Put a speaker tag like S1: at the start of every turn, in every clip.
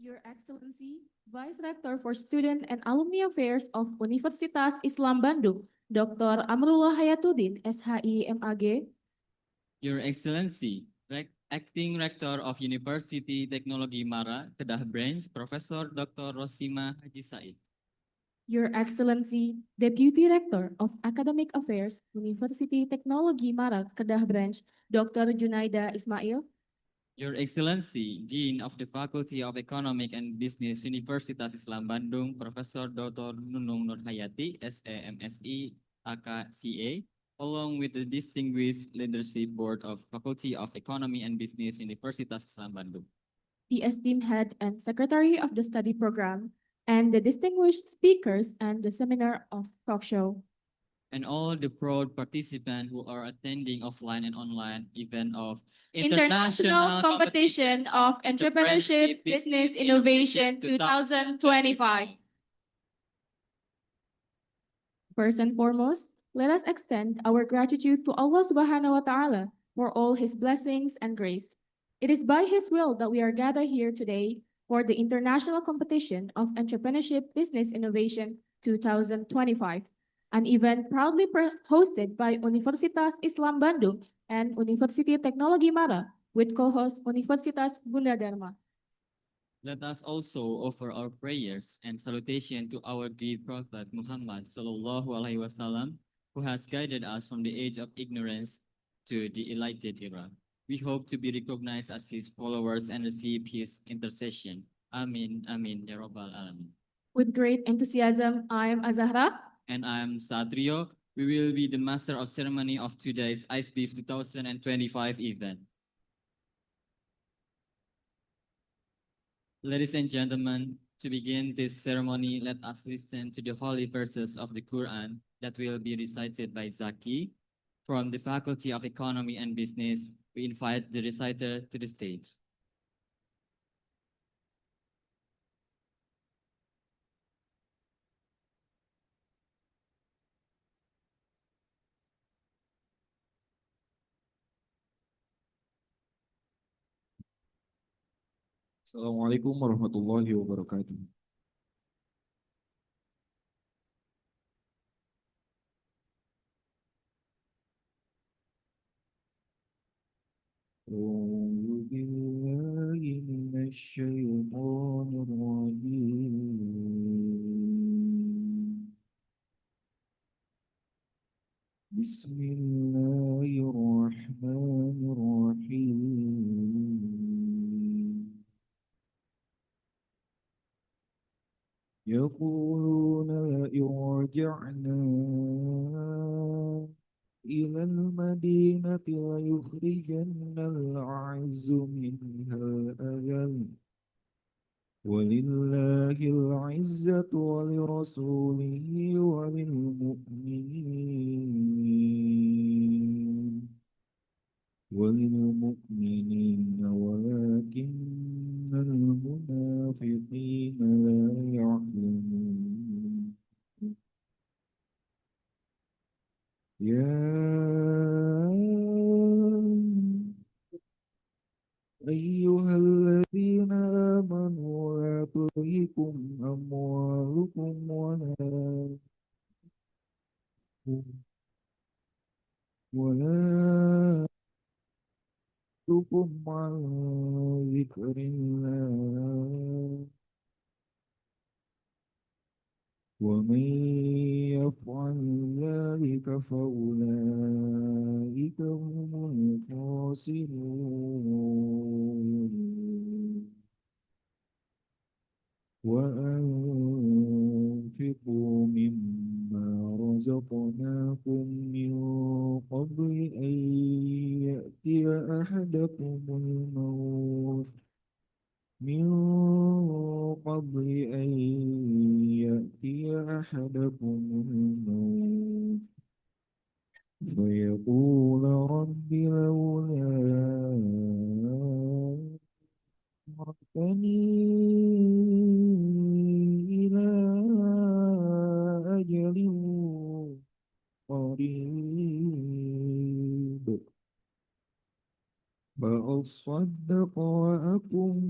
S1: Your Excellency, Vice Rector for Student and Alumni Affairs of Universitas Islam Bandung, Dr. Amrullah Hayatuddin, SHI MAG,
S2: Your Excellency, Acting Rector of University Teknologi Mara, Kedah Branch, Professor Dr. Rosima Haji Said.
S1: Your Excellency, Deputy Rector of Academic Affairs, University Teknologi Mara, Kedah Branch, Dr. Junaida Ismail,
S2: Your Excellency, Dean of the Faculty of Economic and Business, Universitas Islam Bandung, Professor Dr. Nunung Nurhayati, SAMSI, AKCA, along with the Distinguished Leadership Board of Faculty of Economy and Business, Universitas Islam Bandung.
S1: the esteemed head and secretary of the study program, and the distinguished speakers and the seminar of talk show.
S2: And all the proud participants who are attending offline and online event of
S1: International Competition of Entrepreneurship Business Innovation 2025. First and foremost, let us extend our gratitude to Allah Subhanahu wa Ta'ala for all His blessings and grace. It is by His will that we are gathered here today for the International Competition of Entrepreneurship Business Innovation 2025, an event proudly hosted by Universitas Islam Bandung and University Teknologi Mara with co-host Universitas Bunda Dharma.
S2: Let us also offer our prayers and salutation to our great Prophet Muhammad Sallallahu Alaihi Wasallam, who has guided us from the age of ignorance to the enlightened era. We hope to be recognized as his followers and receive his intercession. Amin, amin, ya Rabbal Alamin.
S1: With great enthusiasm, I am Azahra.
S2: And I am Satrio. We will be the master of ceremony of today's iCEBIV 2025 event. Ladies and gentlemen, to begin this ceremony, let us listen to the holy verses of the Quran that will be recited by Zaki. From the Faculty of Economy and Business, we invite the reciter to the stage.
S3: Assalamualaikum warahmatullahi wabarakatuh. أعوذ بالله من الشيطان الرجيم. بسم الله الرحمن الرحيم. يقولون لئن رجعنا إلى المدينة ليخرجن الأعز منها الأذل ولله العزة ولرسوله وللمؤمنين ولكن المنافقين لا يعلمون. يا أيها الذين آمنوا لا تلهكم أموالكم ولا تلهكم عن ذكر الله ومن يفعل ذلك فأولئك هم الخاسرون. وأنفقوا مما رزقناكم من قبل أن يأتي أحدكم الموت فيقول رب لولا أخرتني إلى أجل قريب فأصدق وأكن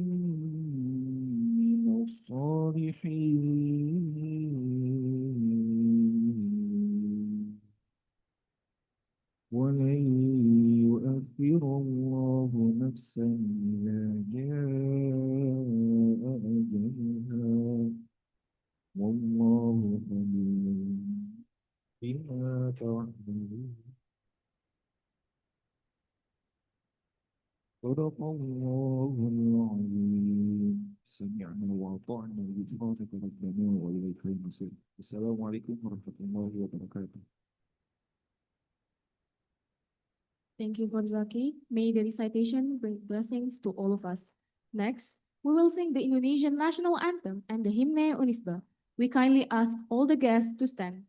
S3: الصالحين ولن يؤخر الله نفسا إذا جاء أجلها والله خبير بما تعملون صدق الله العظيم سمعنا وأطعنا بغفرانك ربنا وإليك المصير السلام عليكم ورحمة الله وبركاته.
S1: Thank you, Gonzaki. May the recitation bring blessings to all of us. Next, we will sing the Indonesian national anthem and the Hymne Unisba. We kindly ask all the guests to stand.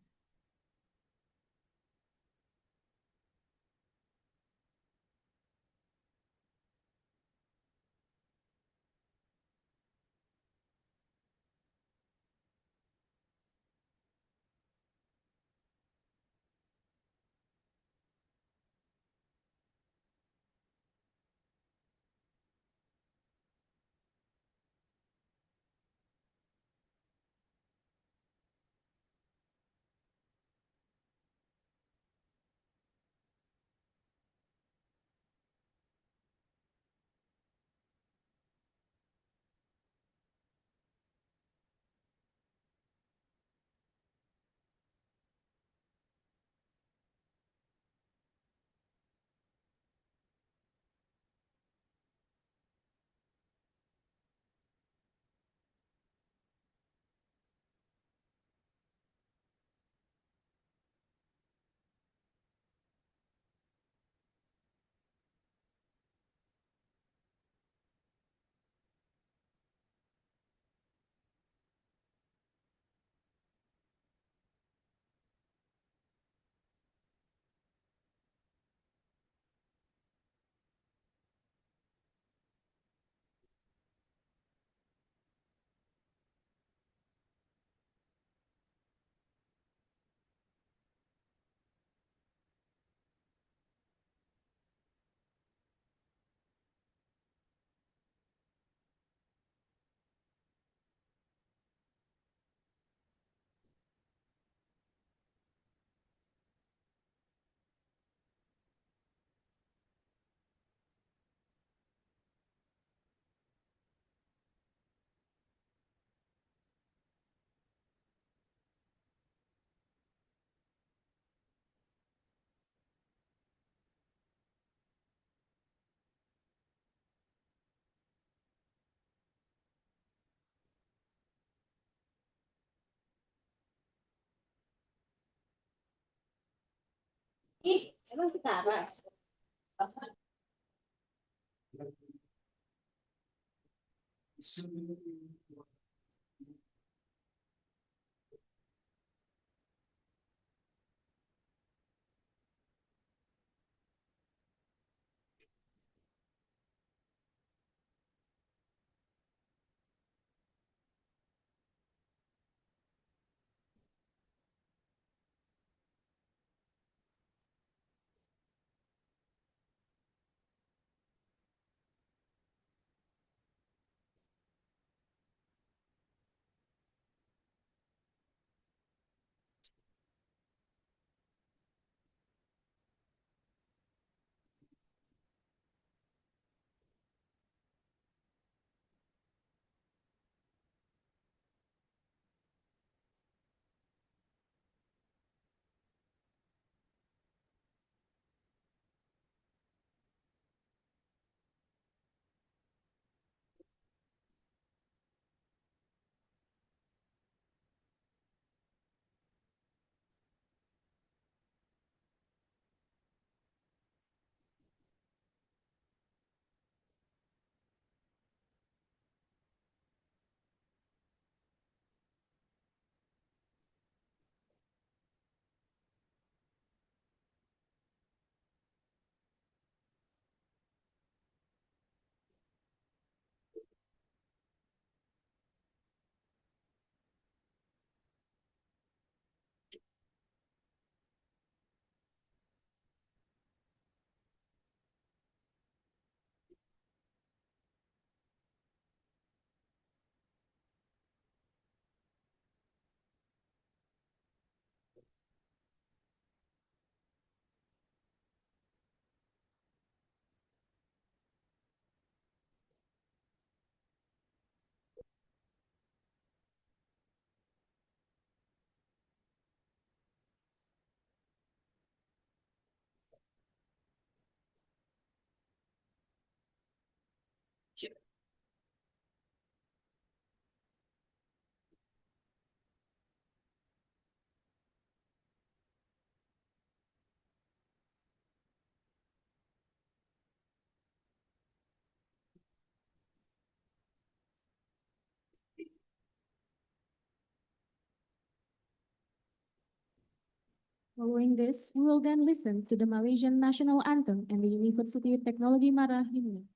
S1: Following this, we will then listen to the Malaysian national anthem and the University Teknologi Mara hymn.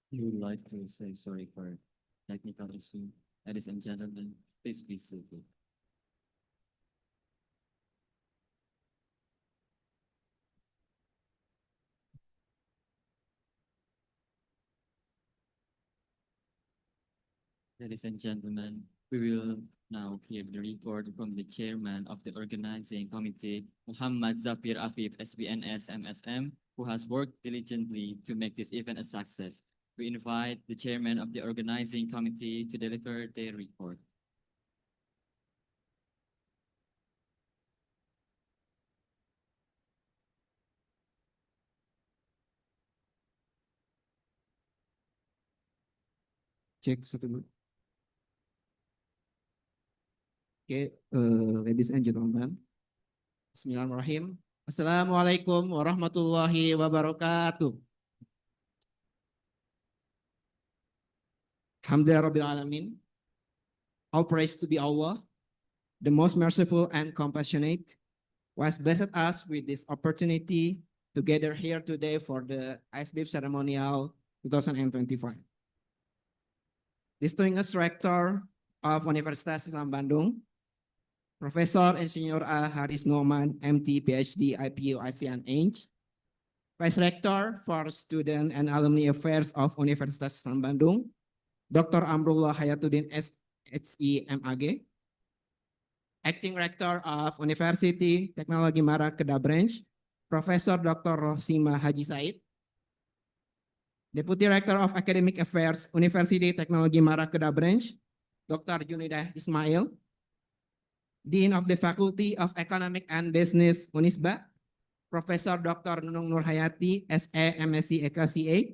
S2: We would like to say sorry for technical issue. Ladies and gentlemen, please be seated. Ladies and gentlemen, we will now hear the report from the chairman of the organizing committee, Muhammad Zafir Afif, SBNS MSM, who has worked diligently to make this event a success. We invite the chairman of the organizing committee to deliver their report.
S4: Cek satu dulu. Oke, ladies and gentlemen. Bismillahirrahmanirrahim. Assalamualaikum warahmatullahi wabarakatuh. Alhamdulillah Rabbil Alamin. All praise to be Allah, the most merciful and compassionate, who has blessed us with this opportunity to gather here today for the iCEBIV ceremonial 2025. Distinguished Rector of Universitas Islam Bandung, Professor Insinyur A. Haris Noman, MT, PhD, IPU, ASEAN Eng, Vice Rector for Student and Alumni Affairs of Universitas Islam Bandung, Dr. Amrullah Hayatuddin SHI MAG, Acting Rector of University Teknologi Mara Kedah Branch, Professor Dr. Rosima Haji Said, Deputy Rector of Academic Affairs, University Teknologi Mara Kedah Branch, Dr. Junidah Ismail, Dean of the Faculty of Economic and Business, Unisba, Professor Dr. Nunung Nurhayati, SE, MSc, EKCA,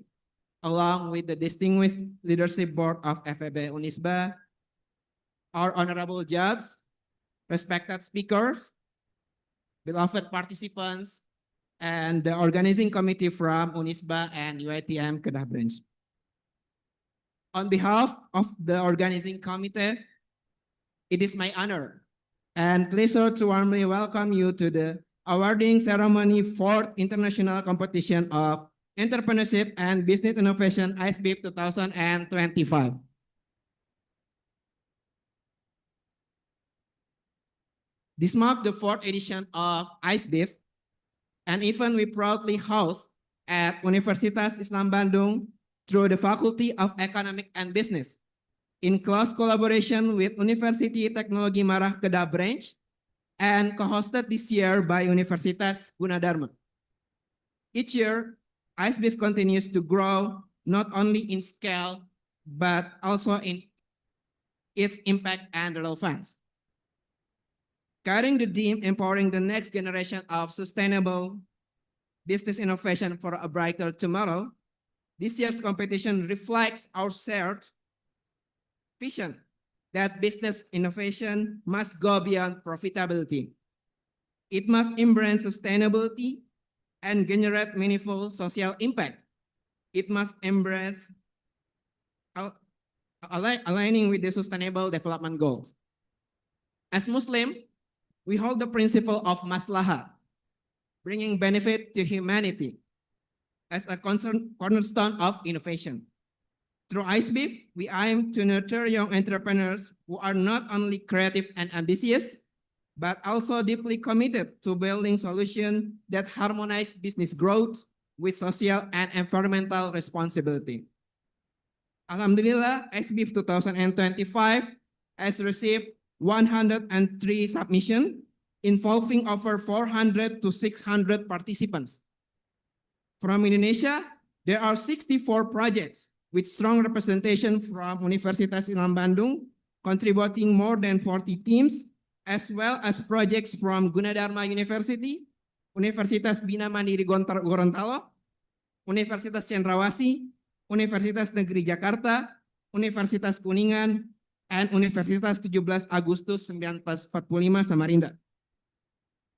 S4: along with the distinguished leadership board of FEB Unisba, our honorable judges, respected speakers, beloved participants, and the organizing committee from Unisba and UITM Kedah Branch. On behalf of the organizing committee, it is my honor and pleasure to warmly welcome you to the awarding ceremony for International Competition of Entrepreneurship and Business Innovation iCEBIV 2025. This marks the fourth edition of iCEBIV, an event we proudly host at Universitas Islam Bandung through the Faculty of Economic and Business, in close collaboration with University Teknologi Mara Kedah Branch, and co-hosted this year by Universitas Gunadarma. Each year, iCEBIV continues to grow not only in scale, but also in its impact and relevance. Carrying the theme empowering the next generation of sustainable business innovation for a brighter tomorrow, this year's competition reflects our shared vision that business innovation must go beyond profitability. It must embrace sustainability and generate meaningful social impact. It must embrace aligning with the Sustainable Development Goals. As Muslim, we hold the principle of maslahah, bringing benefit to humanity, as a cornerstone of innovation. Through iCEBIV, we aim to nurture young entrepreneurs who are not only creative and ambitious, but also deeply committed to building solutions that harmonize business growth with social and environmental responsibility. Alhamdulillah, iCEBIV 2025 has received 103 submissions involving over 400 to 600 participants. From Indonesia, there are 64 projects with strong representation from Universitas Islam Bandung, contributing more than 40 teams, as well as projects from Gunadarma University, Universitas Bina Mandiri Gorontalo, Universitas Cendrawasih, Universitas Negeri Jakarta, Universitas Kuningan, and Universitas 17 Agustus 1945 Samarinda.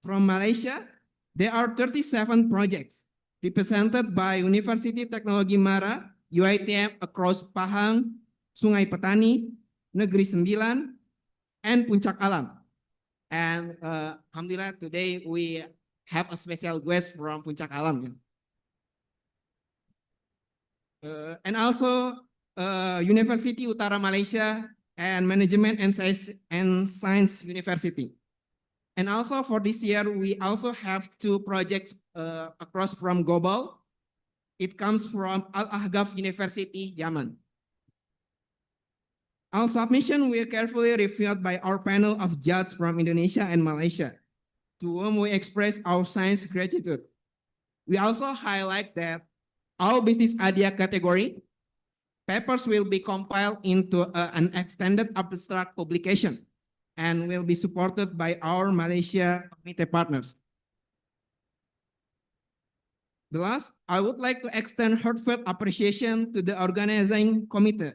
S4: From Malaysia, there are 37 projects represented by University Teknologi Mara, UITM across Pahang, Sungai Petani, Negeri Sembilan, and Puncak Alam. And Alhamdulillah, today we have a special guest from Puncak Alam. And also University Utara Malaysia and Management and Science University. And also for this year, we also have two projects across from global. It comes from Al-Ahqaf University, Yemen. Our submission were carefully reviewed by our panel of judges from Indonesia and Malaysia, to whom we express our science gratitude. We also highlight that our business idea category papers will be compiled into an extended abstract publication and will be supported by our Malaysia committee partners. The last, I would like to extend heartfelt appreciation to the organizing committee,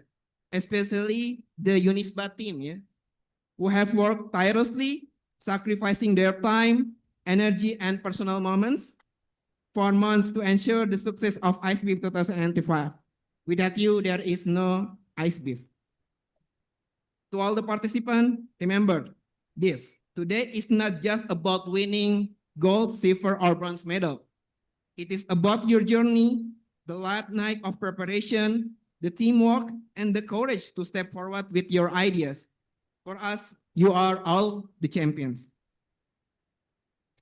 S4: especially the UNISBA team, who have worked tirelessly, sacrificing their time, energy, and personal moments for months to ensure the success of iCEBIV 2025. Without you, there is no iCEBIV. To all the participants, remember this. Today is not just about winning gold, silver, or bronze medal. It is about your journey, the late night of preparation, the teamwork, and the courage to step forward with your ideas. For us, you are all the champions.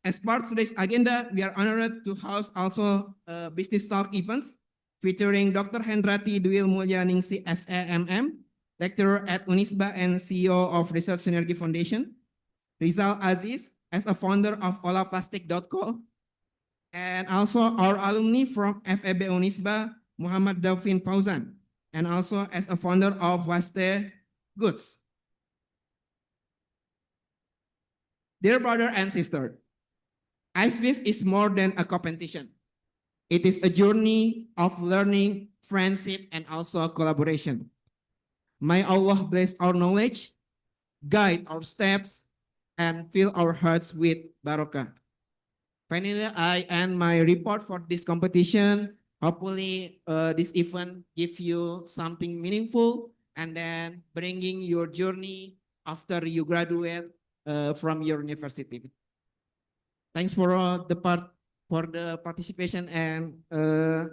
S4: As part of today's agenda, we are honored to host also business talk events featuring Dr. Hendrati Dwi Mulyaningsi SAMM, lecturer at Unisba and CEO of Research Synergy Foundation, Rizal Aziz as a founder of olaplastic.co, and also our alumni from FEB Unisba, Muhammad Daufin Fauzan, and also as a founder of Waste Goods. Dear brother and sister, iCEBIV is more than a competition. It is a journey of learning, friendship, and also collaboration. May Allah bless our knowledge, guide our steps, and fill our hearts with barakah. Finally, I end my report for this competition. Hopefully, this event gives you something meaningful and then bringing your journey after you graduate from your university. Thanks for the participation and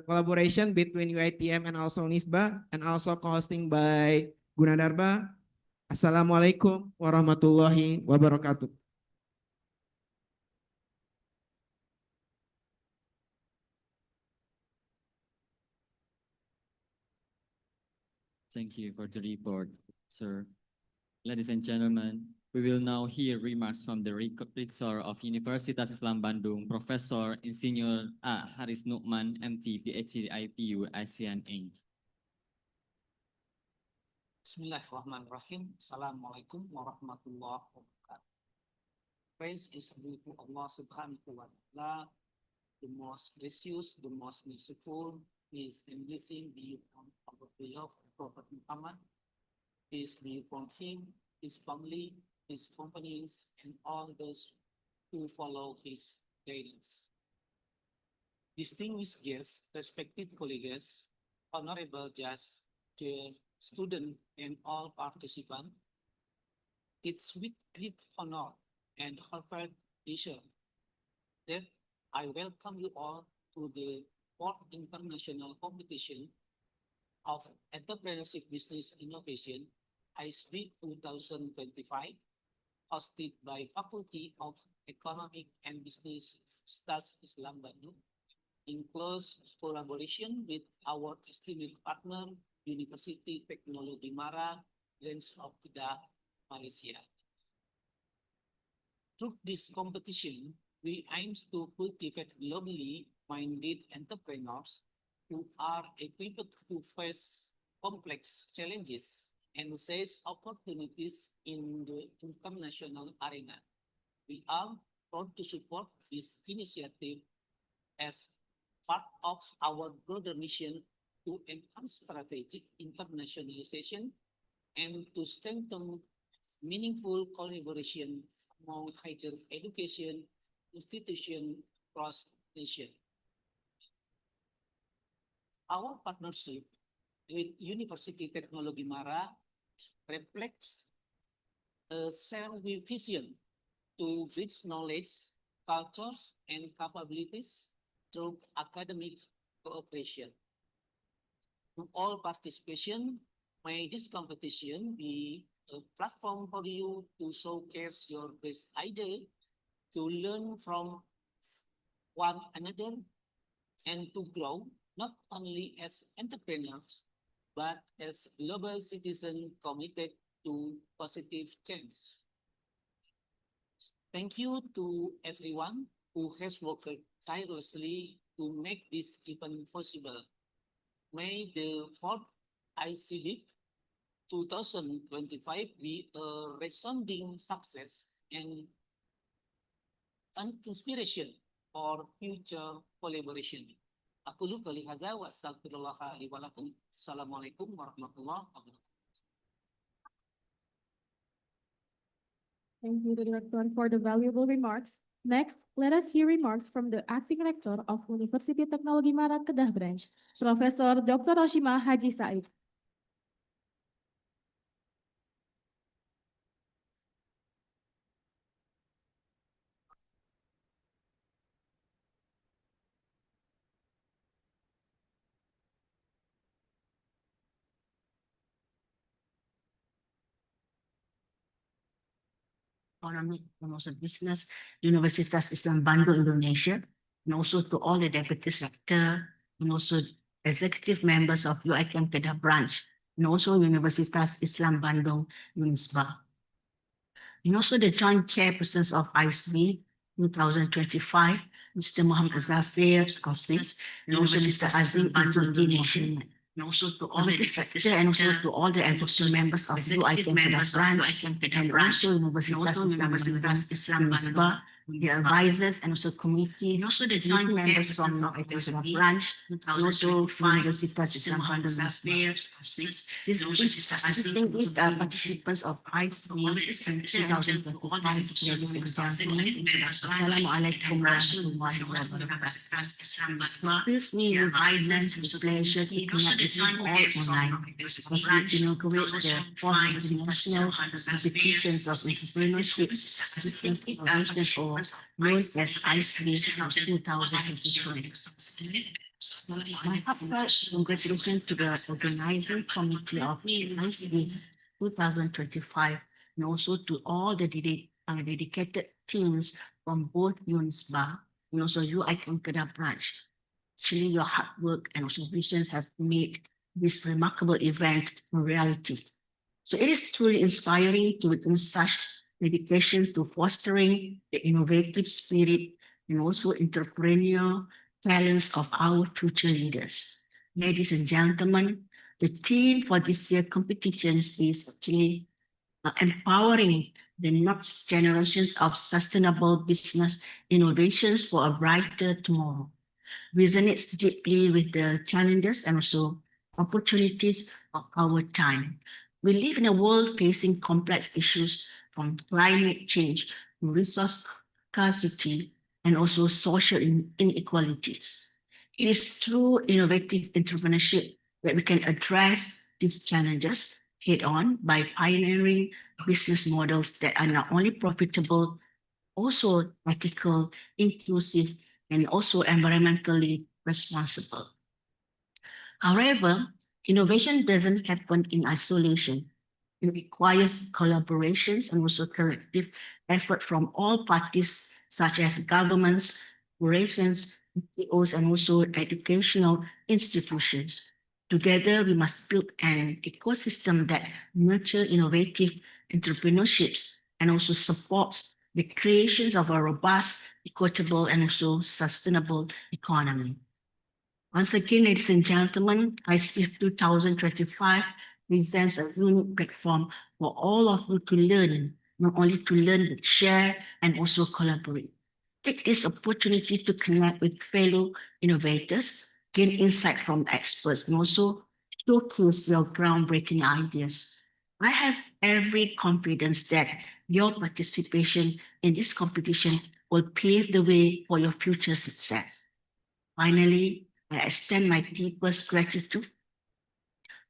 S4: collaboration between UITM and also Unisba, and also co-hosting by Gunadarba. Assalamualaikum warahmatullahi wabarakatuh.
S2: Thank you for the report, sir. Ladies and gentlemen, we will now hear remarks from the Rector of Universitas Islam Bandung, Professor Insinyur A. Haris Nukman, MT, PhD, IPU, ASEAN Inc.
S5: Bismillahirrahmanirrahim. Assalamualaikum warahmatullahi wabarakatuh. Praise is due to Allah subhanahu wa ta'ala, the most gracious, the most merciful. Peace and blessing be upon our beloved Prophet Muhammad. Peace be upon him, his family, his companions, and all those who follow his guidance. Distinguished guests, respected colleagues, honorable judges, the student, and all participants, it's with great honor and heartfelt pleasure that I welcome you all to the 4th International Competition of Entrepreneurship Business Innovation, iCEBIV 2025, hosted by Faculty of Economic and Business Universitas Islam Bandung, in close collaboration with our esteemed partner, University Teknologi Mara, branch of Kedah, Malaysia. Through this competition, we aim to cultivate globally minded entrepreneurs who are equipped to face complex challenges and seize opportunities in the international arena. We are proud to support this initiative as part of our broader mission to enhance strategic internationalization and to strengthen meaningful collaboration among higher education institutions across nations. Our partnership with University Teknologi Mara reflects a shared vision to bridge knowledge, cultures, and capabilities through academic cooperation. to all participation. May this competition be a platform for you to showcase your best idea, to learn from one another, and to grow not only as entrepreneurs, but as global citizens committed to positive change. Thank you to everyone who has worked tirelessly to make this event possible. May the fourth iCEBIV 2025 be a resounding success and an inspiration for future collaboration. Aku lu kali hadza wa astagfirullah li wa lakum. Assalamualaikum warahmatullahi wabarakatuh.
S1: Thank you, Director, for the valuable remarks. Next, let us hear remarks from the Acting Rector of University Teknologi Marat Kedah Branch, Professor Dr. Roshima Haji Said.
S6: Economic and also Business, Universitas Islam Bandung, Indonesia, and also to all the deputy rector and also executive members of UIKM Kedah branch, and also Universitas Islam Bandung, UNISBA. And also the joint chairpersons of iCEBIV 2025, Mr. Muhammad Zafir Koslis, and also Mr. Azim Indonesia. And also to all the directors and also to all the executive members of UIKM Kedah branch, and also Universitas Islam Bandung, the advisors and also committee, and also the joint members from UIKM Kedah branch, and also Universitas Islam Bandung. This distinguished participants of iCEBIV 2025, Assalamualaikum warahmatullahi wabarakatuh. First, me with Iceland, it's a pleasure to connect with you all online as we inaugurate the fourth international competitions of entrepreneurship, business innovation, or known as iCEBIV 2023. My heartfelt congratulations to the organizing committee of iCEBIV 2025 and also to all the dedicated teams from both UNISBA and also UIKM Kedah branch. Actually, your hard work and also visions have made this remarkable event a reality. So it is truly inspiring to witness such dedications to fostering the innovative spirit and also entrepreneurial talents of our future leaders. Ladies and gentlemen, the theme for this year's competitions is actually empowering the next generations of sustainable business innovations for a brighter tomorrow. Resonates deeply with the challenges and also opportunities of our time. We live in a world facing complex issues from climate change, resource scarcity, and also social inequalities. It is through innovative entrepreneurship that we can address these challenges head on by pioneering business models that are not only profitable, also ethical, inclusive, and also environmentally responsible. However, innovation doesn't happen in isolation. It requires collaborations and also collective effort from all parties, such as governments, corporations, NGOs, and also educational institutions. Together, we must build an ecosystem that nurtures innovative entrepreneurships and also supports the creations of a robust, equitable, and also sustainable economy. Once again, ladies and gentlemen, iCEBIV 2025 presents a unique platform for all of you to learn, not only to learn, but share and also collaborate. Take this opportunity to connect with fellow innovators, gain insight from experts, and also showcase your groundbreaking ideas. I have every confidence that your participation in this competition will pave the way for your future success. Finally, I extend my deepest gratitude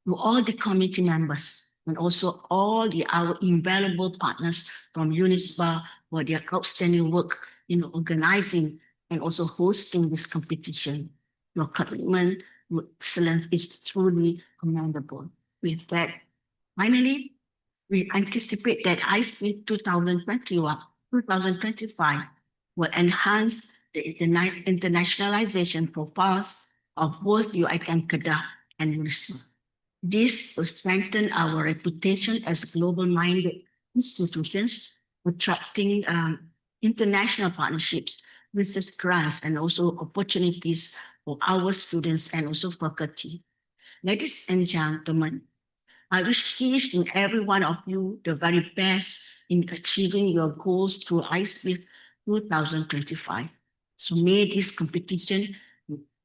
S6: to all the committee members and also all our invaluable partners from UNISBA for their outstanding work in organizing and also hosting this competition. Your commitment Your excellence is truly commendable. With that, finally, we anticipate that ICE 2025 will enhance the internationalization profiles of both UiTM Kedah and UNISMA. This will strengthen our reputation as global-minded institutions, attracting international partnerships, research grants, and also opportunities for our students and also faculty. Ladies and gentlemen, I wish each and every one of you the very best in achieving your goals through iCEBIV 2025. So may this competition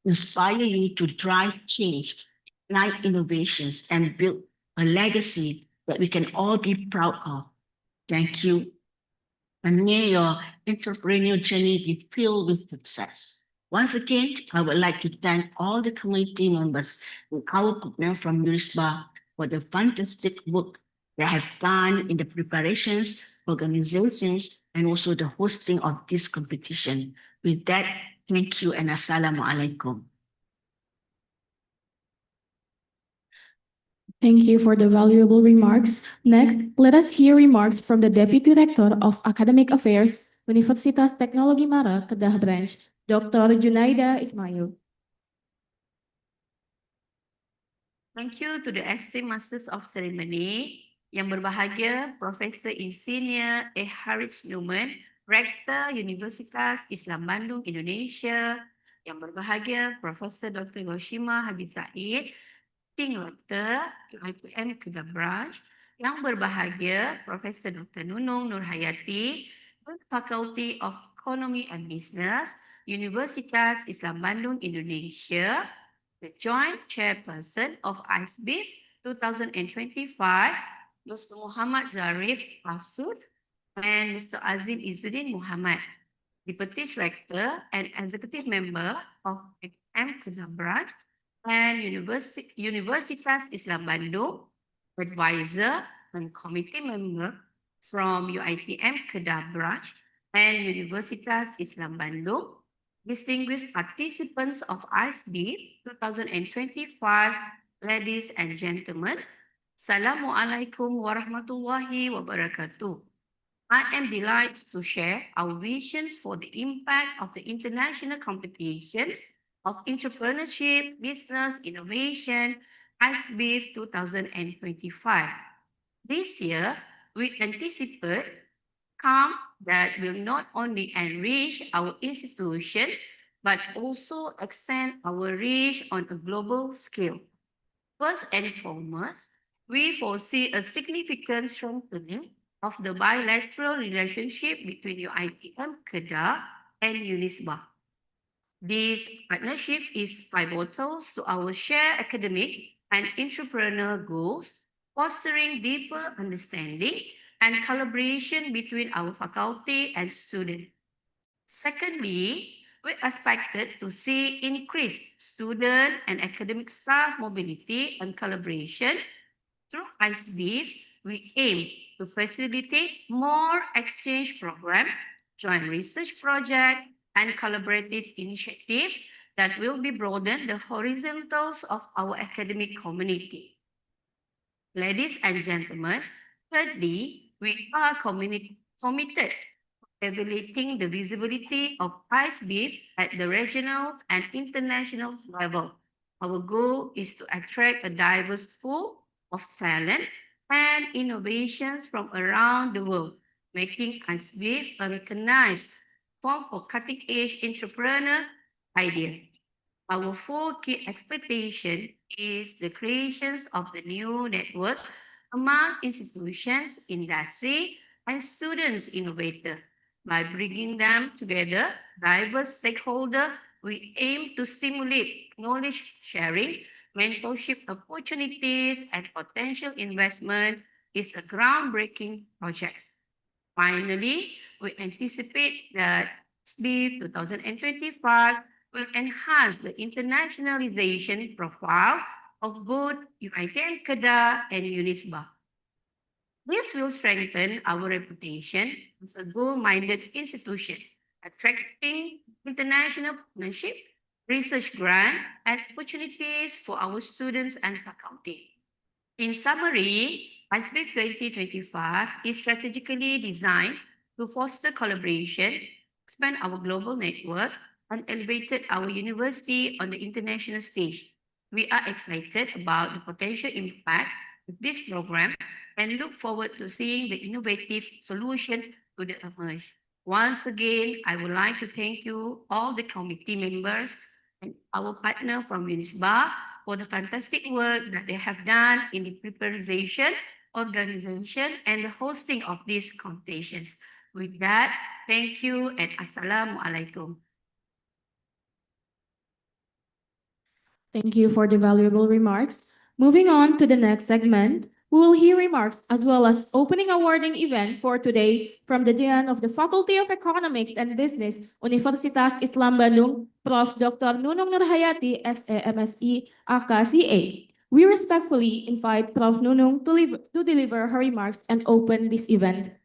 S6: inspire you to drive change, ignite innovations, and build a legacy that we can all be proud of. Thank you. And may your entrepreneurial journey be filled with success. Once again, I would like to thank all the community members and our partner from UNISBA for the fantastic work they have done in the preparations, organizations, and also the hosting of this competition. With that, thank you and Assalamu alaikum.
S1: Thank you for the valuable remarks. Next, let us hear remarks from the Deputy Rector of Academic Affairs, Universitas Teknologi Mara, Kedah Branch, Dr. Junaida Ismail.
S7: Thank you to the esteemed Masters of Ceremony, yang berbahagia Profesor Insinyur Harris Newman, Rektor Universitas Islam Bandung Indonesia, yang berbahagia Profesor Dr. Goshima Haji Said, Acting Rector UiTM Kedah Branch, yang berbahagia Profesor Dr. Nunung Nurhayati, Faculty of Economy and Business, Universitas Islam Bandung Indonesia, the Joint Chairperson of iCEBIV 2025, Mr. Muhammad Zarif Afud, and Mr. Azim Izzuddin Muhammad, Deputy Rector and Executive Member of UiTM Kedah Branch and Universitas Islam Bandung, Advisor and Committee Member from UiTM Kedah Branch and Universitas Islam Bandung, distinguished participants of iCEBIV 2025, ladies and gentlemen, Assalamualaikum warahmatullahi wabarakatuh. I am delighted to share our visions for the impact of the international competitions of entrepreneurship, business, innovation, iCEBIV 2025. This year, we anticipate outcome that will not only enrich our institutions, but also extend our reach on a global scale. First and foremost, we foresee a significant strengthening of the bilateral relationship between UiTM Kedah and UNISBA. This partnership is pivotal to our shared academic and entrepreneurial goals, fostering deeper understanding and collaboration between our faculty and students. Secondly, we expected to see increased student and academic staff mobility and collaboration. Through iCEBIV, we aim to facilitate more exchange program, joint research project, and collaborative initiative that will be broaden the horizontals of our academic community. Ladies and gentlemen, thirdly, we are committed to evaluating the visibility of iCEBIV at the regional and international level. Our goal is to attract a diverse pool of talent and innovations from around the world, making iCEBIV a recognized form for cutting-edge entrepreneur idea. Our four key expectation is the creations of the new network among institutions, industry, and students innovator. By bringing them together, diverse stakeholders, we aim to stimulate knowledge sharing, mentorship opportunities, and potential investment is a groundbreaking project. Finally, we anticipate that iCEBIV 2025 will enhance the internationalization profile of both UiTM Kedah and UNISBA. This will strengthen our reputation as a goal-minded institution, attracting international partnership research grant, and opportunities for our students and faculty. In summary, iCEBIV 2025 is strategically designed to foster collaboration, expand our global network, and elevated our university on the international stage. We are excited about the potential impact of this program and look forward to seeing the innovative solution to the emerge. Once again, I would like to thank you, all the committee members and our partner from UNISBA for the fantastic work that they have done in the preparation, organization, and the hosting of these competitions. With that, thank you and Assalamualaikum.
S1: Thank you for the valuable remarks. Moving on to the next segment, we will hear remarks as well as opening awarding event for today from the Dean of the Faculty of Economics and Business, Universitas Islam Bandung, Prof. Dr. Nunung Nurhayati, SAMSE, AKCA. We respectfully invite Prof. Nunung to deliver her remarks and open this event.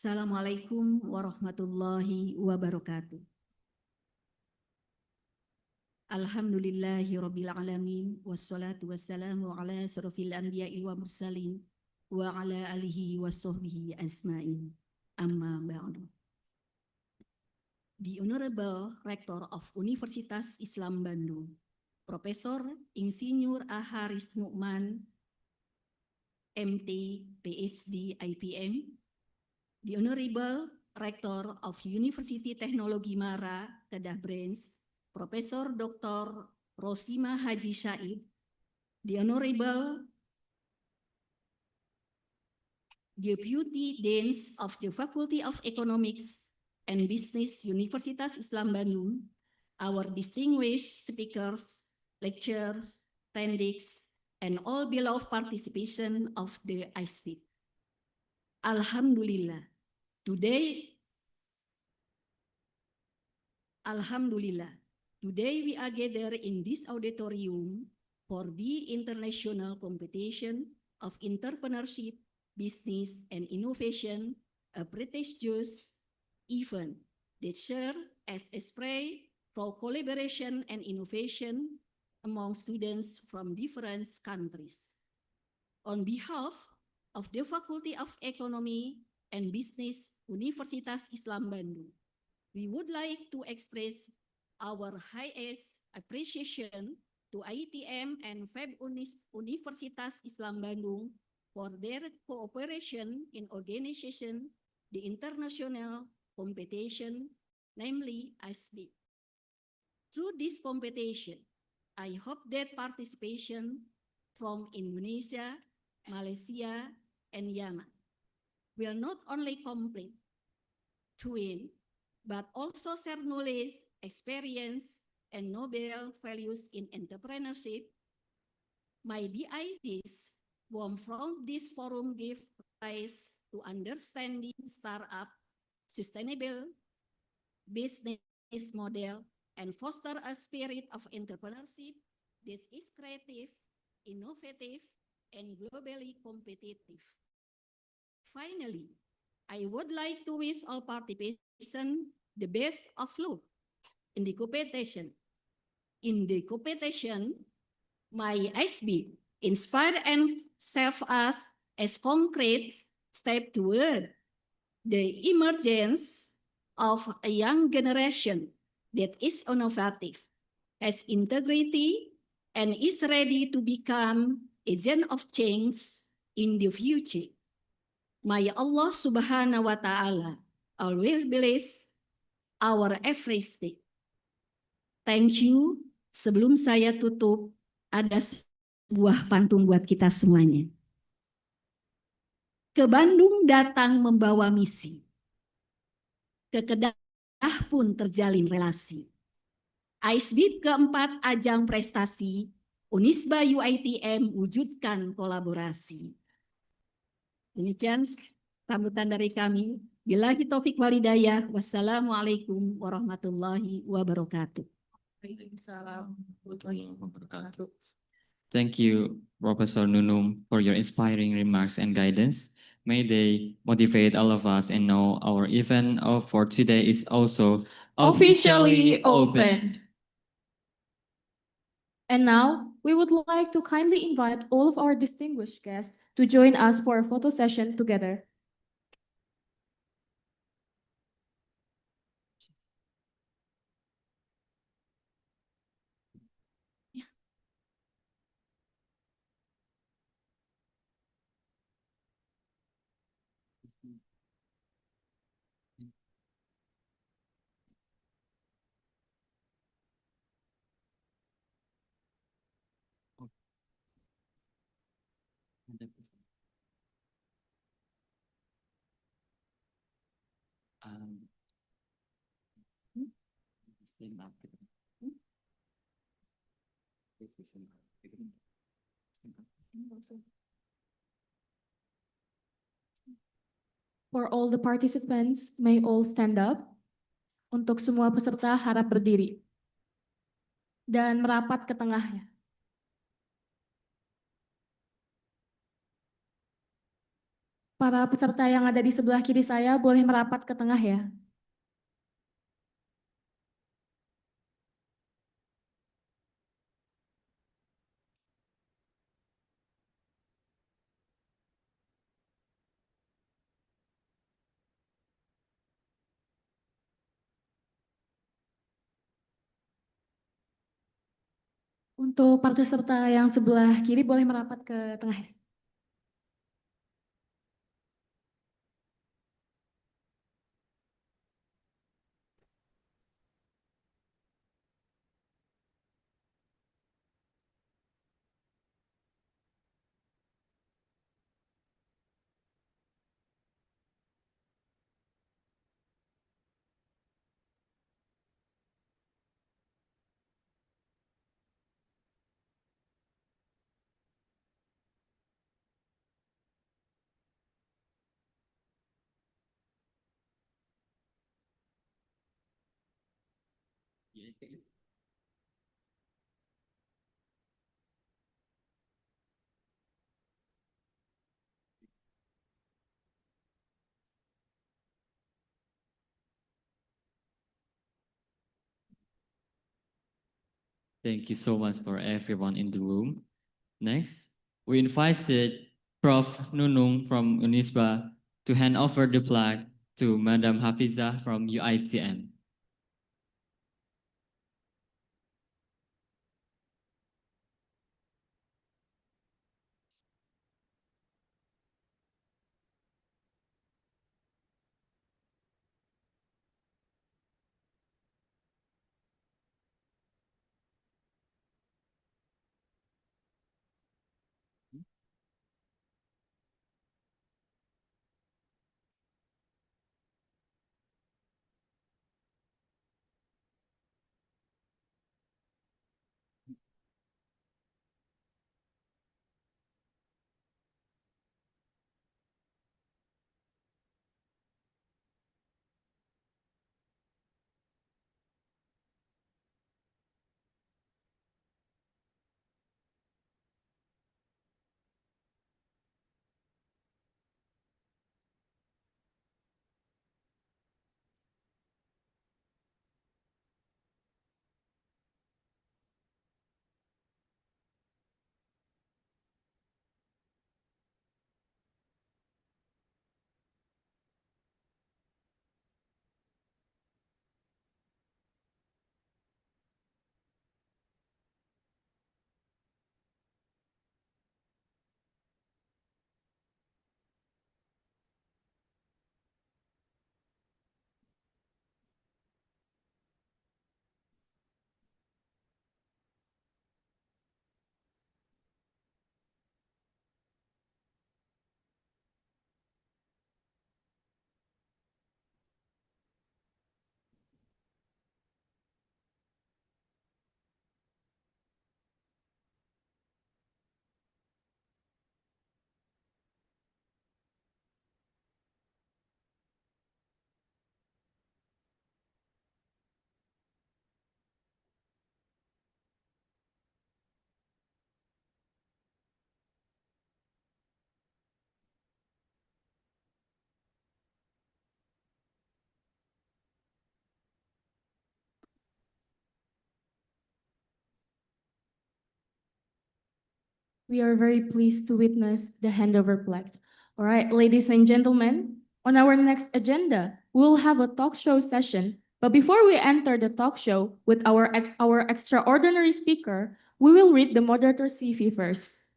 S8: Assalamualaikum warahmatullahi wabarakatuh. Alhamdulillahi rabbil alamin wassalatu wassalamu ala asrofil anbiya'i wa mursalin wa ala alihi wa sahbihi asma'in. Amma ba'du. The Honorable Rector of Universitas Islam Bandung, Profesor Insinyur Haris Nu'man, MT, PhD, IPM, the Honorable Rector of University Teknologi Mara, Kedah Branch, Profesor Dr. Rosima Haji Syahid, the Honorable Deputy Deans of the Faculty of Economics and Business, Universitas Islam Bandung, our distinguished speakers, lecturers, attendees, and all beloved participation of the iCEBIV. Alhamdulillah. Today we are gathered in this auditorium for the international competition of entrepreneurship, business, and innovation, a prestigious event that serves as a spray for collaboration and innovation among students from different countries. On behalf of the Faculty of Economy and Business, Universitas Islam Bandung, we would like to express our highest appreciation to ITM and FEB Universitas Islam Bandung for their cooperation in organization the international competition, namely iCEBIV. Through this competition, I hope that participation from Indonesia, Malaysia, and Yemen will not only complete to win, but also share knowledge, experience, and noble values in entrepreneurship. My ideas from this forum give rise to understanding startup, sustainable business model, and foster a spirit of entrepreneurship that is creative, innovative, and globally competitive. Finally, I would like to wish all participants the best of luck in the competition. In the competition, my iCEBIV inspire and serve us as concrete step toward the emergence of a young generation that is innovative, has integrity, and is ready to become agent of change in the future. May Allah Subhanahu wa Ta'ala always bless our every step. Thank you. Sebelum saya tutup, ada sebuah pantun buat kita semuanya. Ke Bandung datang membawa misi. Ke Kedah pun terjalin relasi. iCEBIV keempat ajang prestasi, Unisba UITM wujudkan kolaborasi. Demikian sambutan dari kami. Billahi taufik walhidayah. Wassalamualaikum warahmatullahi wabarakatuh.
S2: Thank you, Professor Nunung, for your inspiring remarks and guidance. May they motivate all of us and know our event for today is also
S1: Officially opened. And now, we would like to kindly invite all of our distinguished guests to join us for a photo session together.
S2: Um, stand up.
S1: For all the participants, may all stand up. Untuk semua peserta harap berdiri dan merapat ke tengahnya. Para peserta yang ada di sebelah kiri saya boleh merapat ke tengah ya. Untuk peserta yang sebelah kiri boleh merapat ke tengah.
S2: Thank you so much for everyone in the room. Next, we invited Prof. Nunung from Unisba to hand over the plaque to Madam Hafizah from UITM.
S1: We are very pleased to witness the handover plaque. All right, ladies and gentlemen, on our next agenda, we'll have a talk show session. But before we enter the talk show with our extraordinary speaker, we will read the moderator CV first.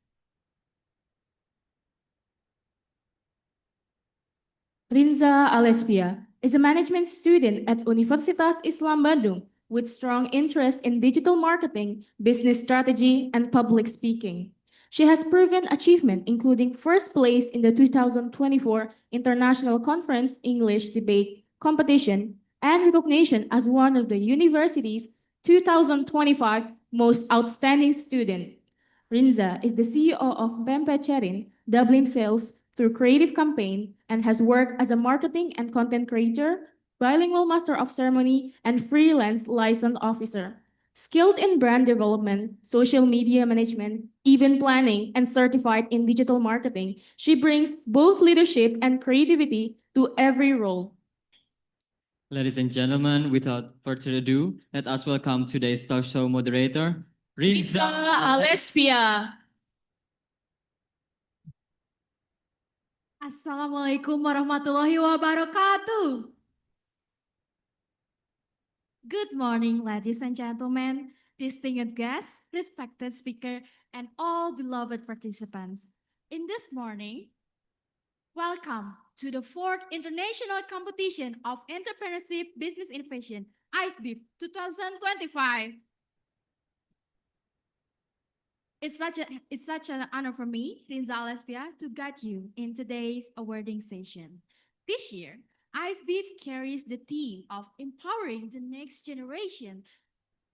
S1: Rinza Alesvia is a management student at Universitas Islam Bandung with strong interest in digital marketing, business strategy, and public speaking. She has proven achievement, including first place in the 2024 International Conference English Debate Competition and recognition as one of the university's 2025 most outstanding student. Rinza is the CEO of Pempe Cherin, Dublin Sales through Creative Campaign, and has worked as a marketing and content creator, bilingual master of ceremony, and freelance license officer. Skilled in brand development, social media management, event planning, and certified in digital marketing, she brings both leadership and creativity to every role.
S2: Ladies and gentlemen, without further ado, let us welcome today's talk show moderator,
S1: Rinza Alesvia.
S9: Assalamualaikum warahmatullahi wabarakatuh. Good morning, ladies and gentlemen, distinguished guests, respected speaker, and all beloved participants. In this morning, welcome to the 4th International Competition of Entrepreneurship Business Innovation, iCEBIV 2025. It's such an honor for me, Rinza Alesvia, to guide you in today's awarding session. This year, iCEBIV carries the theme of empowering the next generation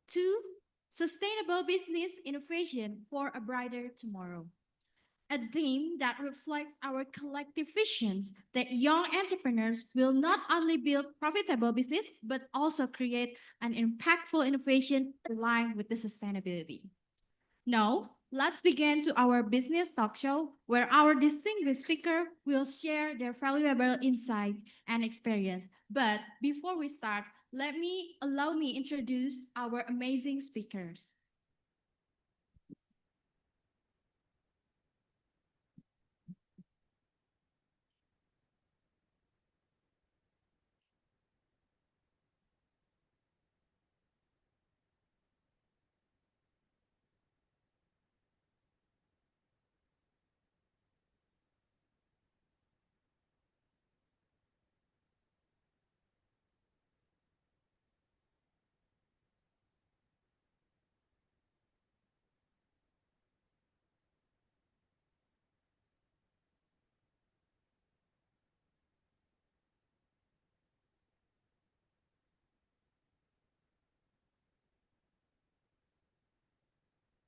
S9: to sustainable business innovation for a brighter tomorrow. A theme that reflects our collective visions that young entrepreneurs will not only build profitable business, but also create an impactful innovation aligned with the sustainability. Now, let's begin to our business talk show where our distinguished speaker will share their valuable insight and experience. But before we start, allow me introduce our amazing speakers.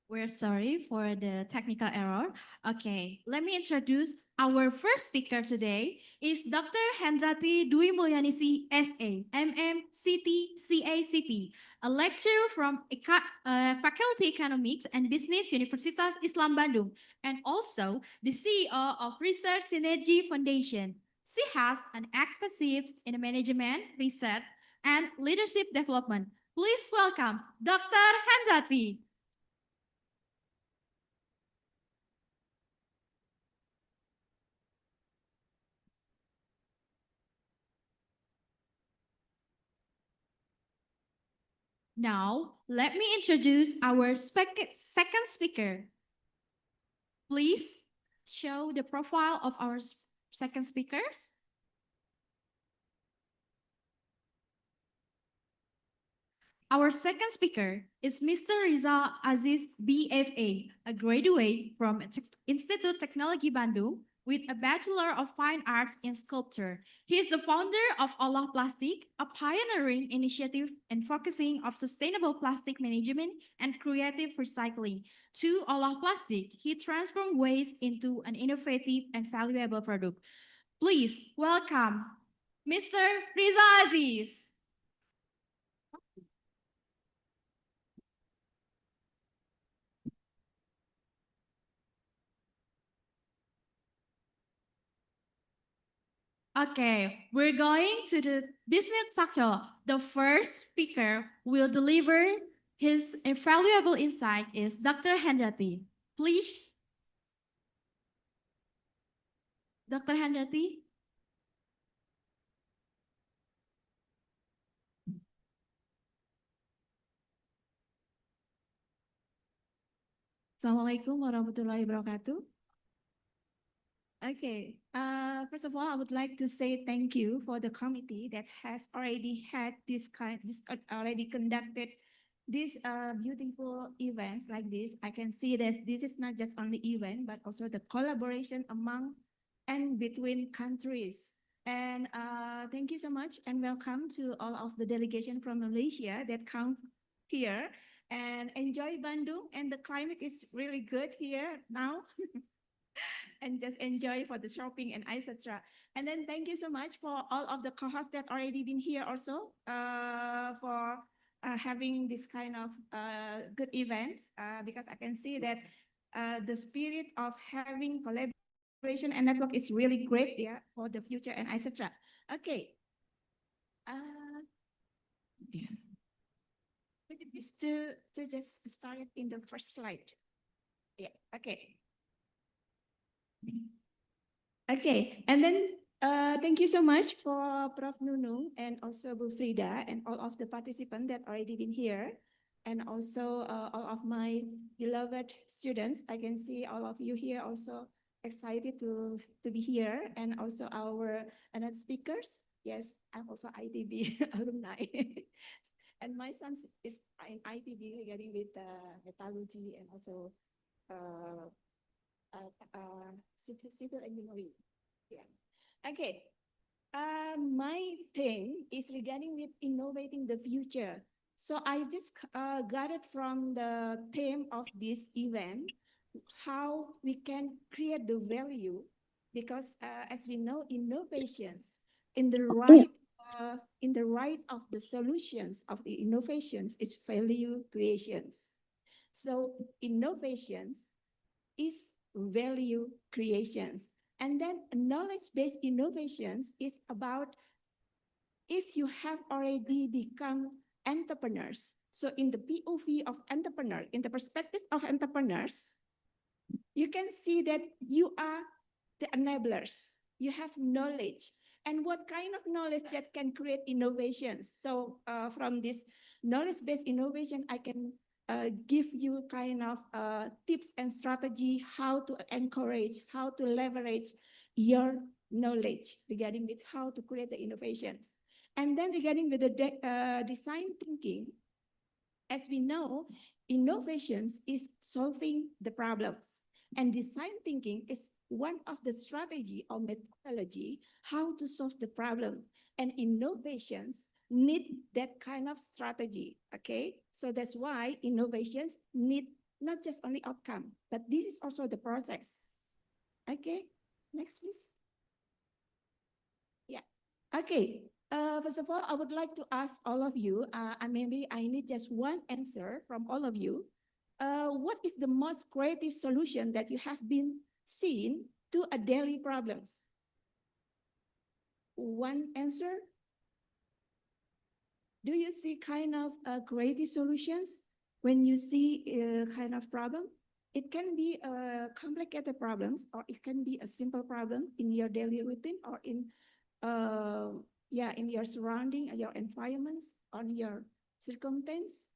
S9: We're sorry for the technical error. Okay, let me introduce our first speaker today is Dr. Hendrati Dwi Mulyanisi, SA, MM, CT, CACP, a lecturer from Faculty Economics and Business Universitas Islam Bandung, and also the CEO of Research Synergy Foundation. She has an extensive in management, research, and leadership development. Please welcome Dr. Hendrati. Now, let me introduce our second speaker. Please show the profile of our second speakers. Our second speaker is Mr. Rizal Aziz, BFA, a graduate from Institute Technology Bandung with a Bachelor of Fine Arts in Sculpture. He is the founder of Olah Plastik, a pioneering initiative and focusing of sustainable plastic management and creative recycling. To Olah Plastik, he transformed waste into an innovative and valuable product. Please welcome Mr. Rizal Aziz. Okay, we're going to the business sector. The first speaker will deliver his invaluable insight is Dr. Hendrati. Please Dr. Henderty? Assalamualaikum warahmatullahi wabarakatuh. Okay, first of all, I would like to say thank you for the committee that has already had already conducted these beautiful events like this. I can see that this is not just only event, but also the collaboration among and between countries. And thank you so much and welcome to all of the delegation from Malaysia that come here and enjoy Bandung. And the climate is really good here now. And just enjoy for the shopping and etc. And then thank you so much for all of the co-hosts that already been here also for having this kind of good events because I can see that the spirit of having collaboration and network is really great for the future and etc. Okay. Yeah. To just start it in the first slide. Yeah. Okay. Okay, and then thank you so much for Prof. Nunu and also Bu Frida and all of the participants that already been here, and also all of my beloved students. I can see all of you here also excited to be here, and also our another speakers. Yes, I'm also ITB alumni. And my son is in ITB getting with metallurgy and also civil engineering. Yeah. Okay. My thing is regarding with innovating the future. So I just got it from the theme of this event, how we can create the value, because as we know, innovations in the right of the solutions of the innovations is value creations. So innovations is value creations. And then knowledge-based innovations is about if you have already become entrepreneurs. So in the POV of entrepreneur, in the perspective of entrepreneurs, you can see that you are the enablers. You have knowledge. And what kind of knowledge that can create innovations? So from this knowledge-based innovation, I can give you kind of tips and strategy how to encourage, how to leverage your knowledge regarding with how to create the innovations. And then regarding with the design thinking, as we know, innovations is solving the problems. And design thinking is one of the strategy or methodology how to solve the problem. And innovations need that kind of strategy, okay? So that's why innovations need not just only outcome, but this is also the process. Okay, next please. Yeah, okay. First of all, I would like to ask all of you, maybe I need just one answer from all of you. What is the most creative solution that you have been seen to a daily problems? One answer? Do you see kind of creative solutions when you see a kind of problem? It can be complicated problems, or it can be a simple problem in your daily routine or in in your surrounding, your environments, on your circumstance.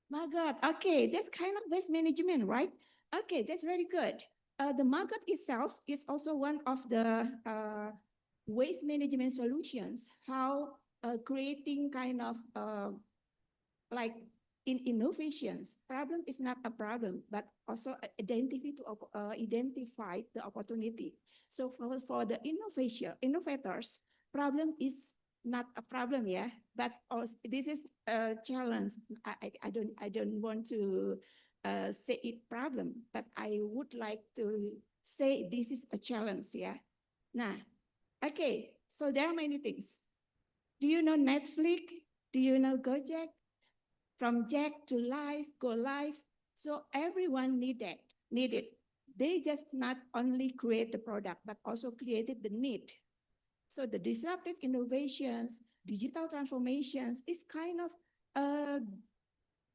S9: Market, okay, that's kind of waste management, right? Okay, that's very good. The market itself is also one of the waste management solutions, how creating kind of like in innovations, problem is not a problem, but also identify the opportunity. So for the innovators, problem is not a problem, yeah, but also this is a challenge. I don't want to say it problem, but I would like to say this is a challenge, yeah. Nah, okay, so there are many things. Do you know Netflix? Do you know Gojek? From Jack to life, go live. So everyone need it. They just not only create the product, but also created the need. So the disruptive innovations, digital transformations is kind of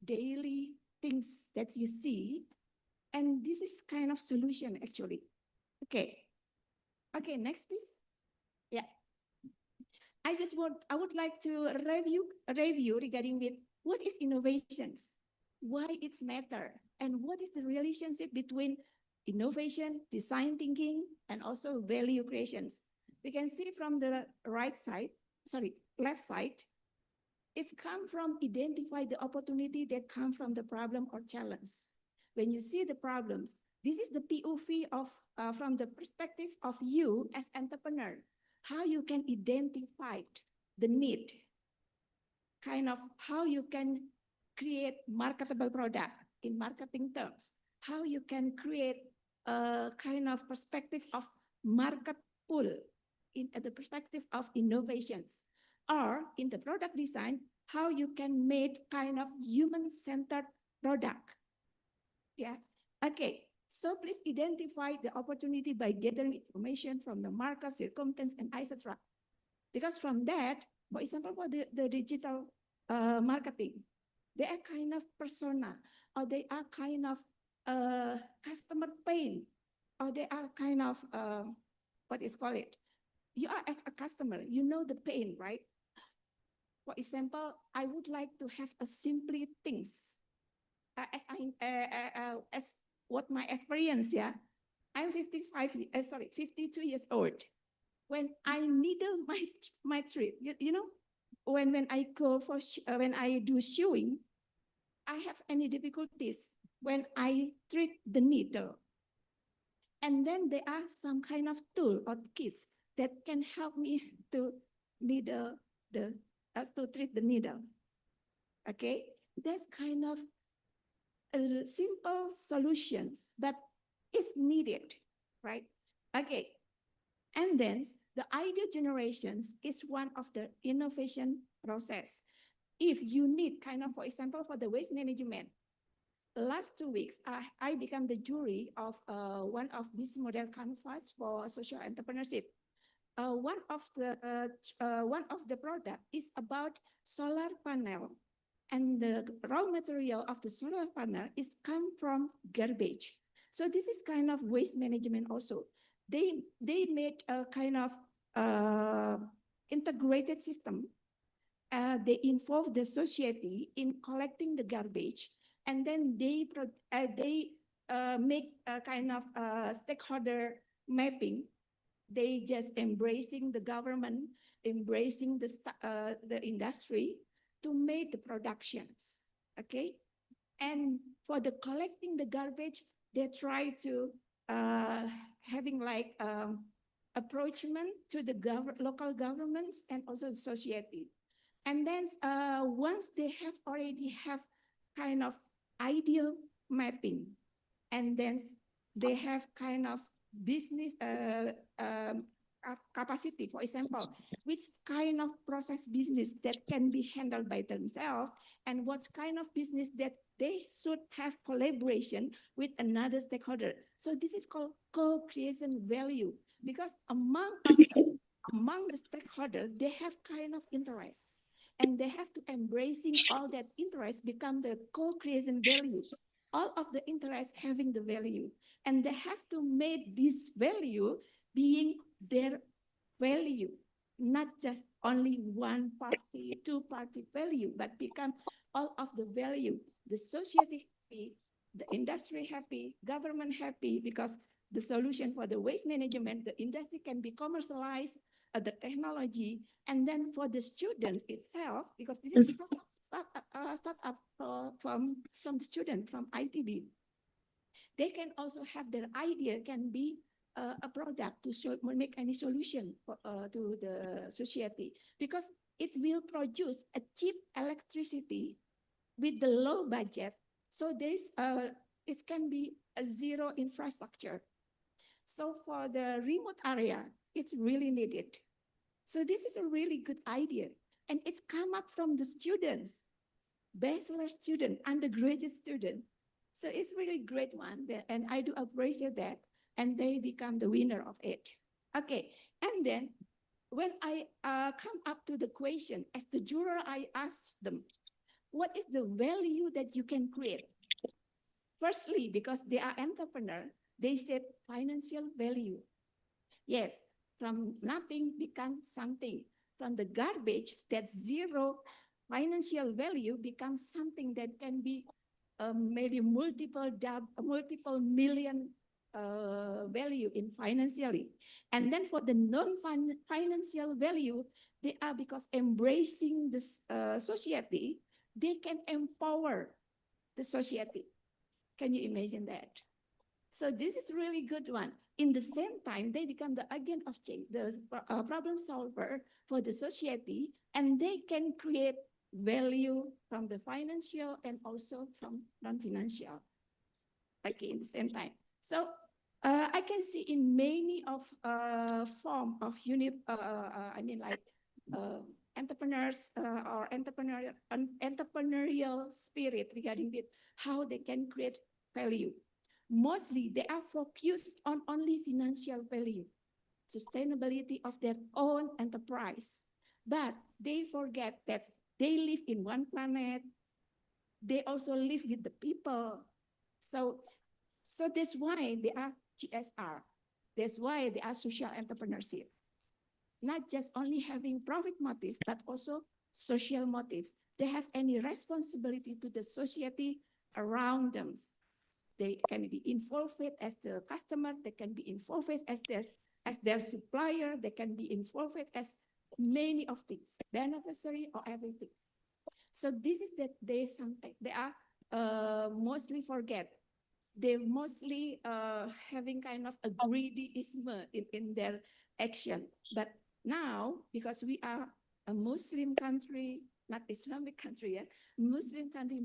S9: daily things that you see.
S10: And this is kind of solution actually. Okay. Okay, next please. Yeah. I would like to review regarding with what is innovations, why it's matter, and what is the relationship between innovation, design thinking, and also value creations. We can see from the left side, it's come from identify the opportunity that come from the problem or challenge. When you see the problems, this is the POV of from the perspective of you as entrepreneur, how you can identify the need, kind of how you can create marketable product in marketing terms, how you can create a kind of perspective of market pull in the perspective of innovations, or in the product design, how you can make kind of human-centered product. Yeah. Okay. So please identify the opportunity by gathering information from the market, circumstance, and etc. Because from that, for example, for the digital marketing, they are kind of persona, or they are kind of customer pain, or they are kind of what is called it. You are as a customer, you know the pain, right? For example, I would like to have a simply things as what my experience, yeah. I'm 52 years old. When I needle my trip, you know, when I go for when I do shoeing, I have any difficulties when I treat the needle. And then there are some kind of tool or kits that can help me to needle to treat the needle. Okay, that's kind of simple solutions, but it's needed, right? Okay, and then the idea generations is one of the innovation process. If you need kind of, for example, for the waste management, last 2 weeks, I became the jury of one of this model canvas for social entrepreneurship. One of the product is about solar panel, and the raw material of the solar panel is come from garbage. So this is kind of waste management also. They made a kind of integrated system. They involve the society in collecting the garbage, and then they make a kind of stakeholder mapping. They just embracing the government, embracing the industry to make the productions, okay? And for the collecting the garbage, they try to having like approachment to the local governments and also the society. And then once they have already have kind of ideal mapping, and then they have kind of business capacity, for example, which kind of process business that can be handled by themselves, and what kind of business that they should have collaboration with another stakeholder. So this is called co-creation value, because among the stakeholders, they have kind of interest, and they have to embracing all that interest become the co-creation value. All of the interest having the value, and they have to make this value being their value, not just only one party, two party value, but become all of the value. The society happy, the industry happy, government happy, because the solution for the waste management, the industry can be commercialized, the technology, and then for the students itself, because this is startup from the student from iCEBIV, they can also have their idea can be a product to make any solution to the society, because it will produce a cheap electricity with the low budget. So this it can be a zero infrastructure. So for the remote area, it's really needed. So this is a really good idea, and it's come up from the students, bachelor student, undergraduate student. So it's really great one, and I do appreciate that, and they become the winner of it. Okay, and then when I come up to the question, as the juror, I asked them, what is the value that you can create? Firstly, because they are entrepreneur, they set financial value. Yes, from nothing become something. From the garbage, that zero financial value becomes something that can be maybe multiple million value in financially. And then for the non-financial value, they are because embracing this society, they can empower the society. Can you imagine that? So this is really good one. In the same time, they become the agent of change, the problem solver for the society, and they can create value from the financial and also from non-financial. Okay, in the same time. So I can see in many of form of entrepreneurs or entrepreneurial spirit regarding with how they can create value. Mostly they are focused on only financial value, sustainability of their own enterprise. But they forget that they live in one planet. They also live with the people. So that's why they are GSR. That's why they are social entrepreneurship. Not just only having profit motive, but also social motive. They have any responsibility to the society around them. They can be involved as the customer. They can be involved as their supplier. They can be involved as many of things, beneficiary or everything. So this is that they are mostly forget. They mostly having kind of a greedyism in their action. But now, because we are a Muslim country, not Islamic country, Muslim country,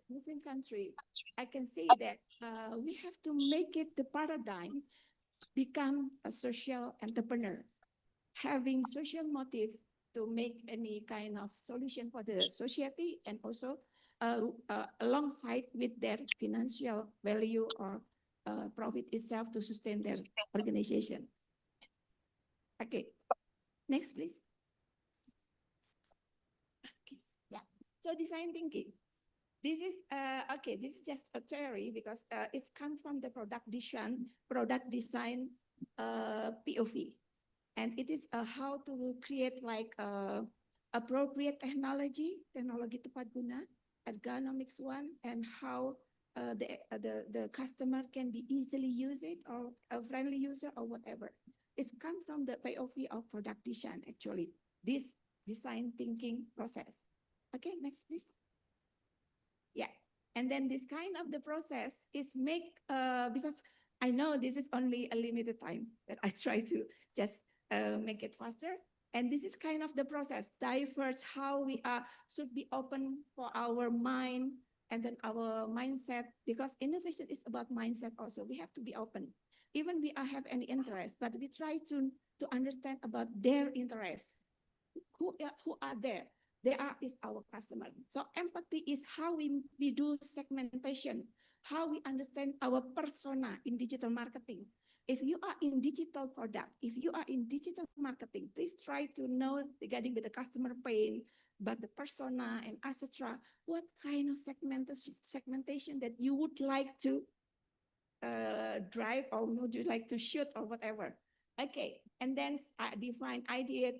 S10: Muslim country, I can say that we have to make it the paradigm, become a social entrepreneur, having social motive to make any kind of solution for the society and also alongside with their financial value or profit itself to sustain their organization. Okay, next please. Okay. Yeah, so design thinking. This is okay. This is just a theory because it's come from the product design POV. And it is how to create like appropriate technology tepat guna, ergonomics one, and how the customer can be easily use it or a friendly user or whatever. It's come from the POV of product design actually, this design thinking process. Okay, next please. Yeah, and then this kind of the process is make, because I know this is only a limited time, but I try to just make it faster. And this is kind of the process, diverse how we should be open for our mind and then our mindset, because innovation is about mindset also. We have to be open. Even we have any interest, but we try to understand about their interests. Who are there? Is our customer. So empathy is how we do segmentation, how we understand our persona in digital marketing. If you are in digital product, if you are in digital marketing, please try to know regarding with the customer pain, but the persona and etc. What kind of segmentation that you would like to drive or would you like to shoot or whatever. Okay, and then define idea,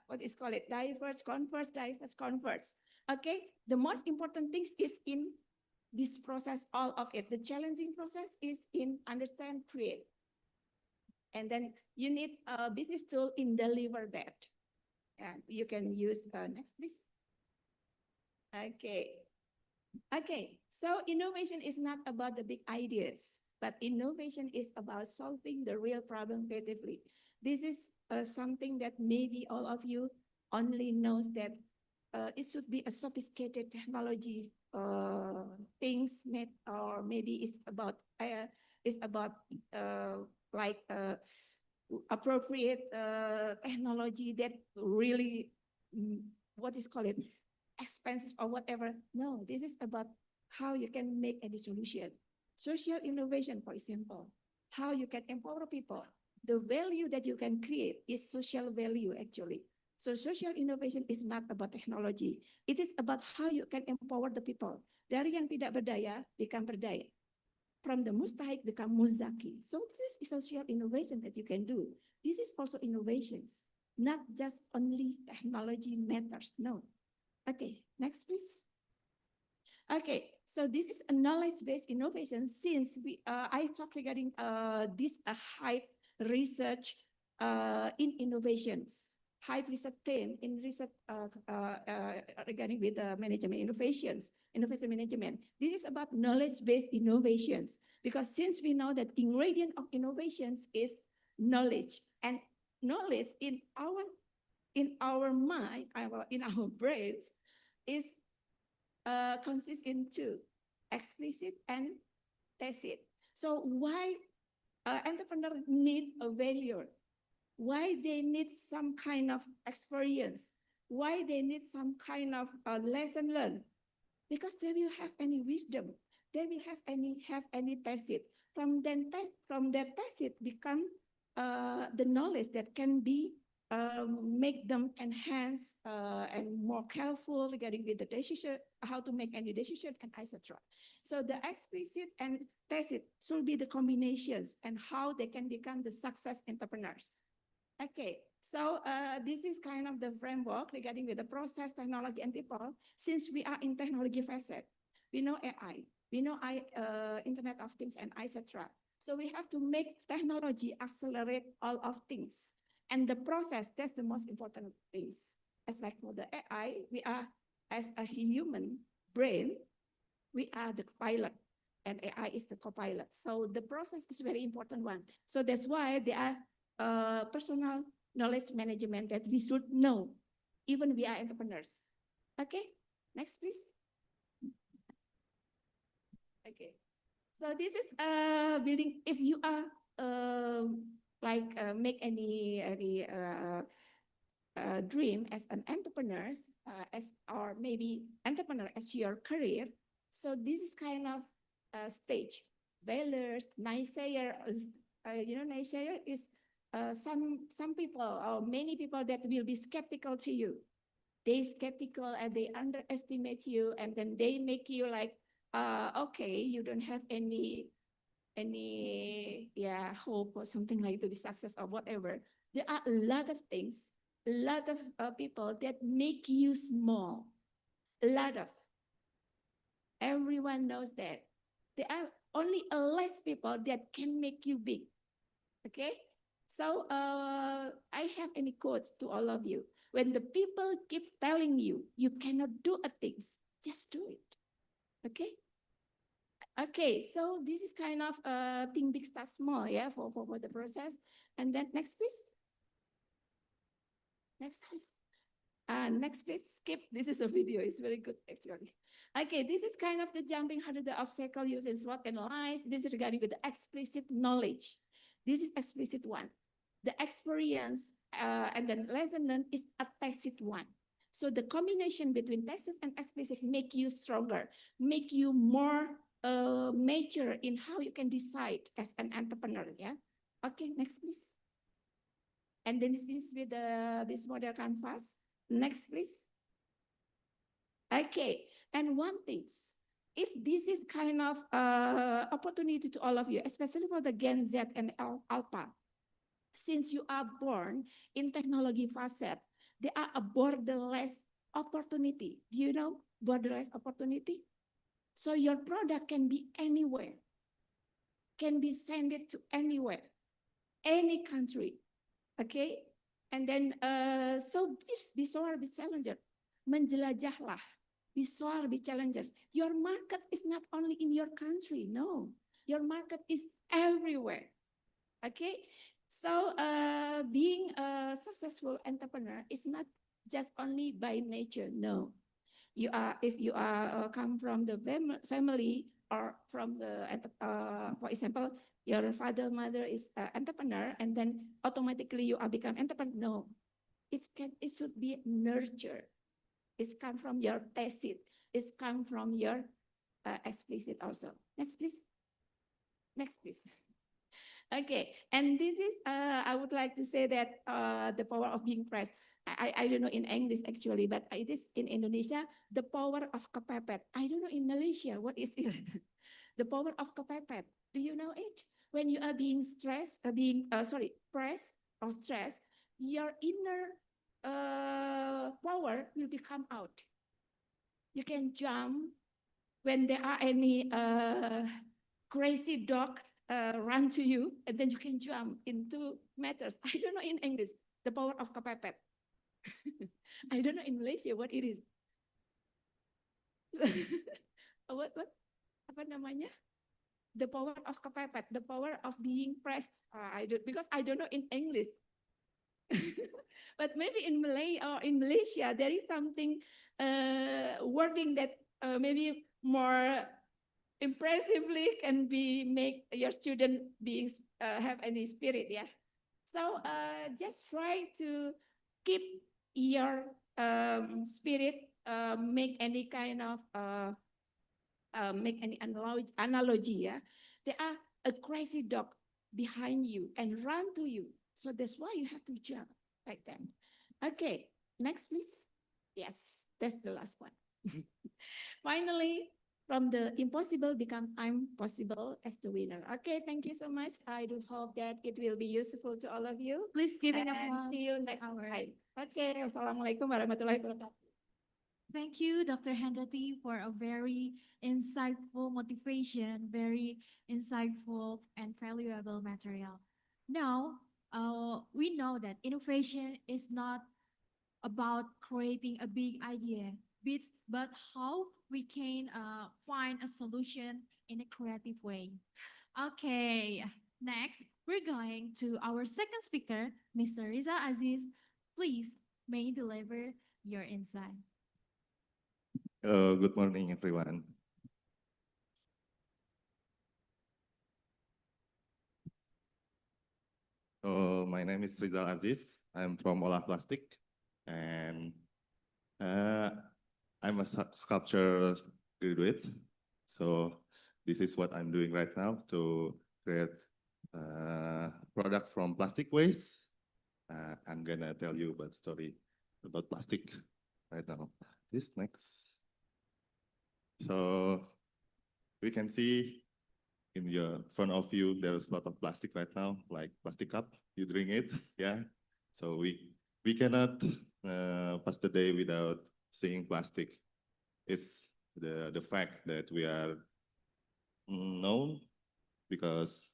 S10: what is called it, diverse, converse. Okay, the most important things is in this process, all of it. The challenging process is in understand, create. And then you need a business tool in deliver that. And you can use, next please. Okay. Okay, so innovation is not about the big ideas, but innovation is about solving the real problem creatively. This is something that maybe all of you only knows that it should be a sophisticated technology things made, or maybe it's about like appropriate technology that really what is called it expenses or whatever. No, this is about how you can make any solution. Social innovation, for example, how you can empower people. The value that you can create is social value actually. So social innovation is not about technology. It is about how you can empower the people. Dari yang tidak berdaya, become berdaya. From the mustahik, become muzaki. So this is social innovation that you can do. This is also innovations, not just only technology matters. No. Okay, next please. Okay, so this is a knowledge-based innovation. Since I talked regarding this hype research in innovations, hype research team in research regarding with management innovations, innovation management. This is about knowledge-based innovations because since we know that ingredient of innovations is knowledge, and knowledge in our mind, in our brains, is consists in two, explicit and tacit. So why entrepreneurs need a value? Why they need some kind of experience? Why they need some kind of lesson learned? Because they will have any wisdom. They will have any tacit. From their tacit become the knowledge that can be make them enhance and more careful regarding with the decision, how to make any decision, and etc. So the explicit and tacit should be the combinations and how they can become the success entrepreneurs. Okay, so this is kind of the framework regarding with the process, technology, and people. Since we are in technology facet, we know AI, we know Internet of Things, and etc. So we have to make technology accelerate all of things. And the process, that's the most important things. As like for the AI, we are, as a human brain, we are the pilot and AI is the co-pilot. So the process is very important one. So that's why there are personal knowledge management that we should know, even we are entrepreneurs. Okay, next please. Okay, so this is building, if you are make any dream as an entrepreneur, or maybe entrepreneur as your career. So this is kind of stage. Failures, naysayer, naysayer is some people or many people that will be skeptical to you. They skeptical and they underestimate you, and then they make you like, okay, you don't have any hope or something like to be success or whatever. There are a lot of things, a lot of people that make you small. A lot of. Everyone knows that. There are only a less people that can make you big. Okay? So I have any quotes to all of you. When the people keep telling you you cannot do a things, just do it. Okay? Okay, so this is kind of think big, start small, yeah, for the process. And then next, please. Next, please. Next, please. Skip. This is a video. It's very good, actually. Okay, this is kind of the jumping hurdle, the obstacle using SWOT analyze. This is regarding with the explicit knowledge. This is explicit one. The experience and then lesson learned is a tacit one. So the combination between tacit and explicit make you stronger, make you more mature in how you can decide as an entrepreneur. Yeah. Okay, next please. And then this is with this model canvas. Next please. Okay, and one thing, if this is kind of opportunity to all of you, especially for the Gen Z and Alpha, since you are born in technology facet, there are a borderless opportunity. Do you know borderless opportunity? So your product can be anywhere, can be sent it to anywhere, any country, okay? And then, so be soar, be challenger, menjelajahlah, be soar, be challenger. Your market is not only in your country, no. Your market is everywhere, okay? So being a successful entrepreneur is not just only by nature, no. You are, if you are come from the family or from the, for example, your father, mother is entrepreneur, and then automatically you are become entrepreneur. No, it should be nurture. It's come from your tacit. It's come from your explicit also. Next, please. Next, please. Okay, and this is, I would like to say that the power of being pressed. I don't know in English actually, but it is in Indonesia, the power of kepepet. I don't know in Malaysia, what is it? The power of kepepet. Do you know it? When you are being stressed, pressed or stressed, your inner power will become out. You can jump when there are any crazy dog run to you, and then you can jump into matters. I don't know in English, the power of kepepet. I don't know in Malaysia what it is. what? Apa namanya? The power of kepepet, the power of being pressed. Because I don't know in English. But maybe in Malay or in Malaysia, there is something wording that maybe more impressively can be make your student beings have any spirit, yeah. So just try to keep your spirit, make any kind of make any analogy, yeah. There are a crazy dog behind you and run to you. So that's why you have to jump like that. Okay, next please. Yes, that's the last one. Finally, from the impossible become I'm possible as the winner. Okay, thank you so much. I do hope that it will be useful to all of you.
S9: Please give an
S10: And
S9: applause.
S10: see you next time. Okay, Wassalamualaikum warahmatullahi wabarakatuh.
S9: Thank you, Dr. Henderty, for a very insightful motivation, very insightful and valuable material. Now, we know that innovation is not about creating a big idea, but how we can find a solution in a creative way. Okay, next, we're going to our second speaker, Mr. Riza Aziz. Please, may you deliver your insight.
S3: Good morning, everyone. My name is Rizal Aziz. I'm from Olah Plastic, and I'm a sculpture graduate. So this is what I'm doing right now to create product from plastic waste. I'm gonna tell you about story about plastic right now. This next. So we can see in your front of you, there's a lot of plastic right now, like plastic cup, you drink it, yeah. So we cannot pass the day without seeing plastic. It's the fact that we are known because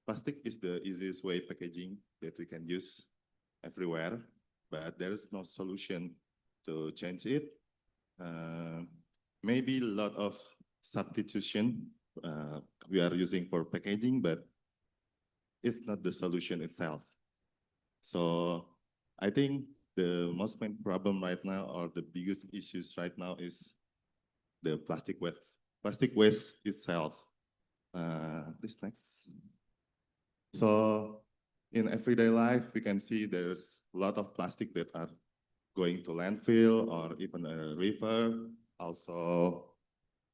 S3: plastic is the easiest way packaging that we can use everywhere, but there is no solution to change it. Maybe a lot of substitution we are using for packaging, but it's not the solution itself. So I think the most main problem right now, or the biggest issues right now, is the plastic waste. Plastic waste itself. This next. So in everyday life, we can see there's a lot of plastic that are going to landfill or even a river. Also,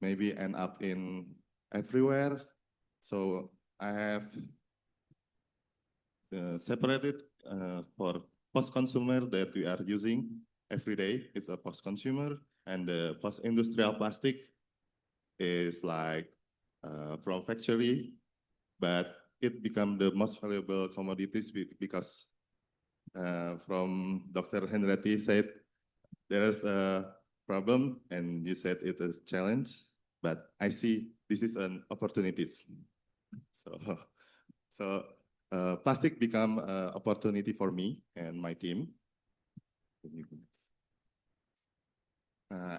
S3: maybe end up in everywhere. So I have separated for post-consumer that we are using every day. It's a post-consumer, and the post-industrial plastic is like from factory, but it become the most valuable commodities because from Dr. Henretti said there is a problem, and you said it is challenge, but I see this is an opportunities. So plastic become an opportunity for me and my team.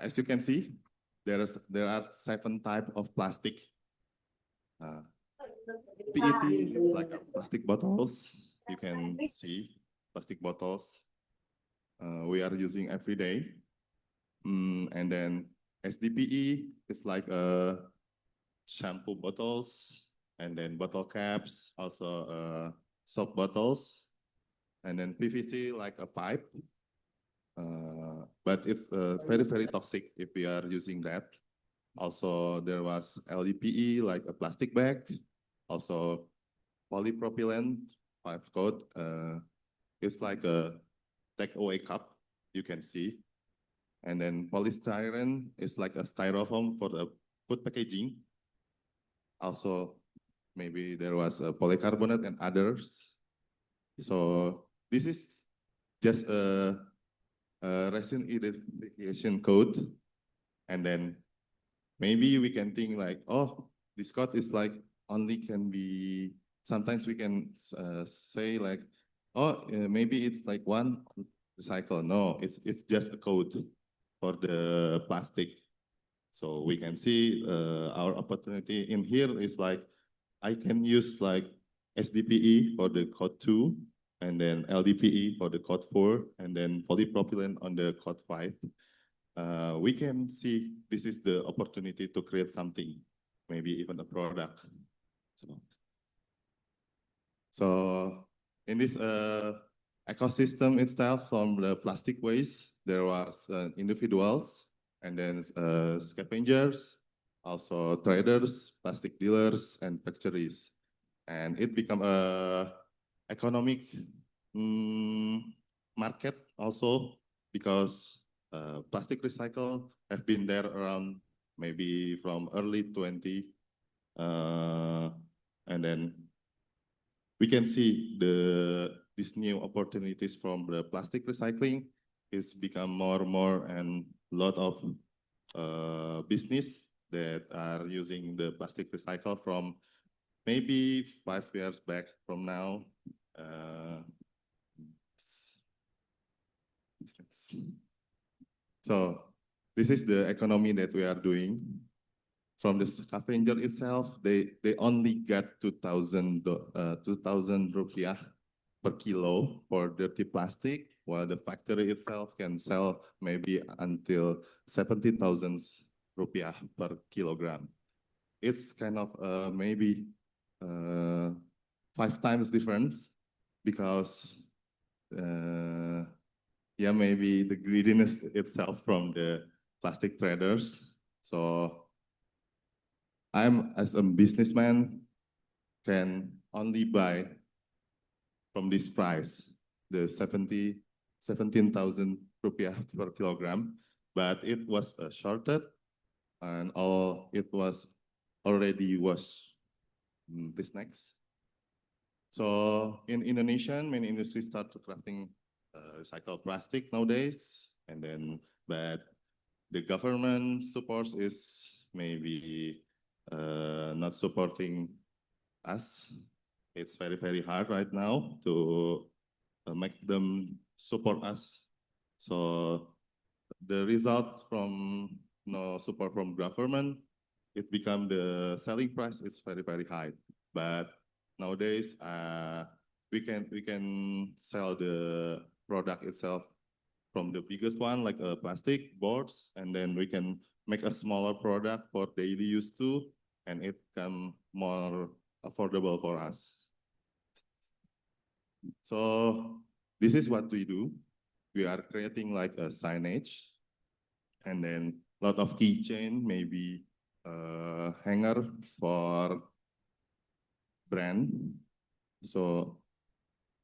S3: As you can see, there are 7 types of plastic. PET, like plastic bottles, you can see plastic bottles we are using every day. And then SDPE is like shampoo bottles, and then bottle caps, also soap bottles, and then PVC like a pipe. But it's very, very toxic if we are using that. Also, there was LDPE like a plastic bag. Also, polypropylene 5 coat. It's like a takeaway cup, you can see. And then polystyrene is like a styrofoam for the food packaging. Also, maybe there was a polycarbonate and others. So this is just a resin identification code. And then maybe we can think like, oh, this code is like only can be, sometimes we can say like, oh, maybe it's like one recycle. No, it's just a code for the plastic. So we can see our opportunity in here is like, I can use like SDPE for the code 2, and then LDPE for the code 4, and then polypropylene on the code 5. We can see this is the opportunity to create something, maybe even a product. So in this ecosystem itself, from the plastic waste, there was individuals, and then scavengers, also traders, plastic dealers, and factories. And it become a economic market also, because plastic recycle have been there around maybe from early 20, and then we can see these new opportunities from the plastic recycling is become more and lot of business that are using the plastic recycle from maybe 5 years back from now. So this is the economy that we are doing. From the scavenger itself, they only get 2,000 rupiah per kilo for dirty plastic, while the factory itself can sell maybe until 70,000 rupiah per kilogram. It's kind of maybe 5 times difference, because yeah, maybe the greediness itself from the plastic traders. So I'm, as a businessman, can only buy from this price, the 17,000 rupiah per kilogram, but it was shorted, and all it was already was this next. So in Indonesia, many industries start to crafting recycled plastic nowadays, and then, but the government supports is maybe not supporting us. It's very hard right now to make them support us. So the result from no support from government, it become the selling price is very high. But nowadays, we can sell the product itself from the biggest one, like plastic boards, and then we can make a smaller product for daily use too, and it can more affordable for us. So this is what we do. We are creating like a signage, and then a lot of keychain, maybe hanger for brand. So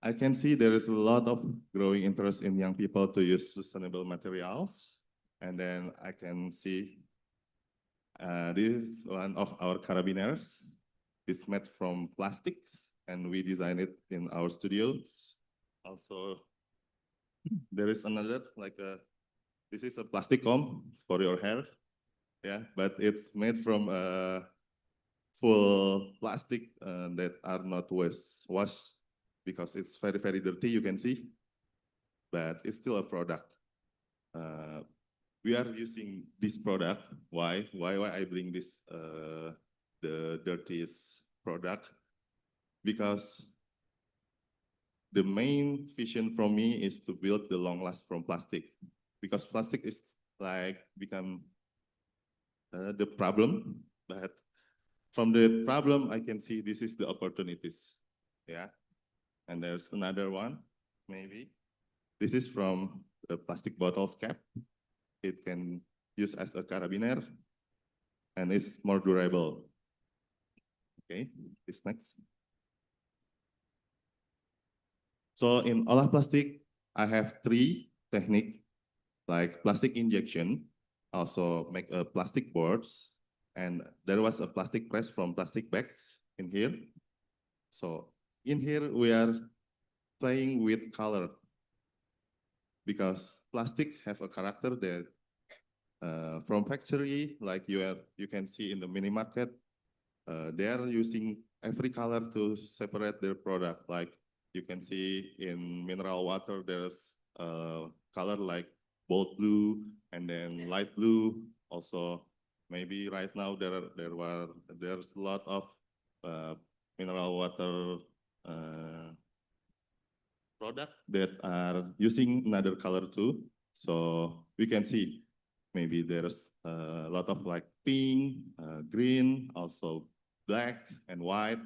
S3: I can see there is a lot of growing interest in young people to use sustainable materials. And then I can see this is one of our carabiners. It's made from plastics, and we designed it in our studios. Also, there is another, like this is a plastic comb for your hair. Yeah, but it's made from full plastic that are not washed, because it's very dirty, you can see, but it's still a product. We are using this product. Why I bring this the dirtiest product? Because the main vision from me is to build the long last from plastic, because plastic is like become the problem, but from the problem I can see this is the opportunities. Yeah. And there's another one, maybe. This is from the plastic bottles cap. It can use as a carabiner, and it's more durable. Okay, this next. So in olah plastic, I have 3 technique, like plastic injection, also make a plastic boards, and there was a plastic press from plastic bags in here. So in here we are playing with color because plastic have a character that from factory, like you can see in the mini market, they are using every color to separate their product. Like you can see in mineral water, there's color like bold blue and then light blue. Also, maybe right now there's a lot of mineral water product that are using another color too. So we can see maybe there's a lot of like pink, green, also black and white.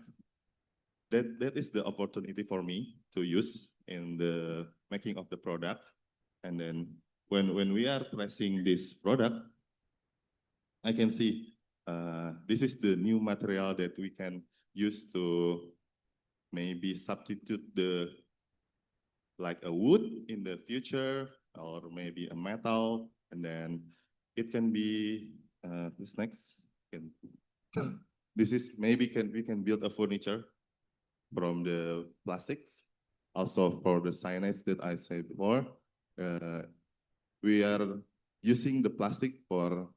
S3: That is the opportunity for me to use in the making of the product. And then when we are pressing this product, I can see this is the new material that we can use to maybe substitute the like a wood in the future or maybe a metal, and then it can be this next can this is maybe we can build a furniture from the plastics. Also for the cyanides that I said before, we are using the plastic for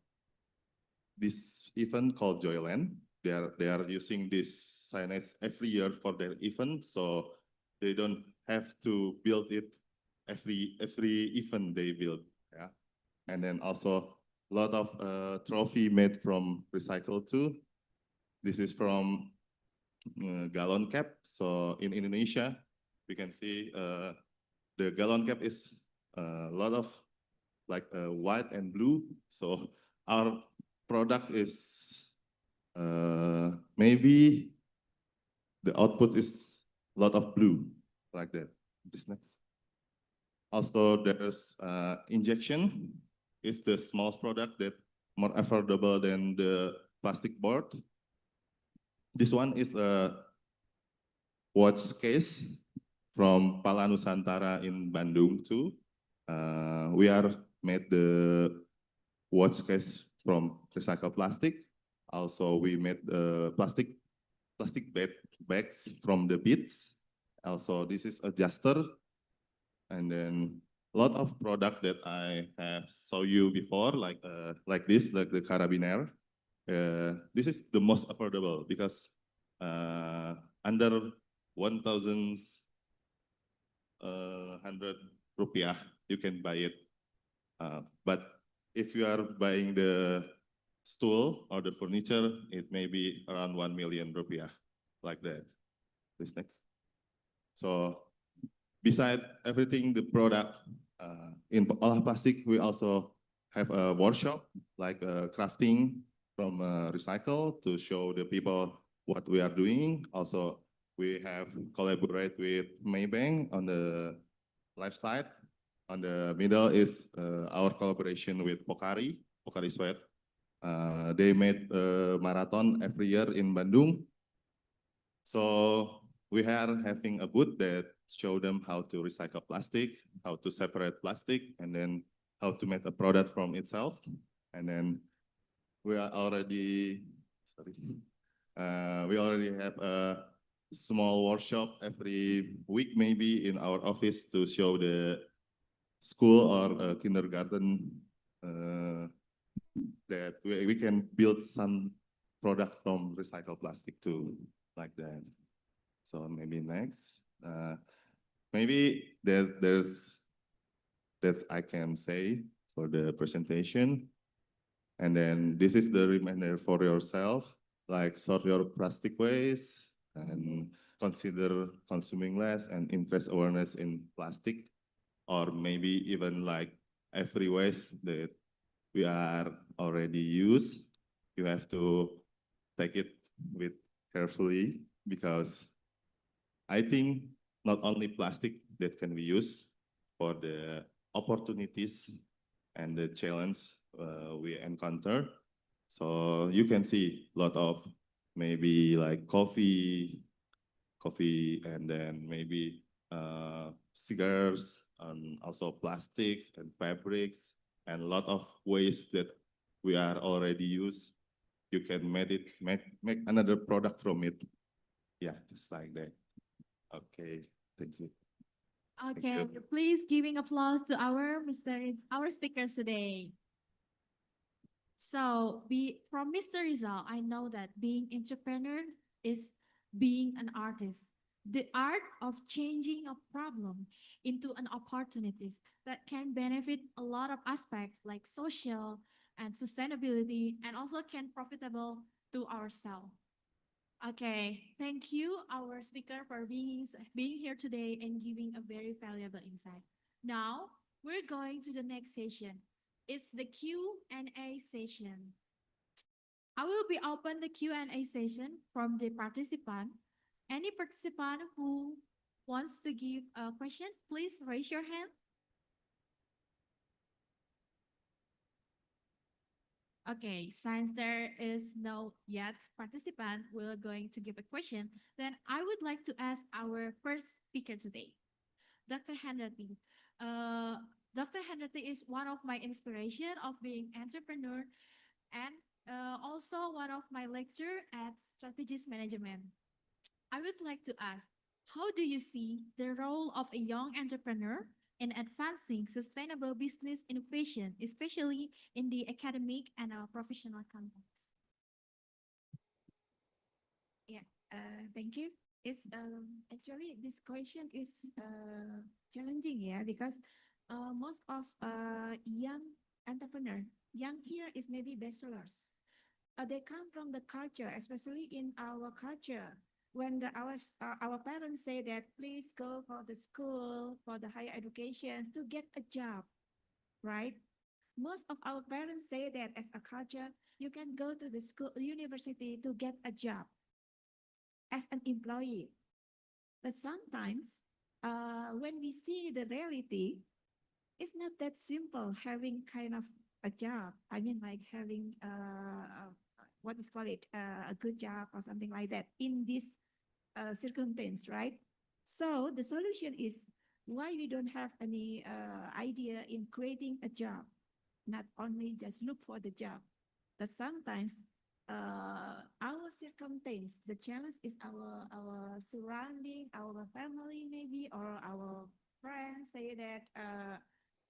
S3: this event called Joyland. They are using this cyanides every year for their event, so they don't have to build it every event they build. Yeah, and then also a lot of trophy made from recycled too. This is from gallon cap. So in Indonesia, we can see the gallon cap is a lot of like white and blue. So our product is maybe the output is a lot of blue like that. This next. Also, there's injection. It's the smallest product that more affordable than the plastic board. This one is a watch case from Pala Nusantara in Bandung too. We are made the watch case from recycled plastic. Also, we made the plastic bags from the beads. Also, this is adjuster. And then a lot of product that I have show you before, like this, like the carabiner. This is the most affordable because under 1,100 rupiah, you can buy it. But if you are buying the stool or the furniture, it may be around 1 million rupiah, like that. This next. So beside everything, the product in olah plastic, we also have a workshop like crafting from recycle to show the people what we are doing. Also, we have collaborate with Maybank on the left side. On the middle is our collaboration with Pocari Sweat. They made a marathon every year in Bandung. So we are having a booth that show them how to recycle plastic, how to separate plastic, and then how to make a product from itself. And then we are already, we already have a small workshop every week maybe in our office to show the school or kindergarten that we can build some product from recycled plastic too, like that. So maybe next, maybe there's that I can say for the presentation. And then this is the reminder for yourself, like sort your plastic waste and consider consuming less and interest awareness in plastic, or maybe even like every waste that we are already used, you have to take it with carefully, because I think not only plastic that can be used for the opportunities and the challenge we encounter. So you can see a lot of maybe like coffee, and then maybe cigars and also plastics and fabrics and a lot of waste that we are already used. You can make another product from it. Yeah, just like that. Okay, thank you.
S9: Okay,
S3: you.
S9: please giving applause to our speakers today. So from Mr. Rizal, I know that being entrepreneur is being an artist. The art of changing a problem into an opportunities that can benefit a lot of aspects like social and sustainability and also can profitable to ourselves. Okay, thank you, our speaker, for being here today and giving a very valuable insight. Now, we're going to the next session. It's the Q&A session. I will be open the Q&A session from the participant. Any participant who wants to give a question, please raise your hand. Okay, since there is no yet participant who are going to give a question, then I would like to ask our first speaker today, Dr. Henderty. Dr. Henderty is one of my inspiration of being entrepreneur and also one of my lecturer at strategies management. I would like to ask, how do you see the role of a young entrepreneur in advancing sustainable business innovation, especially in the academic and professional context?
S10: Yeah, thank you. It's actually this question is challenging, yeah, because most of young entrepreneur, young here is maybe bachelors. They come from the culture, especially in our culture. When our parents say that please go for the school, for the higher education to get a job, right? Most of our parents say that as a culture, you can go to the school, university to get a job as an employee. But sometimes when we see the reality, it's not that simple having kind of a job. I mean, like having what is called it a good job or something like that in this circumstance, right? So the solution is why we don't have any idea in creating a job, not only just look for the job, but sometimes our circumstance, the challenge is our surrounding, our family maybe, or our friends say that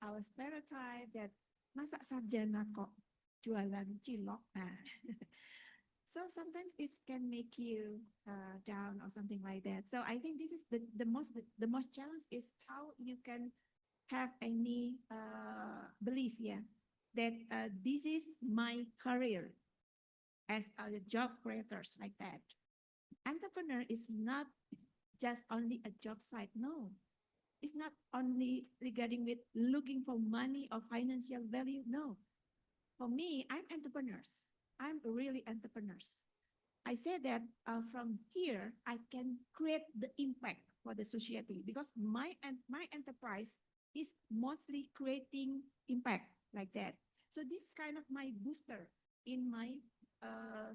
S10: our stereotype that masa sarjana kok jualan cilok. So sometimes it can make you down or something like that. So I think this is the most challenge is how you can have any belief, yeah, that this is my career as a job creators like that. Entrepreneur is not just only a job site. No, it's not only regarding with looking for money or financial value. No, for me, I'm entrepreneurs. I'm really entrepreneurs. I say that from here, I can create the impact for the society because my enterprise is mostly creating impact like that. So this is kind of my booster in my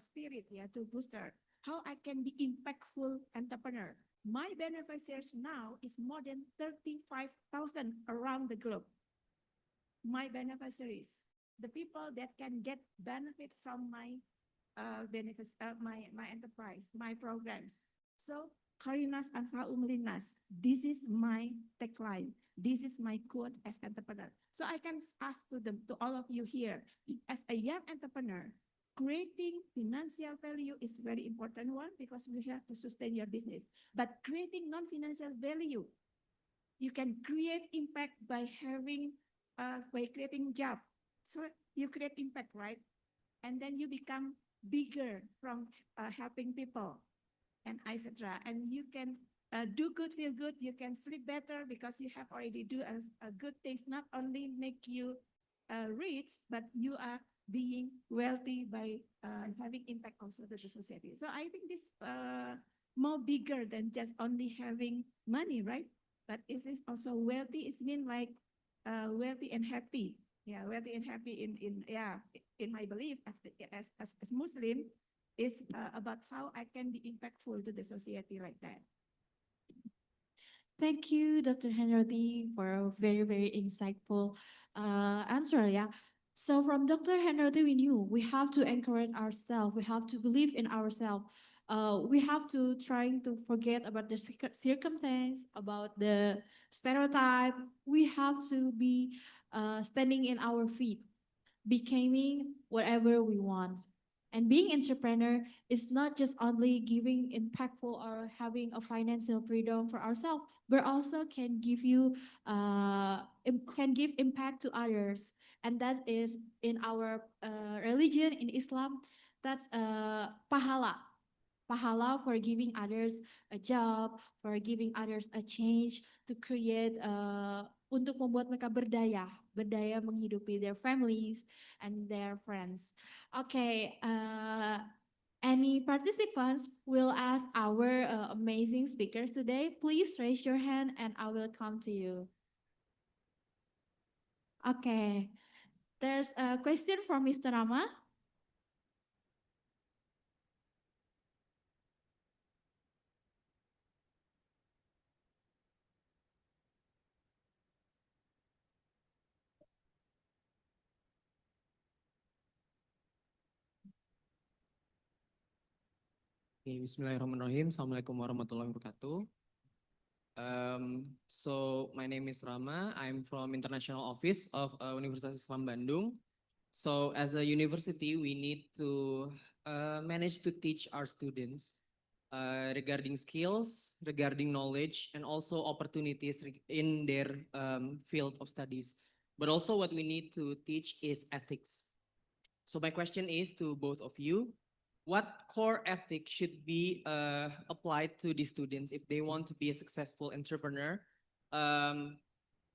S10: spirit, yeah, to booster how I can be impactful entrepreneur. My beneficiaries now is more than 35,000 around the globe. My beneficiaries, the people that can get benefit from my benefits, my enterprise, my programs. So Karinas and Umlinas, this is my tagline. This is my quote as entrepreneur. So I can ask to all of you here, as a young entrepreneur, creating financial value is very important one because we have to sustain your business. But creating non-financial value, you can create impact by creating job. So you create impact, right? And then you become bigger from helping people and etc. And you can do good, feel good. You can sleep better because you have already do good things. Not only make you rich, but you are being wealthy by having impact also to the society. So I think this more bigger than just only having money, right? But it is also wealthy. It means like wealthy and happy. Yeah, wealthy and happy in my belief as Muslim is about how I can be impactful to the society like that.
S1: Thank you, Dr. Henry, for a very, very insightful answer. Yeah. So from Dr. Henry, we knew we have to encourage ourselves. We have to believe in ourselves. We have to trying to forget about the circumstance, about the stereotype. We have to be standing in our feet, becoming whatever we want. And being entrepreneur is not just only giving impactful or having a financial freedom for ourselves, but also can give you can give impact to others. And that is in our religion in Islam. That's pahala. Pahala for giving others a job, for giving others a change, to create untuk membuat mereka berdaya, berdaya menghidupi their families and their friends. Okay, any participants will ask our amazing speakers today, please raise your hand and I will come to you. Okay, there's a question from Mr. Rama.
S11: Okay, Bismillahirrahmanirrahim. Assalamualaikum warahmatullahi wabarakatuh. So my name is Rama. I'm from International Office of Universitas Islam Bandung. So as a university, we need to manage to teach our students regarding skills, regarding knowledge, and also opportunities in their field of studies. But also what we need to teach is ethics. So my question is to both of you, what core ethic should be applied to the students if they want to be a successful entrepreneur um,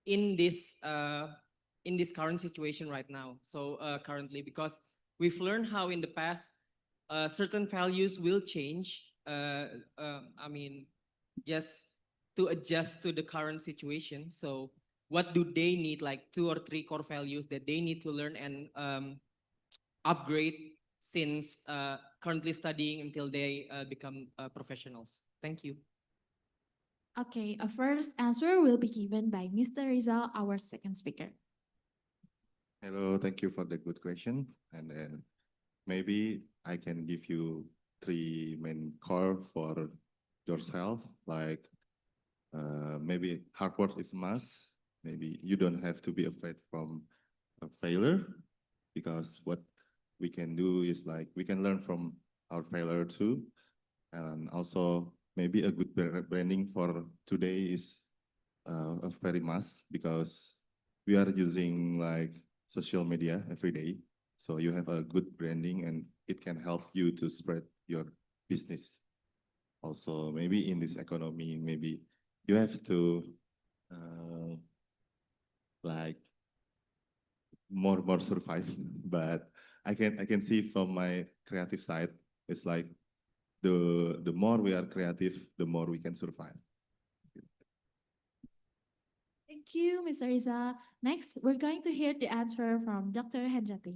S11: in this current situation right now? So currently, because we've learned how in the past certain values will change. I mean, just to adjust to the current situation. So what do they need, like 2 or 3 core values that they need to learn and upgrade since currently studying until they become professionals? Thank you.
S1: Okay, a first answer will be given by Mr. Rizal, our second speaker.
S3: Hello, thank you for the good question. And then maybe I can give you 3 main core for yourself, like maybe hard work is must. Maybe you don't have to be afraid from a failure, because what we can do is like we can learn from our failure too. And also maybe a good branding for today is a very must, because we are using like social media every day. So you have a good branding and it can help you to spread your business. Also, maybe in this economy, maybe you have to like more survive. But I can see from my creative side, it's like the more we are creative, the more we can survive.
S1: Thank you, Mr. Rizal. Next, we're going to hear the answer from Dr. Hendrati.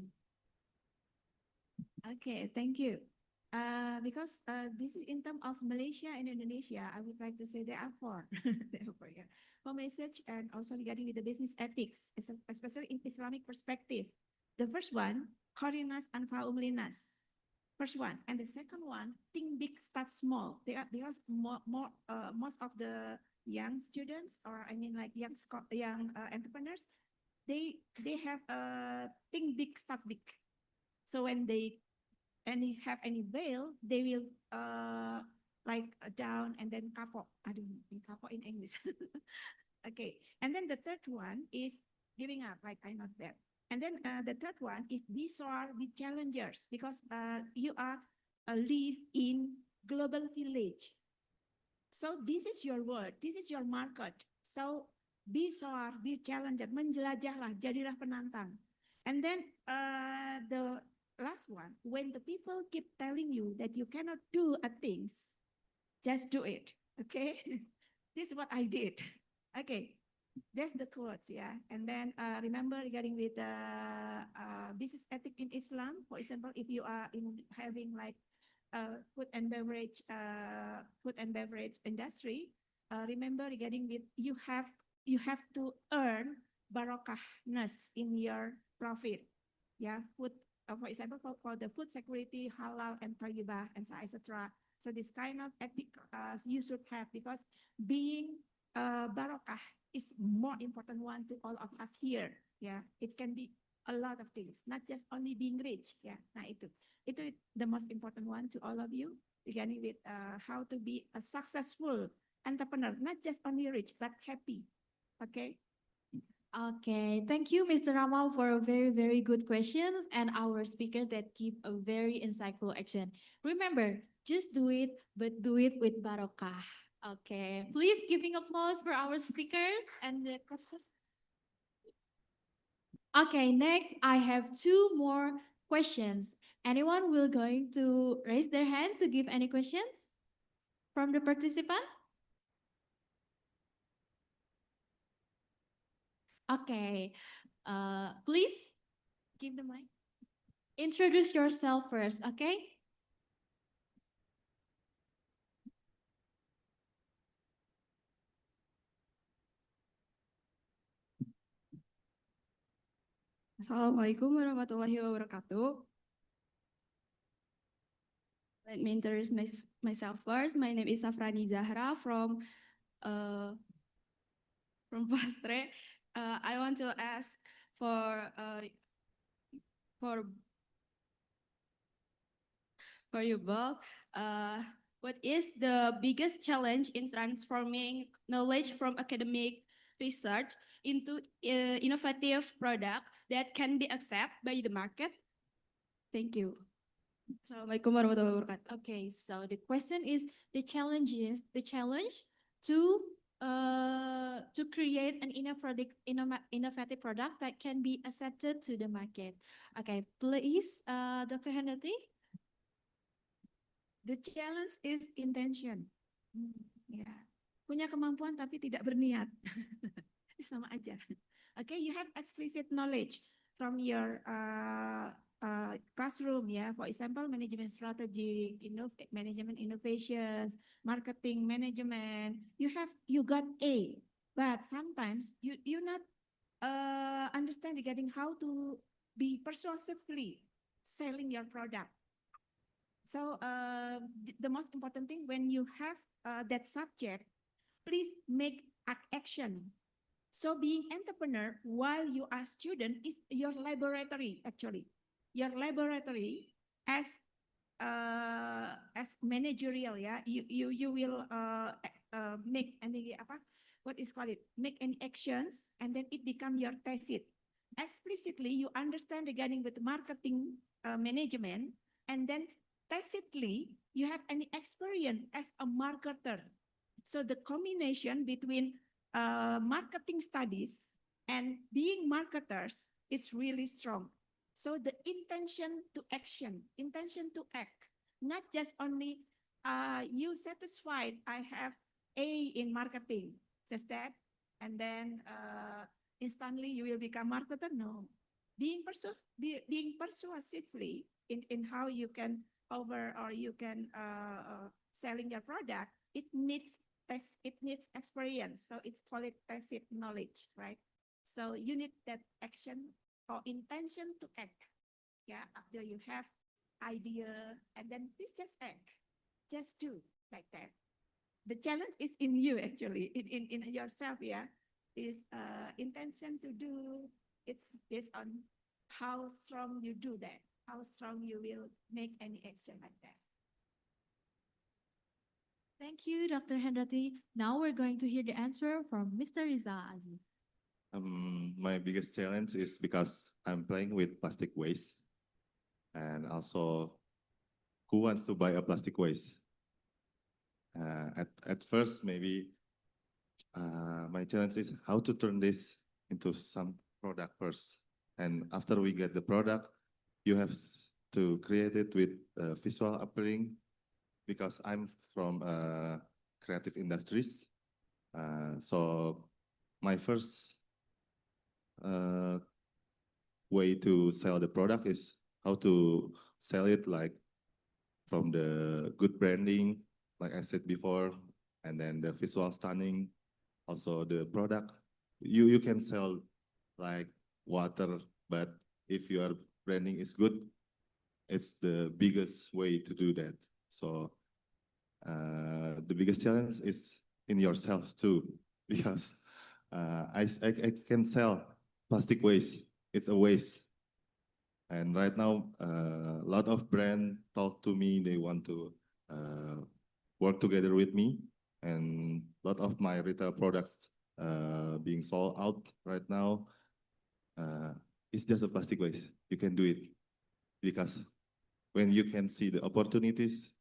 S10: Okay, thank you. Because this is in terms of Malaysia and Indonesia, I would like to say there are 4. There are 4, yeah. For message and also regarding with the business ethics, especially in Islamic perspective. The first one, Khorinas and Faumlinas. First one, and the second one, think big, start small. They are because most of the young students, or I mean like young entrepreneurs, they have think big, start big. So when they have any veil, they will like down and then kapok. I don't know kapok in English. Okay, and then the third one is giving up, like I know that. And then the third one is be soar, be challengers, because you are live in global village. So this is your word, this is your market. So be soar, be challenger, menjelajahlah, jadilah penantang. And then the last one, when the people keep telling you that you cannot do a things, just do it. Okay, this is what I did. Okay, that's the thoughts, yeah. And then remember regarding with business ethic in Islam, for example, if you are in having like food and beverage industry, remember regarding with you have to earn barokahness in your profit. Yeah, food, for example, for the food security, halal and thayyibah and so etc. So this kind of ethic you should have, because being barakah is more important one to all of us here. Yeah, it can be a lot of things, not just only being rich. Yeah, nah itu the most important one to all of you, beginning with how to be a successful entrepreneur, not just only rich but happy. Okay.
S1: Okay, thank you, Mr. Rama, for a very, very good questions and our speaker that give a very insightful action. Remember, just do it, but do it with barokah. Okay, please giving applause for our speakers and the question. Okay, next I have two more questions. Anyone will going to raise their hand to give any questions from the participant? Okay, please give the mic. Introduce yourself first, okay?
S12: Assalamualaikum warahmatullahi wabarakatuh. Let me introduce myself first. My name is Safrani Zahra uh, from Pastre. I want to ask for you both. What is the biggest challenge in transforming knowledge from academic research into innovative product that can be accepted by the market? Thank you. Assalamualaikum warahmatullahi wabarakatuh.
S1: Okay, so the question is the challenge to create an innovative product that can be accepted to the market. Okay, please, Dr. Henry.
S10: The challenge is intention. Ya, punya kemampuan tapi tidak berniat. Sama aja. Okay, you have explicit knowledge from your classroom, yeah. For example, management strategy, management innovations, marketing management. You got A, but sometimes you not understand regarding how to be persuasively selling your product. So the most important thing when you have that subject, please make action. So being entrepreneur while you are student is your laboratory actually. Your laboratory as managerial, yeah. You will make any what is called it, make any actions, and then it become your thesis. Explicitly you understand regarding with marketing management, and then tacitly you have any experience as a marketer. So the combination between marketing studies and being marketers is really strong. So the intention to action, intention to act, not just only you satisfied I have A in marketing, just that, and then instantly you will become marketer. No, being persuasively in how you can you can selling your product, it needs experience. So it's called tacit knowledge, right? So you need that action or intention to act. Yeah, after you have idea, and then please just act, just do like that. The challenge is in you actually, in yourself. Yeah, is intention to do. It's based on how strong you do that, how strong you will make any action like that.
S1: Thank you, Dr. Hendrati. Now we're going to hear the answer from Mr. Riza Aziz.
S3: My biggest challenge is because I'm playing with plastic waste, and also who wants to buy a plastic waste? At first, maybe my challenge is how to turn this into some product first. And after we get the product, you have to create it with visual appealing, because I'm from creative industries. So my first way to sell the product is how to sell it like from the good branding, like I said before, and then the visual stunning, also the product. You can sell like water, but if your branding is good, it's the biggest way to do that. So the biggest challenge is in yourself too, because I can sell plastic waste. It's a waste. And right now, a lot of brand talk to me. They want to work together with me, and a lot of my retail products being sold out right now. It's just a plastic waste. You can do it because when you can see the opportunities,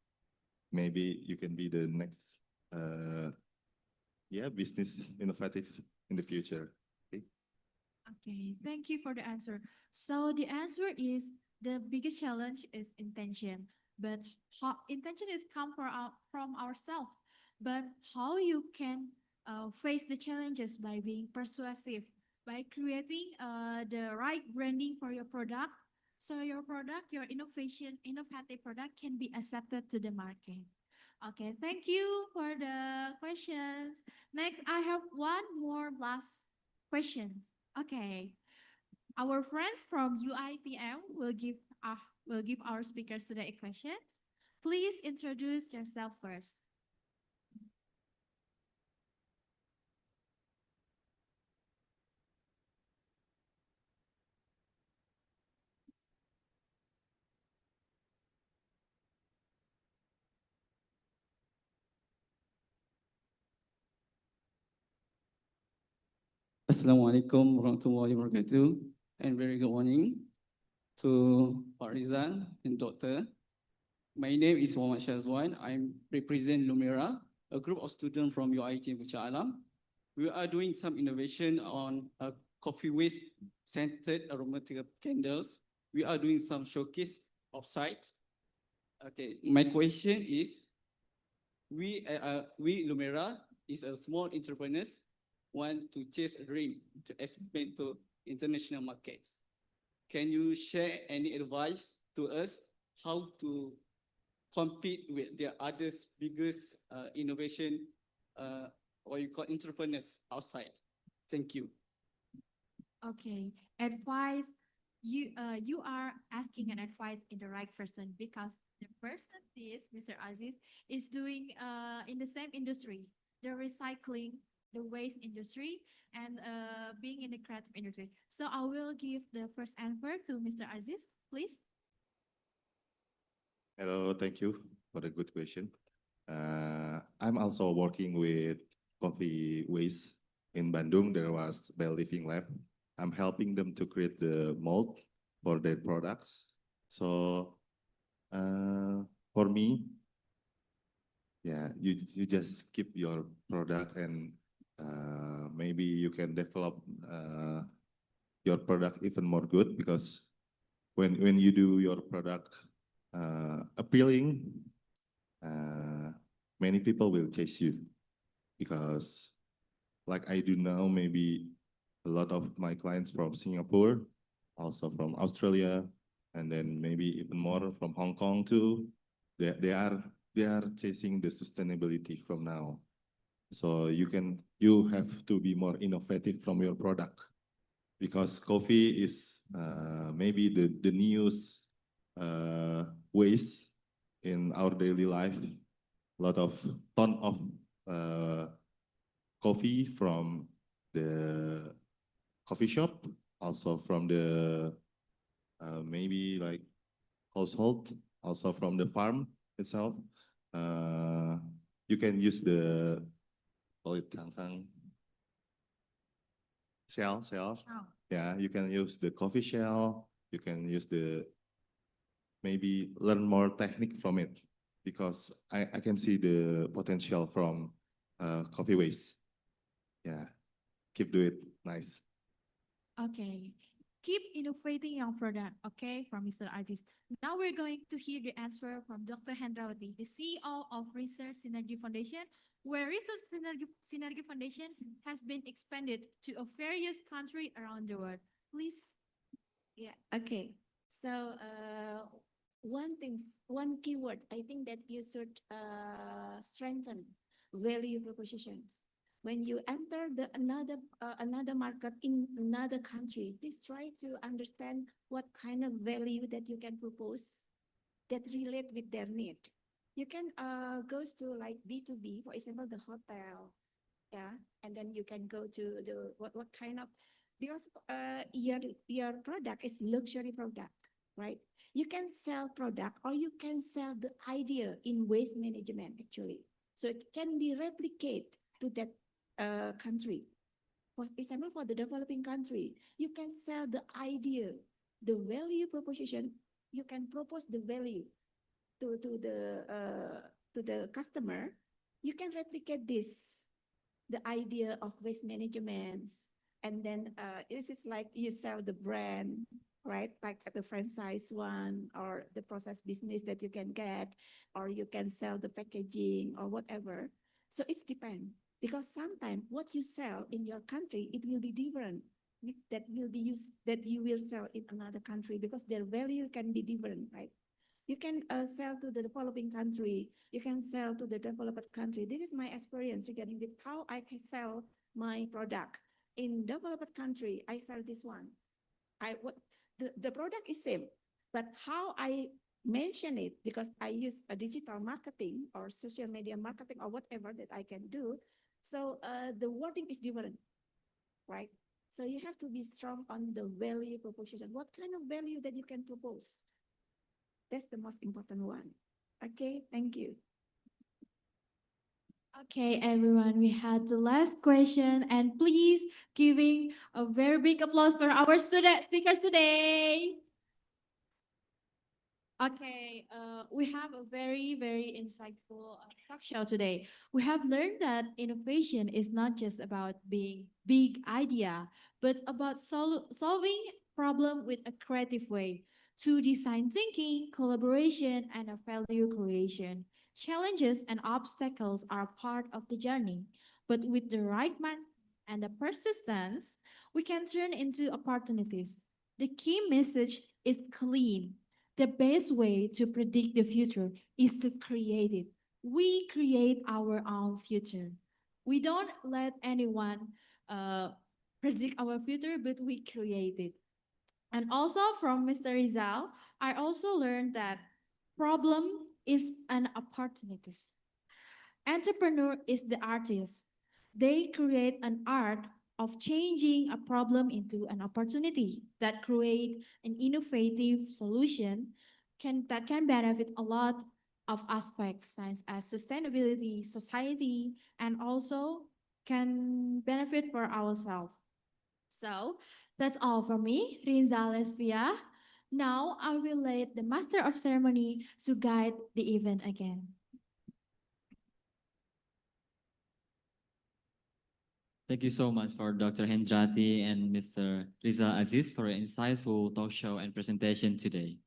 S3: maybe you can be the next, business innovative in the future. Okay.
S9: Okay, thank you for the answer. So the answer is the biggest challenge is intention, but how intention is come from ourselves. But how you can face the challenges by being persuasive, by creating the right branding for your product, so your product, your innovative product can be accepted to the market. Okay, thank you for the questions. Next, I have one more last question. Okay, our friends from UITM will give our speakers today questions. Please introduce yourself first.
S13: Assalamualaikum warahmatullahi wabarakatuh, and very good morning to Pak Rizal and Doctor. My name is Muhammad Shazwan. I represent Lumira, a group of students from UIT Bucha Alam. We are doing some innovation on coffee waste scented aromatic candles. We are doing some showcase offsite. Okay, my question is, we Lumira is a small entrepreneurs want to chase a dream to expand to international markets. Can you share any advice to us how to compete with the others biggest innovation or you call entrepreneurs outside? Thank you.
S9: Okay, advice. You are asking an advice in the right person because the person is Mr. Aziz is doing in the same industry, the recycling, the waste industry, and being in the creative industry. So I will give the first answer to Mr. Aziz, please.
S3: Hello, thank you for the good question. I'm also working with coffee waste in Bandung. There was Bell Living Lab. I'm helping them to create the mold for their products. So for me, you just keep your product and maybe you can develop your product even more good because when you do your product appealing, many people will chase you because like I do now, maybe a lot of my clients from Singapore, also from Australia, and then maybe even more from Hong Kong too. They are chasing the sustainability from now. So you have to be more innovative from your product because coffee is maybe the newest waste in our daily life. A lot of ton of coffee from the coffee shop, also from the maybe like household, also from the farm itself. You can use the call it shell. Yeah, you can use the coffee shell. You can use the maybe learn more technique from it because I can see the potential from coffee waste. Yeah, keep do it nice.
S9: Okay, keep innovating your product. Okay, from Mr. Aziz. Now we're going to hear the answer from Dr. Hendrawati, the CEO of Research Synergy Foundation, where Research Synergy Foundation has been expanded to a various countries around the world. Please.
S10: Yeah, okay. So one keyword I think that you should strengthen value propositions. When you enter another market in another country, please try to understand what kind of value that you can propose that relate with their need. You can go to like B2B, for example, the hotel, yeah, and then you can go to the what kind of, because your product is luxury product, right? You can sell product or you can sell the idea in waste management actually, so it can be replicated to that country. For example, for the developing country, you can sell the idea, the value proposition. You can propose the value to the customer. You can replicate this, the idea of waste management, and then this is like you sell the brand, right? Like the franchise one or the process business that you can get, or you can sell the packaging or whatever. So it's depend, because sometimes what you sell in your country, it will be different that will be used, that you will sell in another country, because their value can be different, right? You can sell to the developing country. You can sell to the developed country. This is my experience regarding with how I can sell my product. In developed country, I sell this one. The product is same, but how I mention it, because I use a digital marketing or social media marketing or whatever that I can do. So the wording is different, right? So you have to be strong on the value proposition. What kind of value that you can propose? That's the most important one. Okay, thank you.
S1: Okay, everyone, we had the last question, and please giving a very big applause for our student speakers today. Okay, we have a very, very insightful talk show today. We have learned that innovation is not just about being big idea, but about solving problem with a creative way to design thinking, collaboration, and a value creation. Challenges and obstacles are part of the journey, but with the right mindset and the persistence, we can turn into opportunities. The key message is clean. The best way to predict the future is to create it. We create our own future. We don't let anyone predict our future, but we create it. And also from Mr. Rizal, I also learned that problem is an opportunity. Entrepreneur is the artist. They create an art of changing a problem into an opportunity that create an innovative solution that can benefit a lot of aspects such as sustainability, society, and also can benefit for ourselves. So that's all for me, Rinza Lesbia. Now I will let the Master of Ceremony to guide the event again.
S2: Thank you so much for Dr. Hendrati and Mr. Riza Aziz for an insightful talk show and presentation today.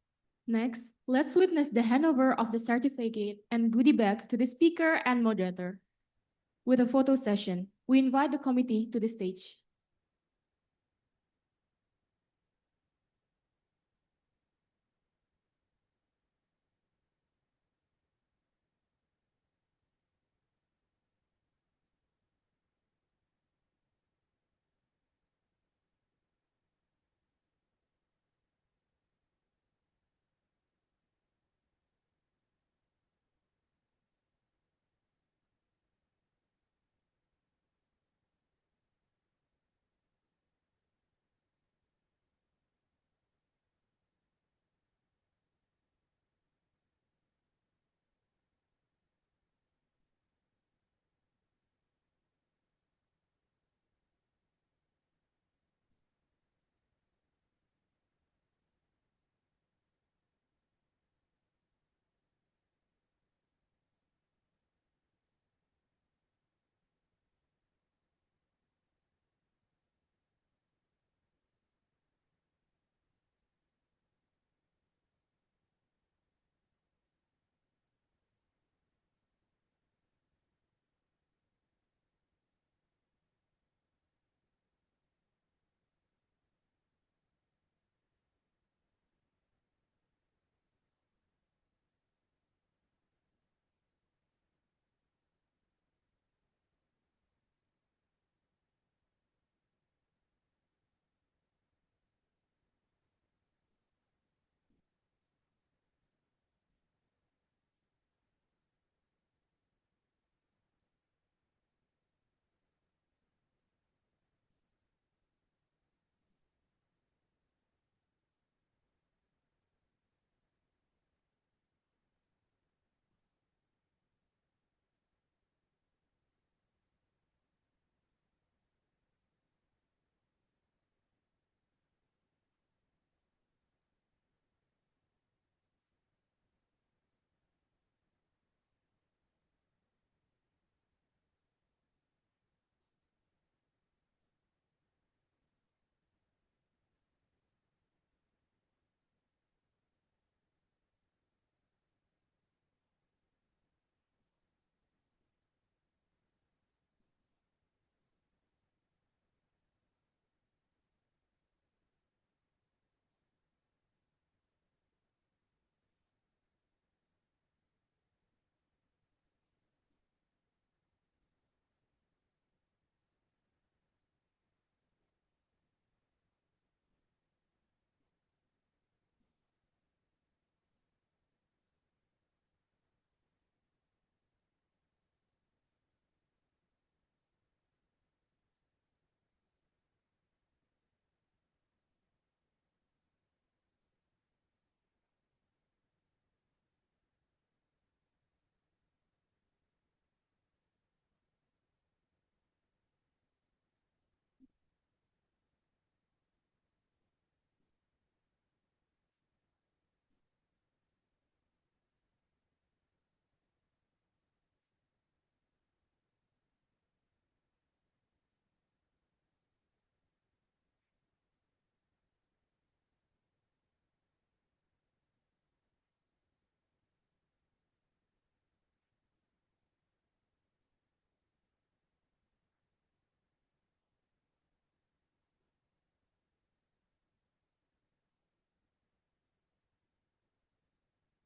S1: Next, let's witness the handover of the certificate and goodie bag to the speaker and moderator. With a photo session, we invite the committee to the stage.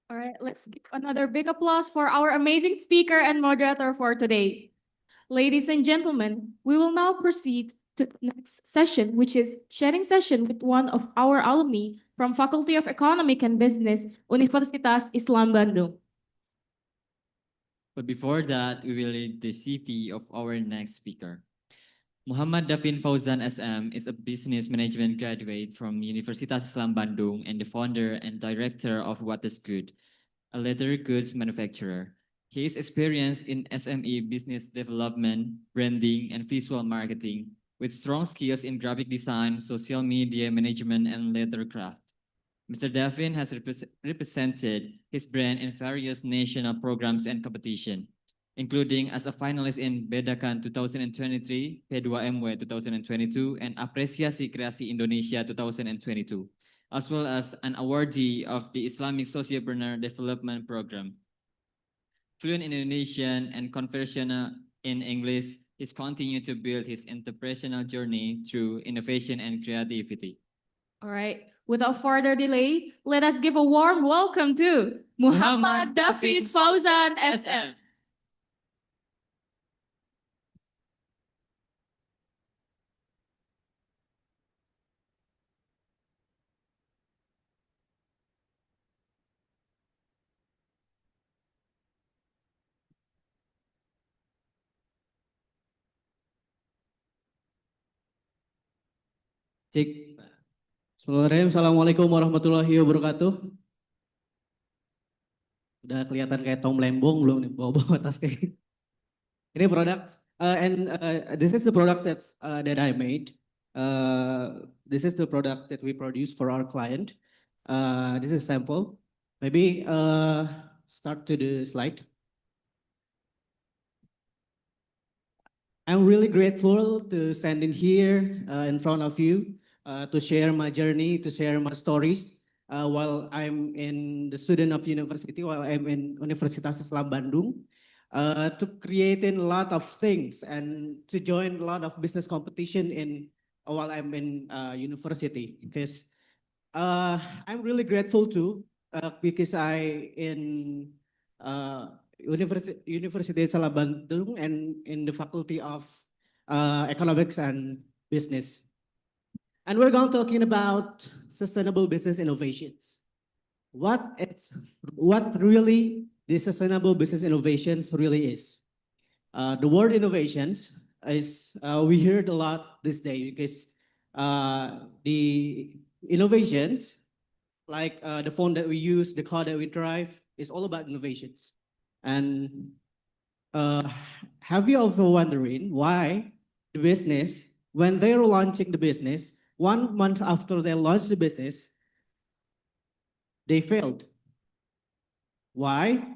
S1: All right, let's give another big applause for our amazing speaker and moderator for today. Ladies and gentlemen, we will now proceed to the next session, which is sharing session with one of our alumni from Faculty of Economic and Business, Universitas Islam Bandung.
S2: But before that, we will read the CV of our next speaker. Muhammad Davin Fauzan SM is a business management graduate from Universitas Islam Bandung and the founder and director of What is Good, a leather goods manufacturer. He is experienced in SME business development, branding, and visual marketing, with strong skills in graphic design, social media management, and leather craft. Mr. Davin has represented his brand in various national programs and competition, including as a finalist in Bedakan 2023, P2MW 2022, and Apresiasi Kreasi Indonesia 2022, as well as an awardee of the Islamic Sociopreneur Development Program. Fluent in Indonesian and conversational in English, he's continued to build his entrepreneurial journey through innovation and creativity.
S1: All right, without further delay, let us give a warm welcome to Muhammad Davin Fauzan SM.
S14: Cek. Bismillahirrahmanirrahim. Assalamualaikum warahmatullahi wabarakatuh. Udah kelihatan kayak Tom Lembong belum nih bawa-bawa tas kayak gini. Ini produk and this is the product that I made. This is the product that we produce for our client. This is sample. Maybe start to the slide. I'm really grateful to stand in here in front of you to share my journey, to share my stories while I'm in the student of university, while I'm in Universitas Islam Bandung, to creating a lot of things and to join a lot of business competition in while I'm in university. Because I'm really grateful too because I in University Islam Bandung and in the Faculty of Economics and Business. And we're going to talking about sustainable business innovations. What really the sustainable business innovations really is. The word innovations is we heard a lot this day because the innovations like the phone that we use, the car that we drive is all about innovations. And have you ever wondering why the business, when they're launching the business, 1 month after they launched the business, they failed? Why?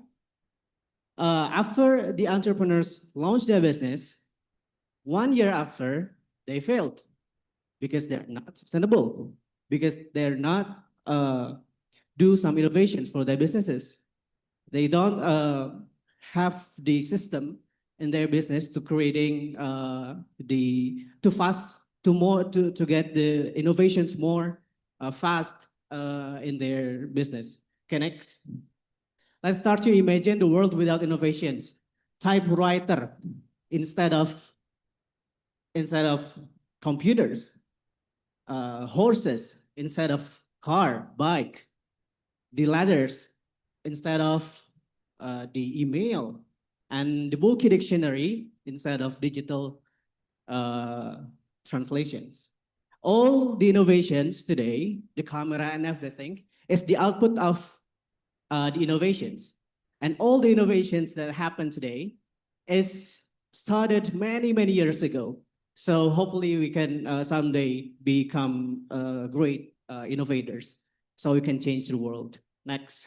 S14: After the entrepreneurs launched their business, 1 year after, they failed because they're not sustainable, because they're not do some innovations for their businesses. They don't have the system in their business to creating to get the innovations more fast in their business. Okay, next. Let's start to imagine the world without innovations. Typewriter instead of computers, horses instead of car, bike, the ladders instead of the email, and the bulky dictionary instead of digital translations. All the innovations today, the camera and everything, is the output of the innovations. And all the innovations that happen today is started many, many years ago. So hopefully we can someday become great innovators so we can change the world. Next.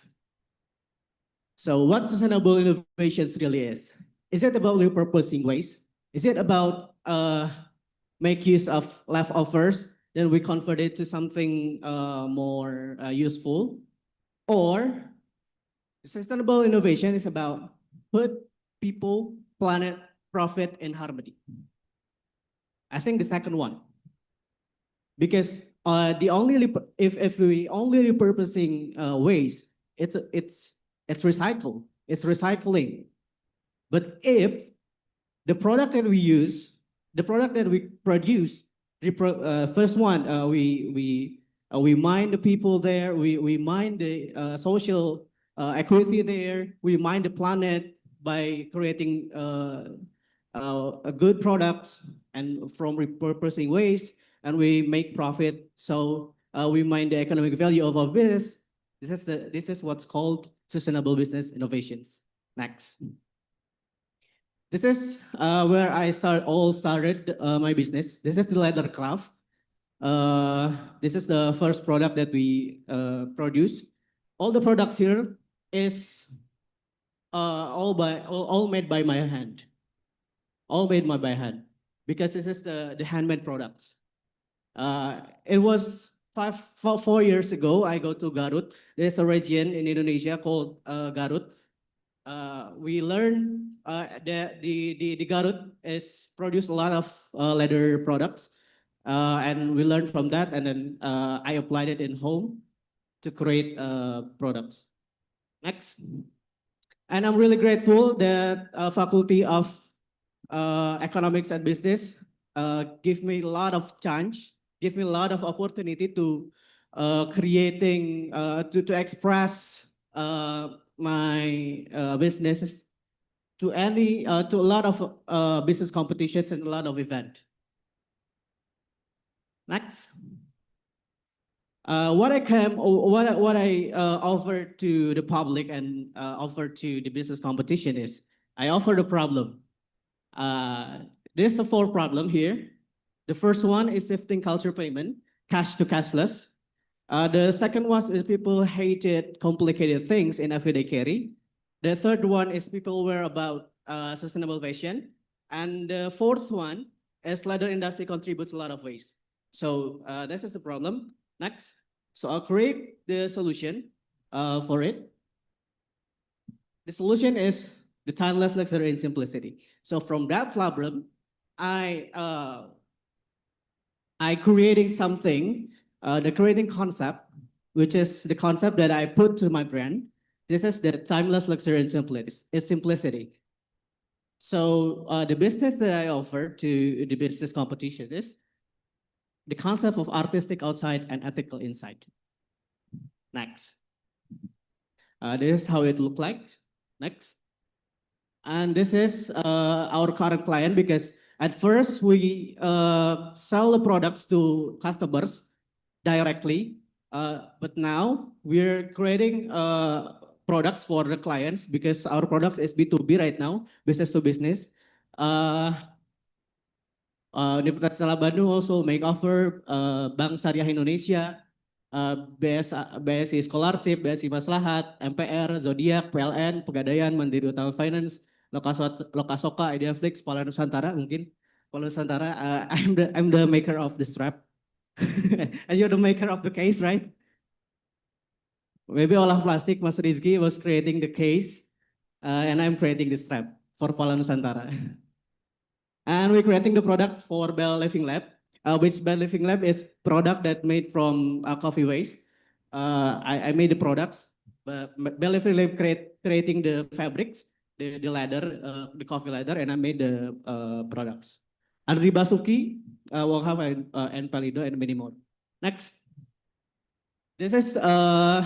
S14: So what sustainable innovations really is? Is it about repurposing waste? Is it about make use of leftovers, then we convert it to something more useful? Or sustainable innovation is about put people, planet, profit, in harmony? I think the second one. Because if we only repurposing waste, it's recycle. It's recycling. But if the product that we use, the product that we produce, first one, we mind the people there, we mind the social equity there, we mind the planet by creating good products and from repurposing waste, and we make profit. So we mind the economic value of our business. This is what's called sustainable business innovations. Next. This is where I started my business. This is the leather craft. This is the first product that we produce. All the products here is all made by my hand. All made by hand, because this is the handmade products. It was 4 years ago. I go to Garut. There's a region in Indonesia called Garut. We learned that the Garut is produce a lot of leather products, and we learned from that, and then I applied it in home to create products. Next. And I'm really grateful that Faculty of Economics and Business give me a lot of chance, give me a lot of opportunity to creating, to express my businesses to to a lot of business competitions and a lot of event. Next. What I offer to the public and offer to the business competition is I offer the problem. There's a 4 problem here. The first one is shifting culture payment, cash to cashless. The second one is people hated complicated things in everyday carry. The third one is people were about sustainable fashion. And the fourth one is leather industry contributes a lot of waste. So this is the problem. Next. So I'll create the solution for it. The solution is the timeless luxury and simplicity. So from that problem, I creating something, the creating concept, which is the concept that I put to my brand. This is the timeless luxury and simplicity. So the business that I offer to the business competition is the concept of artistic outside and ethical inside. Next. This is how it looked like. Next. And this is our current client, because at first we sell the products to customers directly, but now we're creating products for the clients because our products is B2B right now, business to business. Universitas Islam Bandung also make offer Bank Syariah Indonesia, BSI Scholarship, BSI Maslahat, MPR, Zodiac, PLN, Pegadaian, Mandiri Utama Finance, Lokasoka, Ideaflix, Pola Nusantara mungkin. Pola Nusantara, I'm the maker of the strap. And you're the maker of the case, right? Maybe Olah Plastik, Mas Rizky was creating the case, and I'm creating the strap for Pola Nusantara. And we're creating the products for Bell Living Lab, which Bell Living Lab is product that made from coffee waste. I made the products, but Bell Living Lab creating the fabrics, the leather, the coffee leather, and I made the products. Andri Basuki, Wong Hao, and Palido, and many more. Next. This is the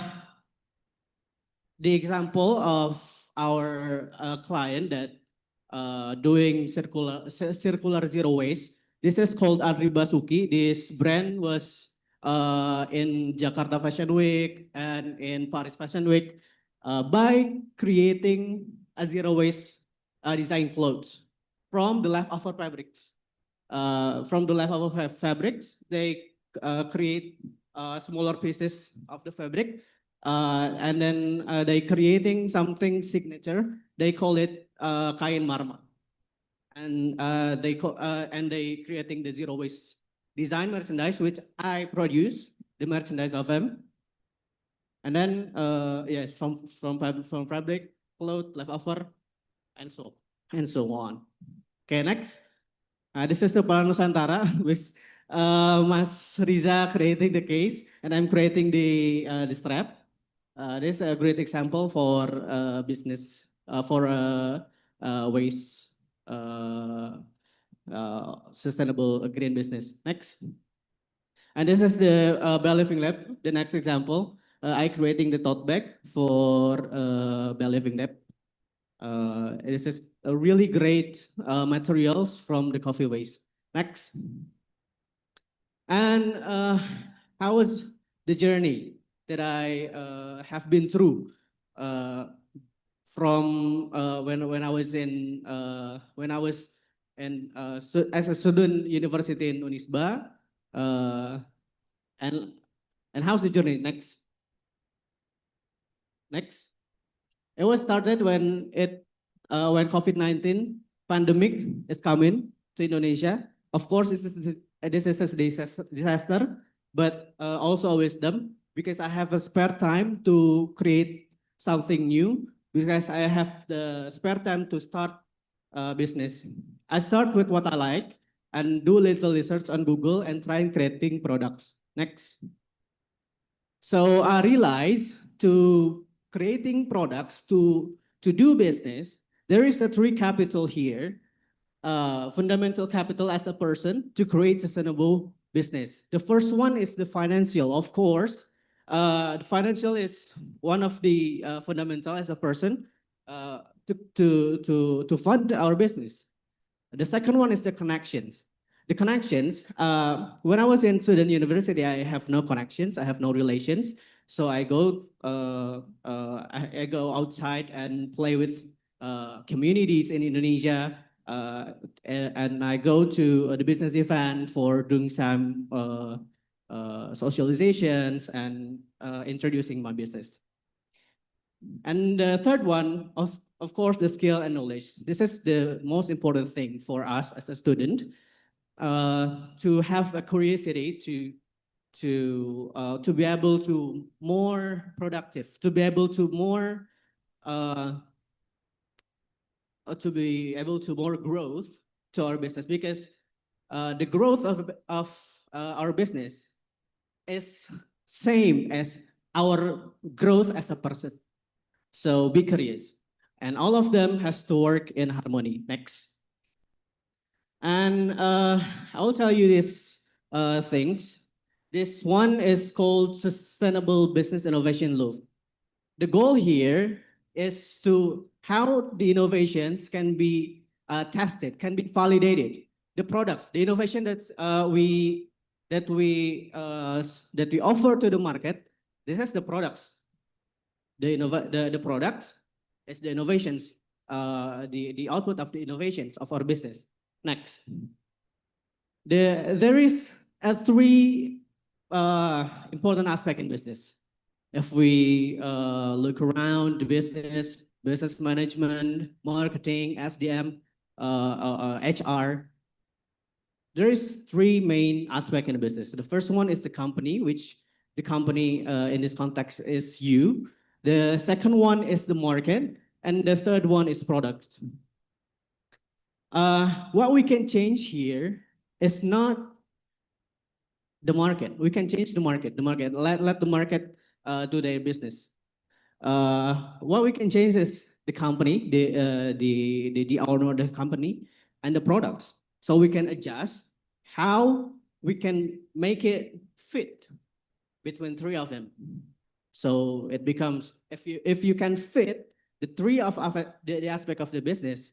S14: example of our client that doing circular zero waste. This is called Andri Basuki. This brand was in Jakarta Fashion Week and in Paris Fashion Week by creating a zero waste design clothes from the leftover fabrics. From the leftover fabrics, they create smaller pieces of the fabric, and then they creating something signature. They call it kain marma, and they creating the zero waste design merchandise, which I produce the merchandise of them, and then yes, from fabric, cloth, leftover, and so on. Okay, next. This is the Pola Nusantara, which Mas Riza creating the case, and I'm creating the strap. This is a great example for business for waste sustainable green business. Next. And this is the Living Lab, the next example. I creating the tote bag for Living Lab. This is a really great materials from the coffee waste. Next. And how was the journey that I have been through from when I was in as a student university in Unisba, and how's the journey? Next. It was started when COVID-19 pandemic is coming to Indonesia. Of course, this is a disaster, but also a wisdom, because I have a spare time to create something new, because I have the spare time to start business. I start with what I like and do little research on Google and try creating products. Next. So I realized to creating products to do business, there is a three capital here. Fundamental capital as a person to create sustainable business. The first one is the financial, of course. The financial is one of the fundamental as a person to fund our business. The second one is the connections. The connections, when I was in student university, I have no connections, I have no relations. So I go outside and play with communities in Indonesia, and I go to the business event for doing some socializations and introducing my business. And the third one, of course, the skill and knowledge. This is the most important thing for us as a student, to have a curiosity to be able to more productive, to be able to more growth to our business, because the growth of our business is same as our growth as a person. So be curious, and all of them has to work in harmony. Next. And I will tell you these things. This one is called Sustainable Business Innovation Loop. The goal here is to how the innovations can be tested, can be validated. The products, the innovation that we offer to the market. This is the products. The products is the innovations, the output of the innovations of our business. Next. There is three important aspect in business. If we look around the business management, marketing, SDM, HR, there is three main aspects in the business. The first one is the company, which the company in this context is you. The second one is the market, and the third one is products. What we can change here is not the market. We can change the market. Let the market do their business. What we can change is the company, the owner of the company, and the products. So we can adjust how we can make it fit between three of them. So it becomes, if you can fit the three of the aspect of the business,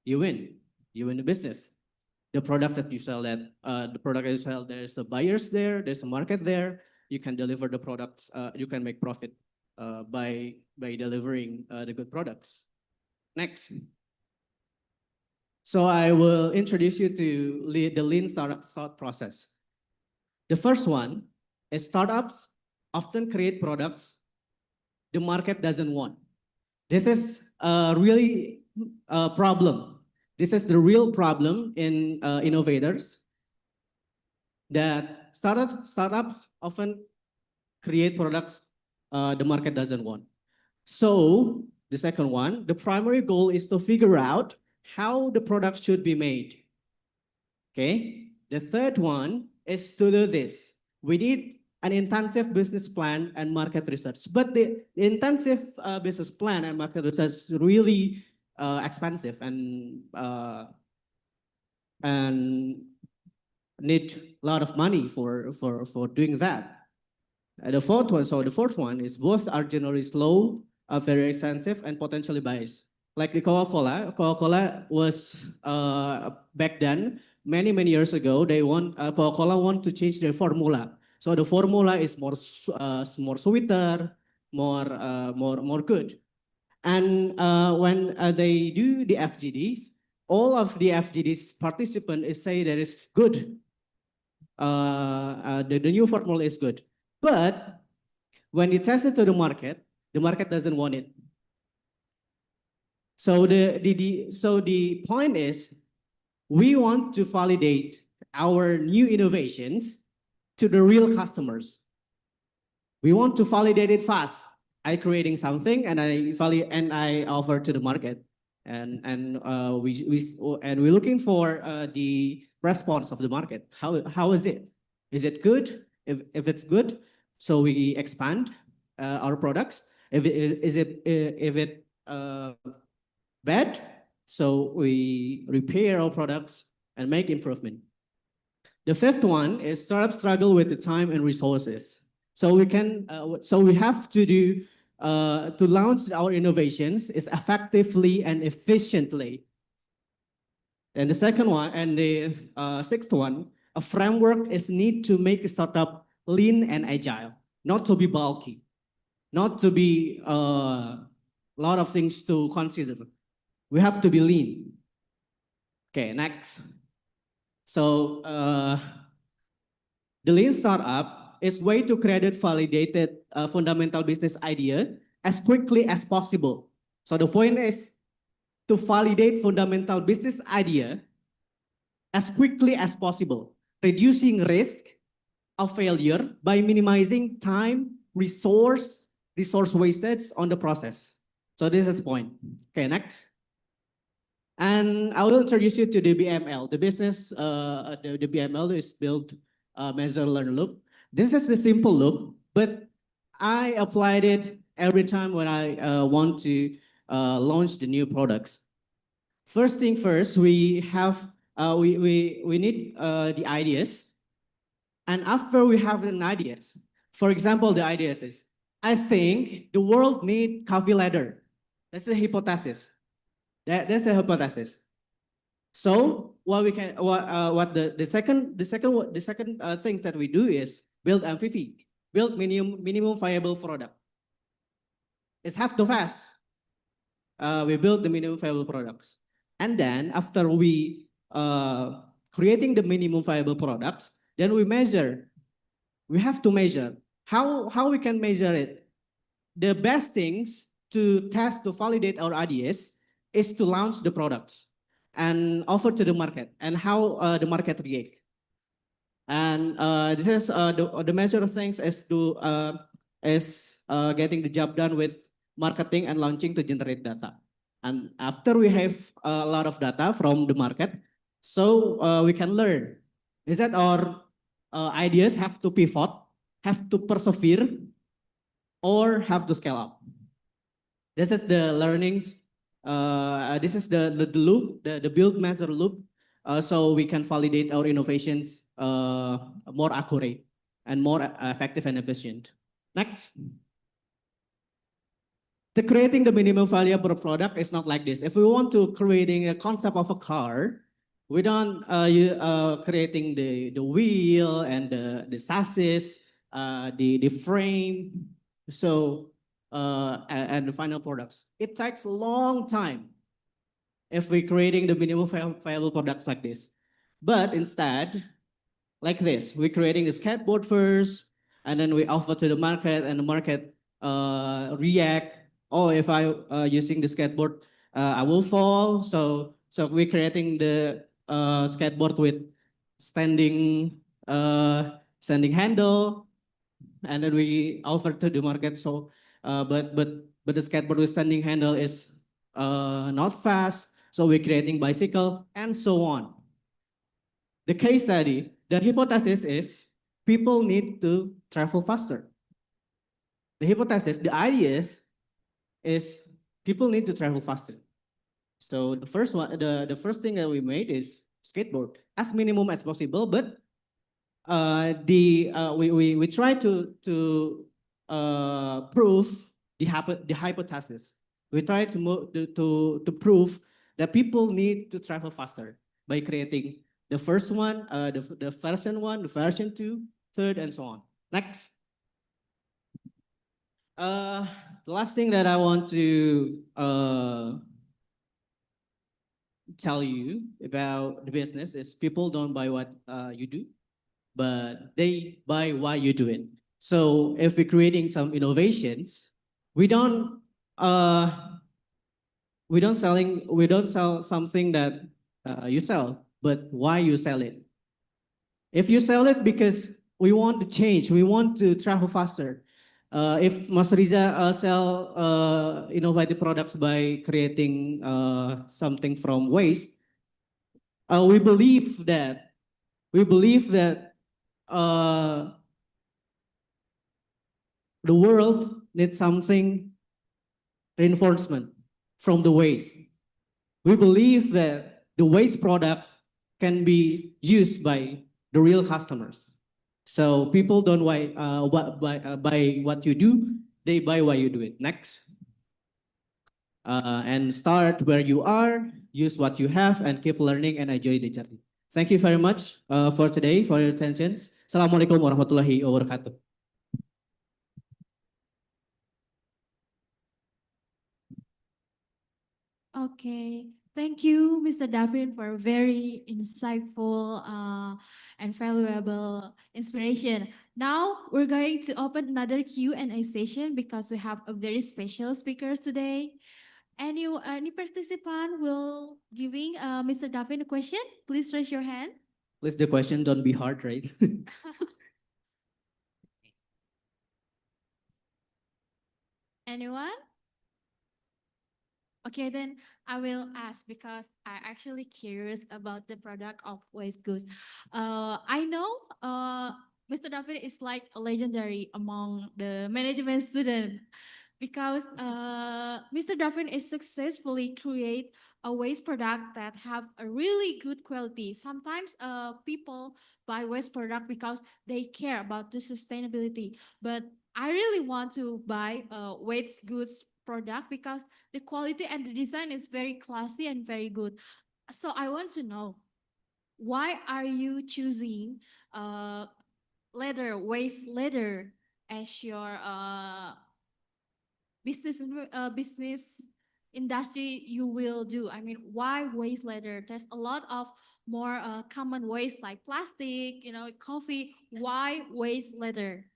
S14: you win. You win the business. The product that you sell, there's a buyers there, there's a market there. You can deliver the products. You can make profit by delivering the good products. Next. So I will introduce you to the lean startup thought process. The first one is startups often create products the market doesn't want. This is a really problem. This is the real problem in innovators, that startups often create products the market doesn't want. So the second one, the primary goal is to figure out how the product should be made. Okay. The third one is to do this. We need an intensive business plan and market research. But the intensive business plan and market research is really expensive and need a lot of money for doing that. The fourth one is both are generally slow, very expensive, and potentially biased. Like the Coca-Cola was back then, many years ago, Coca-Cola want to change their formula. So the formula is more sweeter, more good. And when they do the FGDs, all of the FGDs participants say that it's good. The new formula is good. But when you test it to the market doesn't want it. So the point is, we want to validate our new innovations to the real customers. We want to validate it fast. I creating something and I offer to the market, and we're looking for the response of the market. How is it? Is it good? If it's good, so we expand our products. If it bad, so we repair our products and make improvement. The fifth one is startups struggle with the time and resources. So we have to do to launch our innovations is effectively and efficiently. And the second one, and the sixth one, a framework is need to make a startup lean and agile, not to be bulky, not to be a lot of things to consider. We have to be lean. Okay, next. So the lean startup is way to create validated fundamental business idea as quickly as possible. So the point is to validate fundamental business idea as quickly as possible, reducing risk of failure by minimizing time, resource wastage on the process. So this is the point. Okay, next. And I will introduce you to the BML. The business, the BML is built, measure, learn, loop. This is the simple loop, but I applied it every time when I want to launch the new products. First thing first, we have we need the ideas, and after we have the ideas, for example, the ideas is, I think the world need coffee leather. That's a hypothesis. That's a hypothesis. So what the second thing that we do is build MVP, build minimum viable product. It's half the fast. We build the minimum viable products, and then after we creating the minimum viable products, then we measure. We have to measure how we can measure it. The best things to test to validate our ideas is to launch the products and offer to the market and how the market react. And this is the measure of things is to getting the job done with marketing and launching to generate data. And after we have a lot of data from the market, so we can learn. Is that our ideas have to pivot, have to persevere, or have to scale up? This is the learnings. This is the loop, the build measure loop, so we can validate our innovations more accurate and more effective and efficient. Next. The creating the minimum valuable product is not like this. If we want to creating a concept of a car, we don't creating the wheel and the chassis, the frame, so and the final products. It takes a long time if we're creating the minimum viable products like this. But instead, like this, we're creating the skateboard first, and then we offer to the market, and the market react. Oh, if I using the skateboard, I will fall. So we're creating the skateboard with standing handle, and then we offer to the market. So but the skateboard with standing handle is not fast, so we're creating bicycle and so on. The case study, the hypothesis is people need to travel faster. The hypothesis, the idea is people need to travel faster. So the first one, the first thing that we made is skateboard as minimum as possible, but we try to prove the hypothesis. We try to prove that people need to travel faster by creating the first one, the version one, the version two, third, and so on. Next. The last thing that I want to tell you about the business is people don't buy what you do, but they buy why you do it. So if we're creating some innovations, we don't uh, we don't sell something that you sell, but why you sell it. If you sell it because we want to change, we want to travel faster. If Mas Riza sell innovative products by creating something from waste, we believe that uh, the world needs something reinforcement from the waste. We believe that the waste products can be used by the real customers. So people don't buy what you do, they buy why you do it. Next. And start where you are, use what you have, and keep learning and enjoy the journey. Thank you very much for today, for your attention. Assalamualaikum warahmatullahi wabarakatuh.
S9: Okay, thank you, Mr. Davin, for a very insightful and valuable inspiration. Now we're going to open another Q&A session because we have a very special speakers today. Any participant will giving Mr. Davin a question? Please raise your hand.
S14: Please, the question don't be hard, right?
S9: Anyone? Okay, then I will ask because I actually curious about the product of waste goods. I know Mr. David is like a legendary among the management student because Mr. David is successfully create a waste product that have a really good quality. Sometimes people buy waste product because they care about the sustainability, but I really want to buy a waste goods product because the quality and the design is very classy and very good. So I want to know, why are you choosing waste leather as your business industry you will do? I mean, why waste leather? There's a lot of more common waste like plastic, coffee. Why waste leather?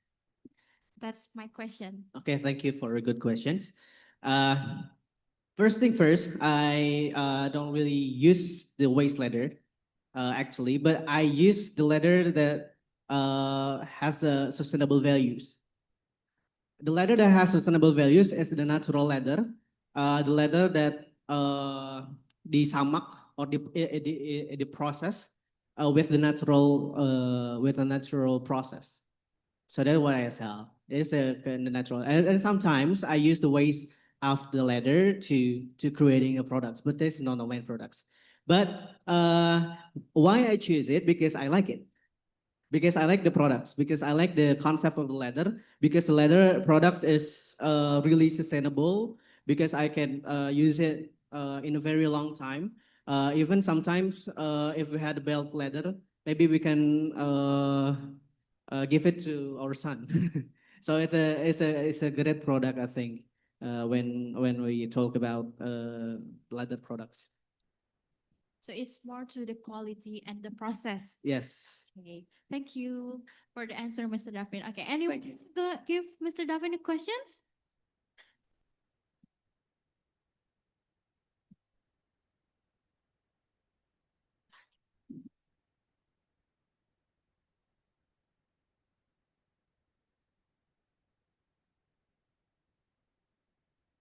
S9: That's my question.
S14: Okay, thank you for good questions. First thing first, I don't really use the waste leather, actually, but I use the leather that has sustainable values. The leather that has sustainable values is the natural leather, the leather that the samak or the process with the natural process. So that's what I sell. It's a kind of natural, and sometimes I use the waste of the leather to creating a products, but this is not the main products. But why I choose it? Because I like it. Because I like the products. Because I like the concept of the leather. Because the leather products is really sustainable. Because I can use it in a very long time. Even sometimes if we had belt leather, maybe we can give it to our son. So it's a great product, I think, when we talk about leather products.
S9: So it's more to the quality and the process.
S14: Yes.
S9: Okay, thank you for the answer, Mr. Davin. Okay, anyone
S14: you.
S9: give Mr. Davin questions?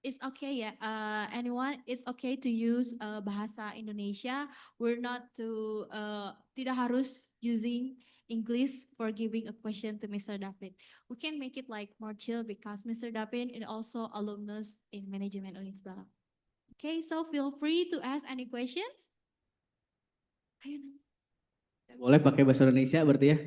S9: It's okay, yeah. Anyone, it's okay to use bahasa Indonesia. We're not to tidak harus using English for giving a question to Mr. David. We can make it like more chill because Mr. David is also alumnus in management Unisba. Okay, so feel free to ask any questions. Ayo.
S14: Boleh pakai bahasa Indonesia berarti ya?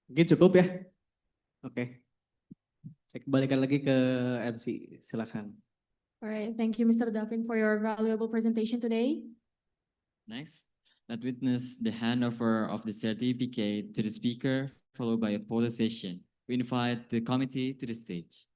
S14: Mungkin cukup ya? Oke. Saya kembalikan lagi ke MC, silakan.
S1: All right, thank you, Mr. Daphne, for your valuable presentation today.
S2: Next, let's witness the handover of the certificate to the speaker, followed by a photo session. We invite the committee to the stage.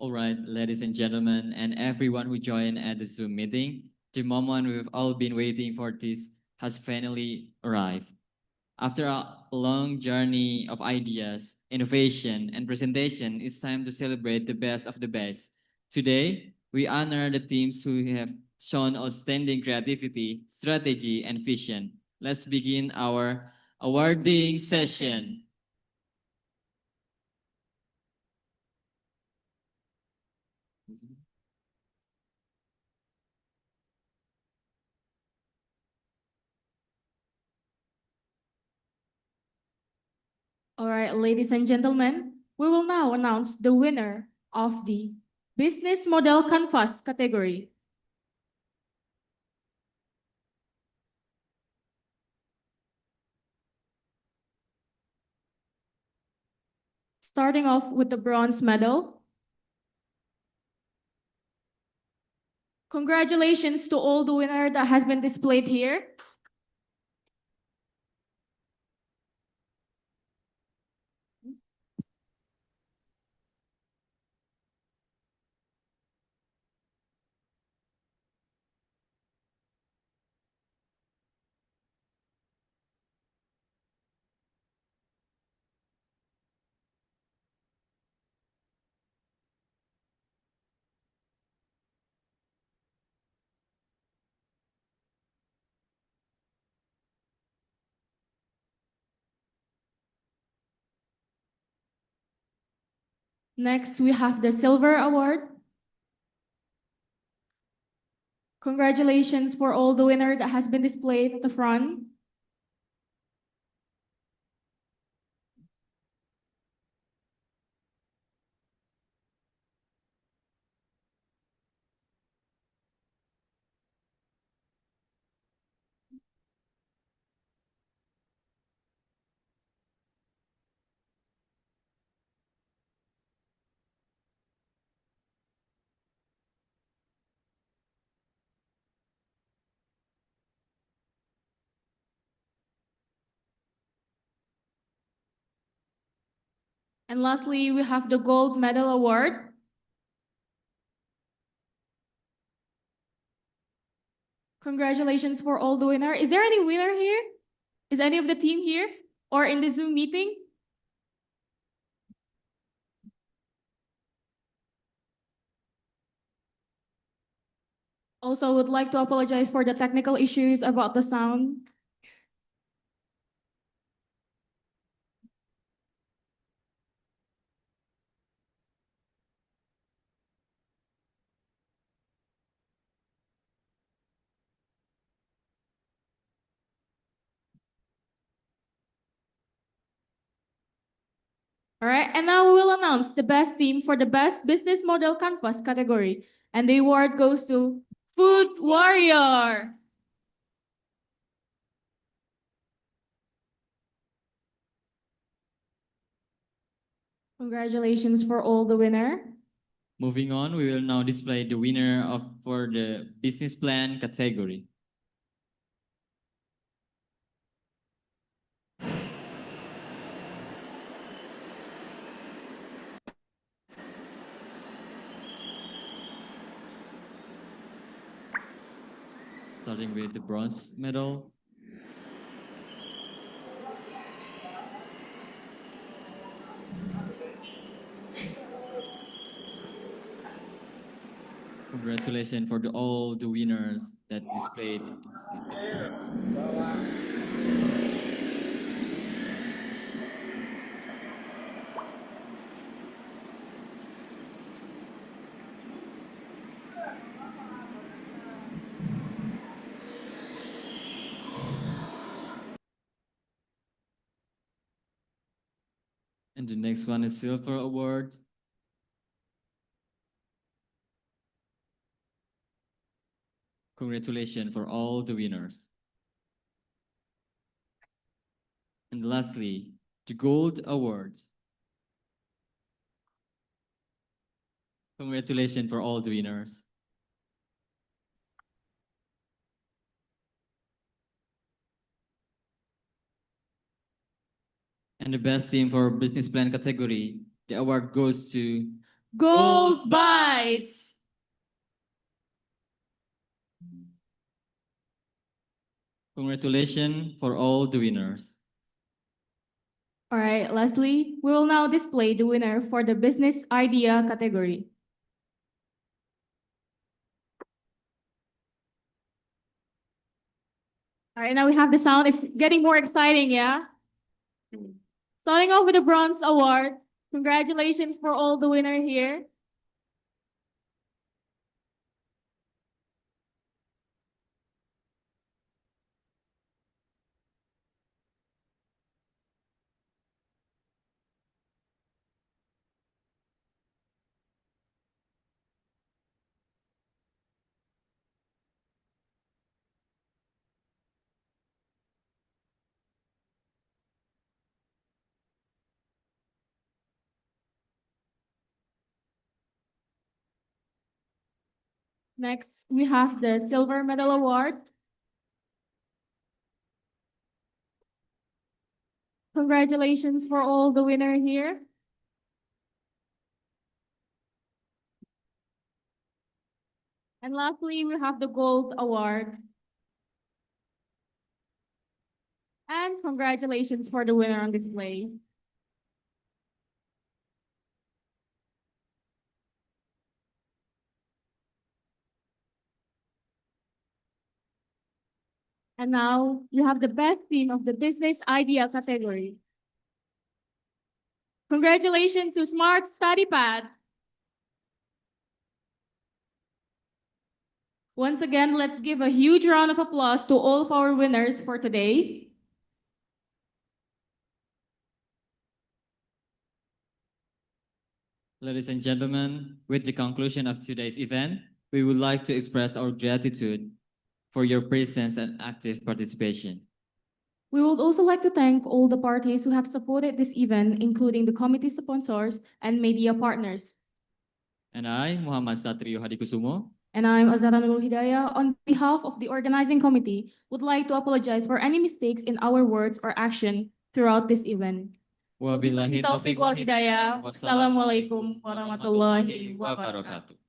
S2: All right, ladies and gentlemen, and everyone who joined at the Zoom meeting, the moment we've all been waiting for this has finally arrived. After a long journey of ideas, innovation, and presentation, it's time to celebrate the best of the best. Today, we honor the teams who have shown outstanding creativity, strategy, and vision. Let's begin our awarding session.
S1: All right, ladies and gentlemen, we will now announce the winner of the Business Model Canvas category. Starting off with the bronze medal. Congratulations to all the winner that has been displayed here. Next, we have the Silver Award. Congratulations for all the winner that has been displayed at the front. And lastly, we have the Gold Medal Award. Congratulations for all the winner. Is there any winner here? Is any of the team here or in the Zoom meeting? Also, would like to apologize for the technical issues about the sound. All right, and now we will announce the best team for the best business model canvas category. And the award goes to Food Warrior. Congratulations for all the winner.
S2: Moving on, we will now display the winner for the business plan category. Starting with the bronze medal. Congratulations for all the winners that displayed. And the next one is Silver Award. Congratulations for all the winners. And lastly, the Gold Award. Congratulations for all the winners. And the best team for business plan category, the award goes to
S1: Gold Bites.
S2: Congratulations for all the winners.
S1: All right, lastly, we will now display the winner for the business idea category. All right, now we have the sound. It's getting more exciting, yeah? Starting off with the Bronze Award. Congratulations for all the winner here. Next, we have the Silver Medal Award. Congratulations for all the winner here. And lastly, we have the Gold Award. And congratulations for the winner on display. And now you have the best team of the business idea category. Congratulations to Smart Study Pad. Once again, let's give a huge round of applause to all of our winners for today.
S2: Ladies and gentlemen, with the conclusion of today's event, we would like to express our gratitude for your presence and active participation.
S1: We would also like to thank all the parties who have supported this event, including the committee sponsors and media partners.
S2: And I, Muhammad Satrio Hadikusumo,
S1: And I'm Azara Nurul Hidayah. On behalf of the organizing committee, would like to apologize for any mistakes in our words or action throughout this event.
S2: wabillahi taufiq wal hidayah.
S1: Wassalamualaikum warahmatullahi wabarakatuh.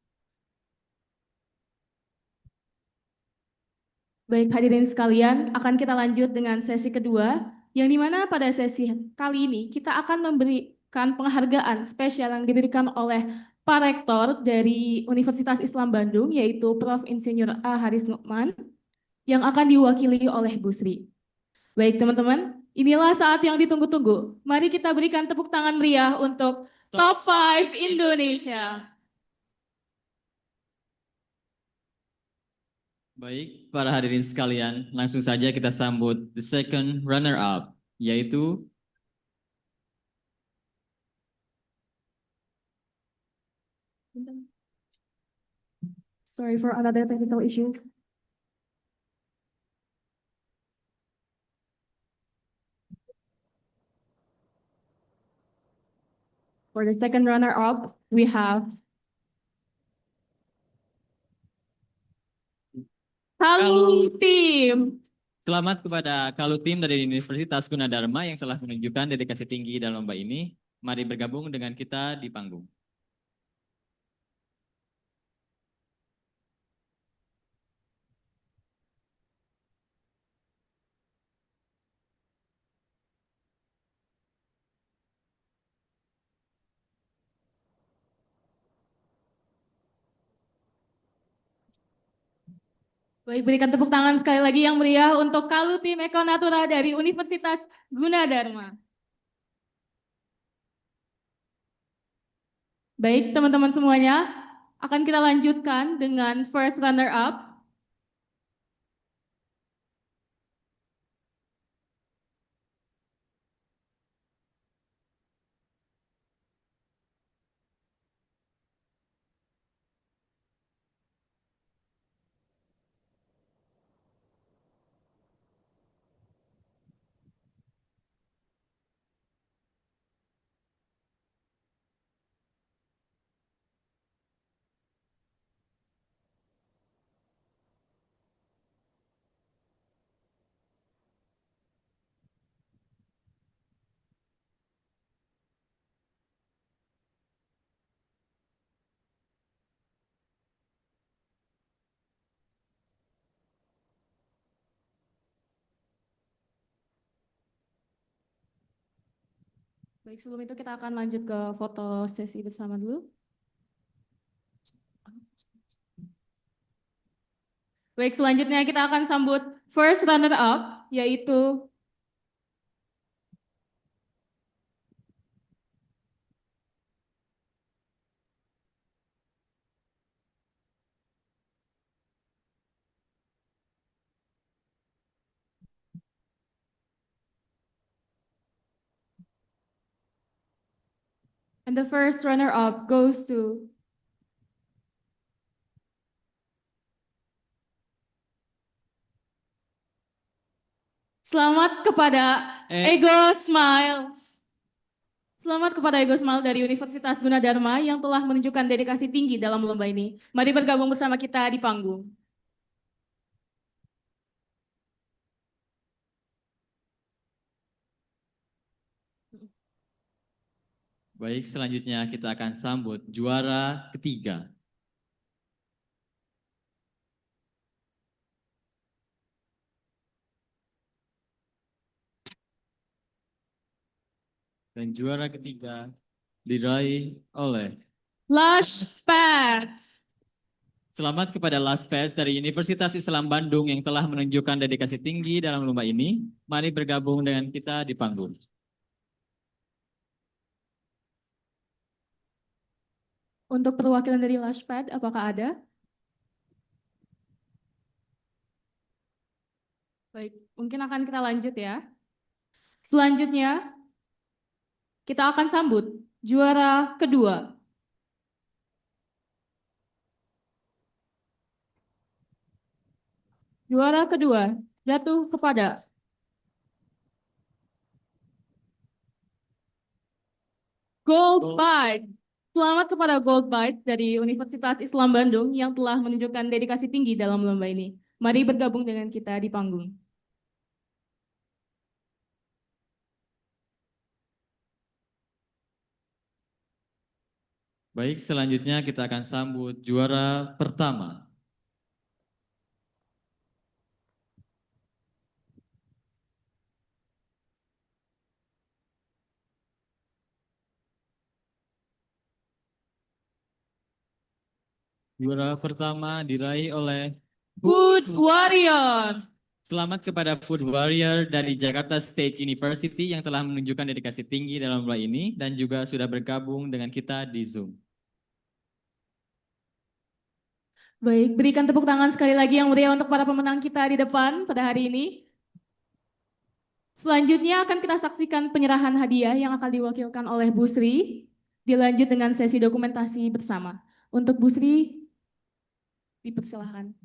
S1: Baik hadirin sekalian, akan kita lanjut dengan sesi kedua, yang dimana pada sesi kali ini kita akan memberikan penghargaan spesial yang diberikan oleh Pak Rektor dari Universitas Islam Bandung, yaitu Prof. Insinyur A. Haris Nukman, yang akan diwakili oleh Bu Sri. Baik teman-teman, inilah saat yang ditunggu-tunggu. Mari kita berikan tepuk tangan meriah untuk Top 5 Indonesia.
S2: Baik, para hadirin sekalian, langsung saja kita sambut the second runner-up, yaitu
S1: Sorry for another technical issue. For the second runner-up, we have Kalu Team.
S2: Selamat kepada Kalu Tim dari Universitas Gunadarma yang telah menunjukkan dedikasi tinggi dalam lomba ini. Mari bergabung dengan kita di panggung.
S1: Baik, berikan tepuk tangan sekali lagi yang meriah untuk Kalu Tim Ekonatura dari Universitas Gunadarma. Baik, teman-teman semuanya, akan kita lanjutkan dengan first runner-up. Baik, sebelum itu kita akan lanjut ke foto sesi bersama dulu. Baik, selanjutnya kita akan sambut first runner-up, yaitu and the first runner-up goes to Selamat kepada Ego Smiles. Selamat kepada Ego Smile dari Universitas Gunadarma yang telah menunjukkan dedikasi tinggi dalam lomba ini. Mari bergabung bersama kita di panggung.
S2: Baik, selanjutnya kita akan sambut juara ketiga. Dan juara ketiga diraih oleh
S1: Lush Pets.
S2: Selamat kepada Last Pets dari Universitas Islam Bandung yang telah menunjukkan dedikasi tinggi dalam lomba ini. Mari bergabung dengan kita di panggung.
S1: Untuk perwakilan dari Lush Pet, apakah ada? Baik, mungkin akan kita lanjut ya. Selanjutnya, kita akan sambut juara kedua. Juara kedua jatuh kepada Gold Bite. Selamat kepada Gold Bite dari Universitas Islam Bandung yang telah menunjukkan dedikasi tinggi dalam lomba ini. Mari bergabung dengan kita di panggung.
S2: Baik, selanjutnya kita akan sambut juara pertama. Juara pertama diraih oleh
S1: Food Warrior.
S2: Selamat kepada Food Warrior dari Jakarta State University yang telah menunjukkan dedikasi tinggi dalam lomba ini dan juga sudah bergabung dengan kita di Zoom.
S1: Baik, berikan tepuk tangan sekali lagi yang meriah untuk para pemenang kita di depan pada hari ini. Selanjutnya akan kita saksikan penyerahan hadiah yang akan diwakilkan oleh Bu Sri. Dilanjut dengan sesi dokumentasi bersama. Untuk Bu Sri, Dipersilahkan.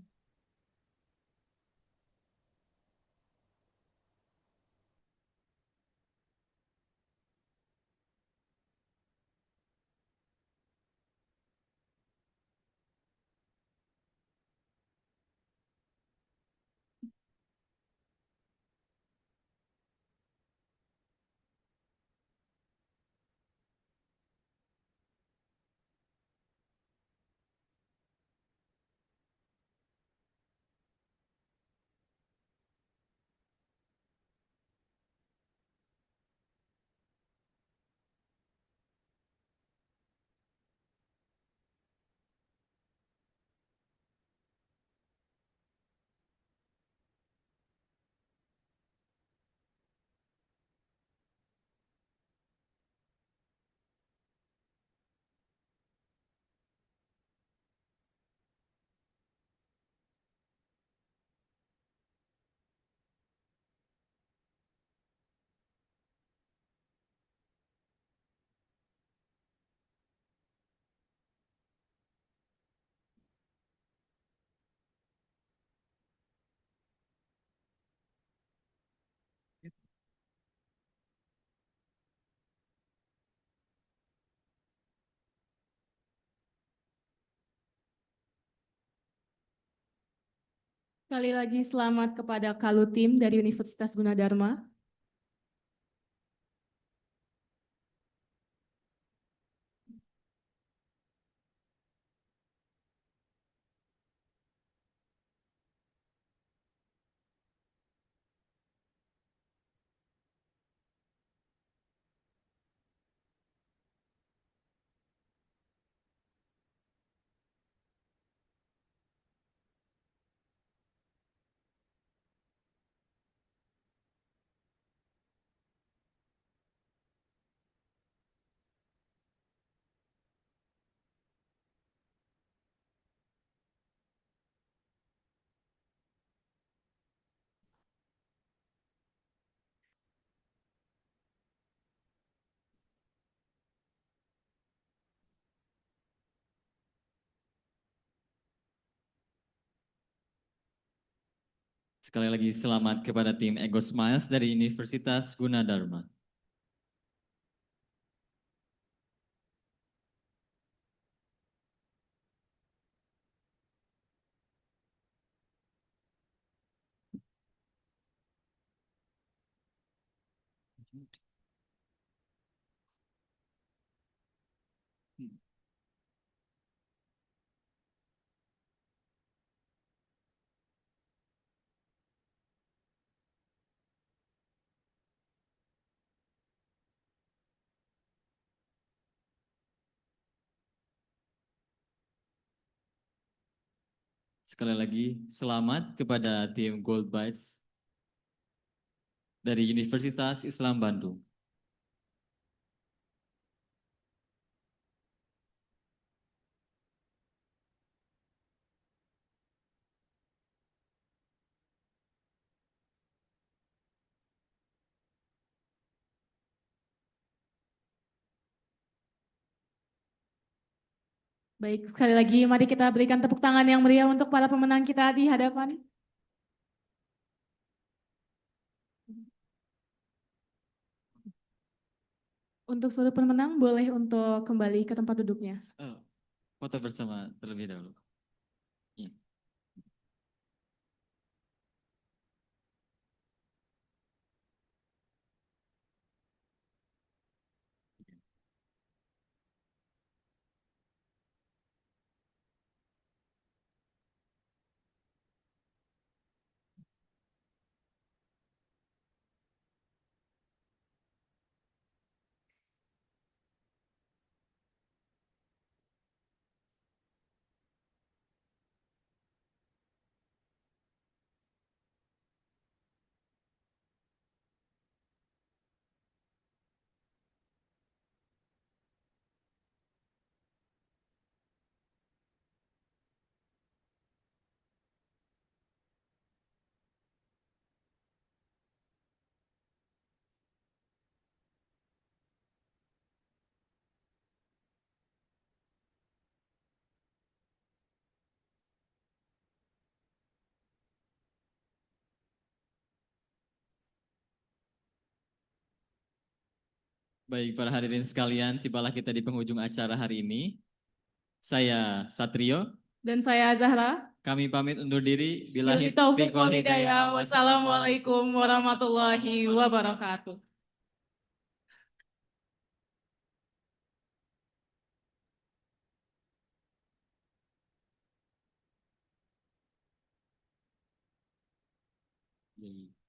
S1: Sekali lagi selamat kepada Kalutim dari Universitas Gunadarma.
S2: Sekali lagi selamat kepada tim Ego Smiles dari Universitas Gunadarma. Sekali lagi selamat kepada tim Gold Bites dari Universitas Islam Bandung.
S1: Baik, sekali lagi mari kita berikan tepuk tangan yang meriah untuk para pemenang kita di hadapan. Untuk seluruh pemenang boleh untuk kembali ke tempat duduknya.
S2: Foto bersama terlebih dahulu. Ya. Baik, para hadirin sekalian, tibalah kita di penghujung acara hari ini. Saya Satrio.
S1: Dan saya Zahra.
S2: Kami pamit undur diri.
S1: Billahi taufiq wal hidayah. Wassalamualaikum warahmatullahi wabarakatuh.
S2: Jadi,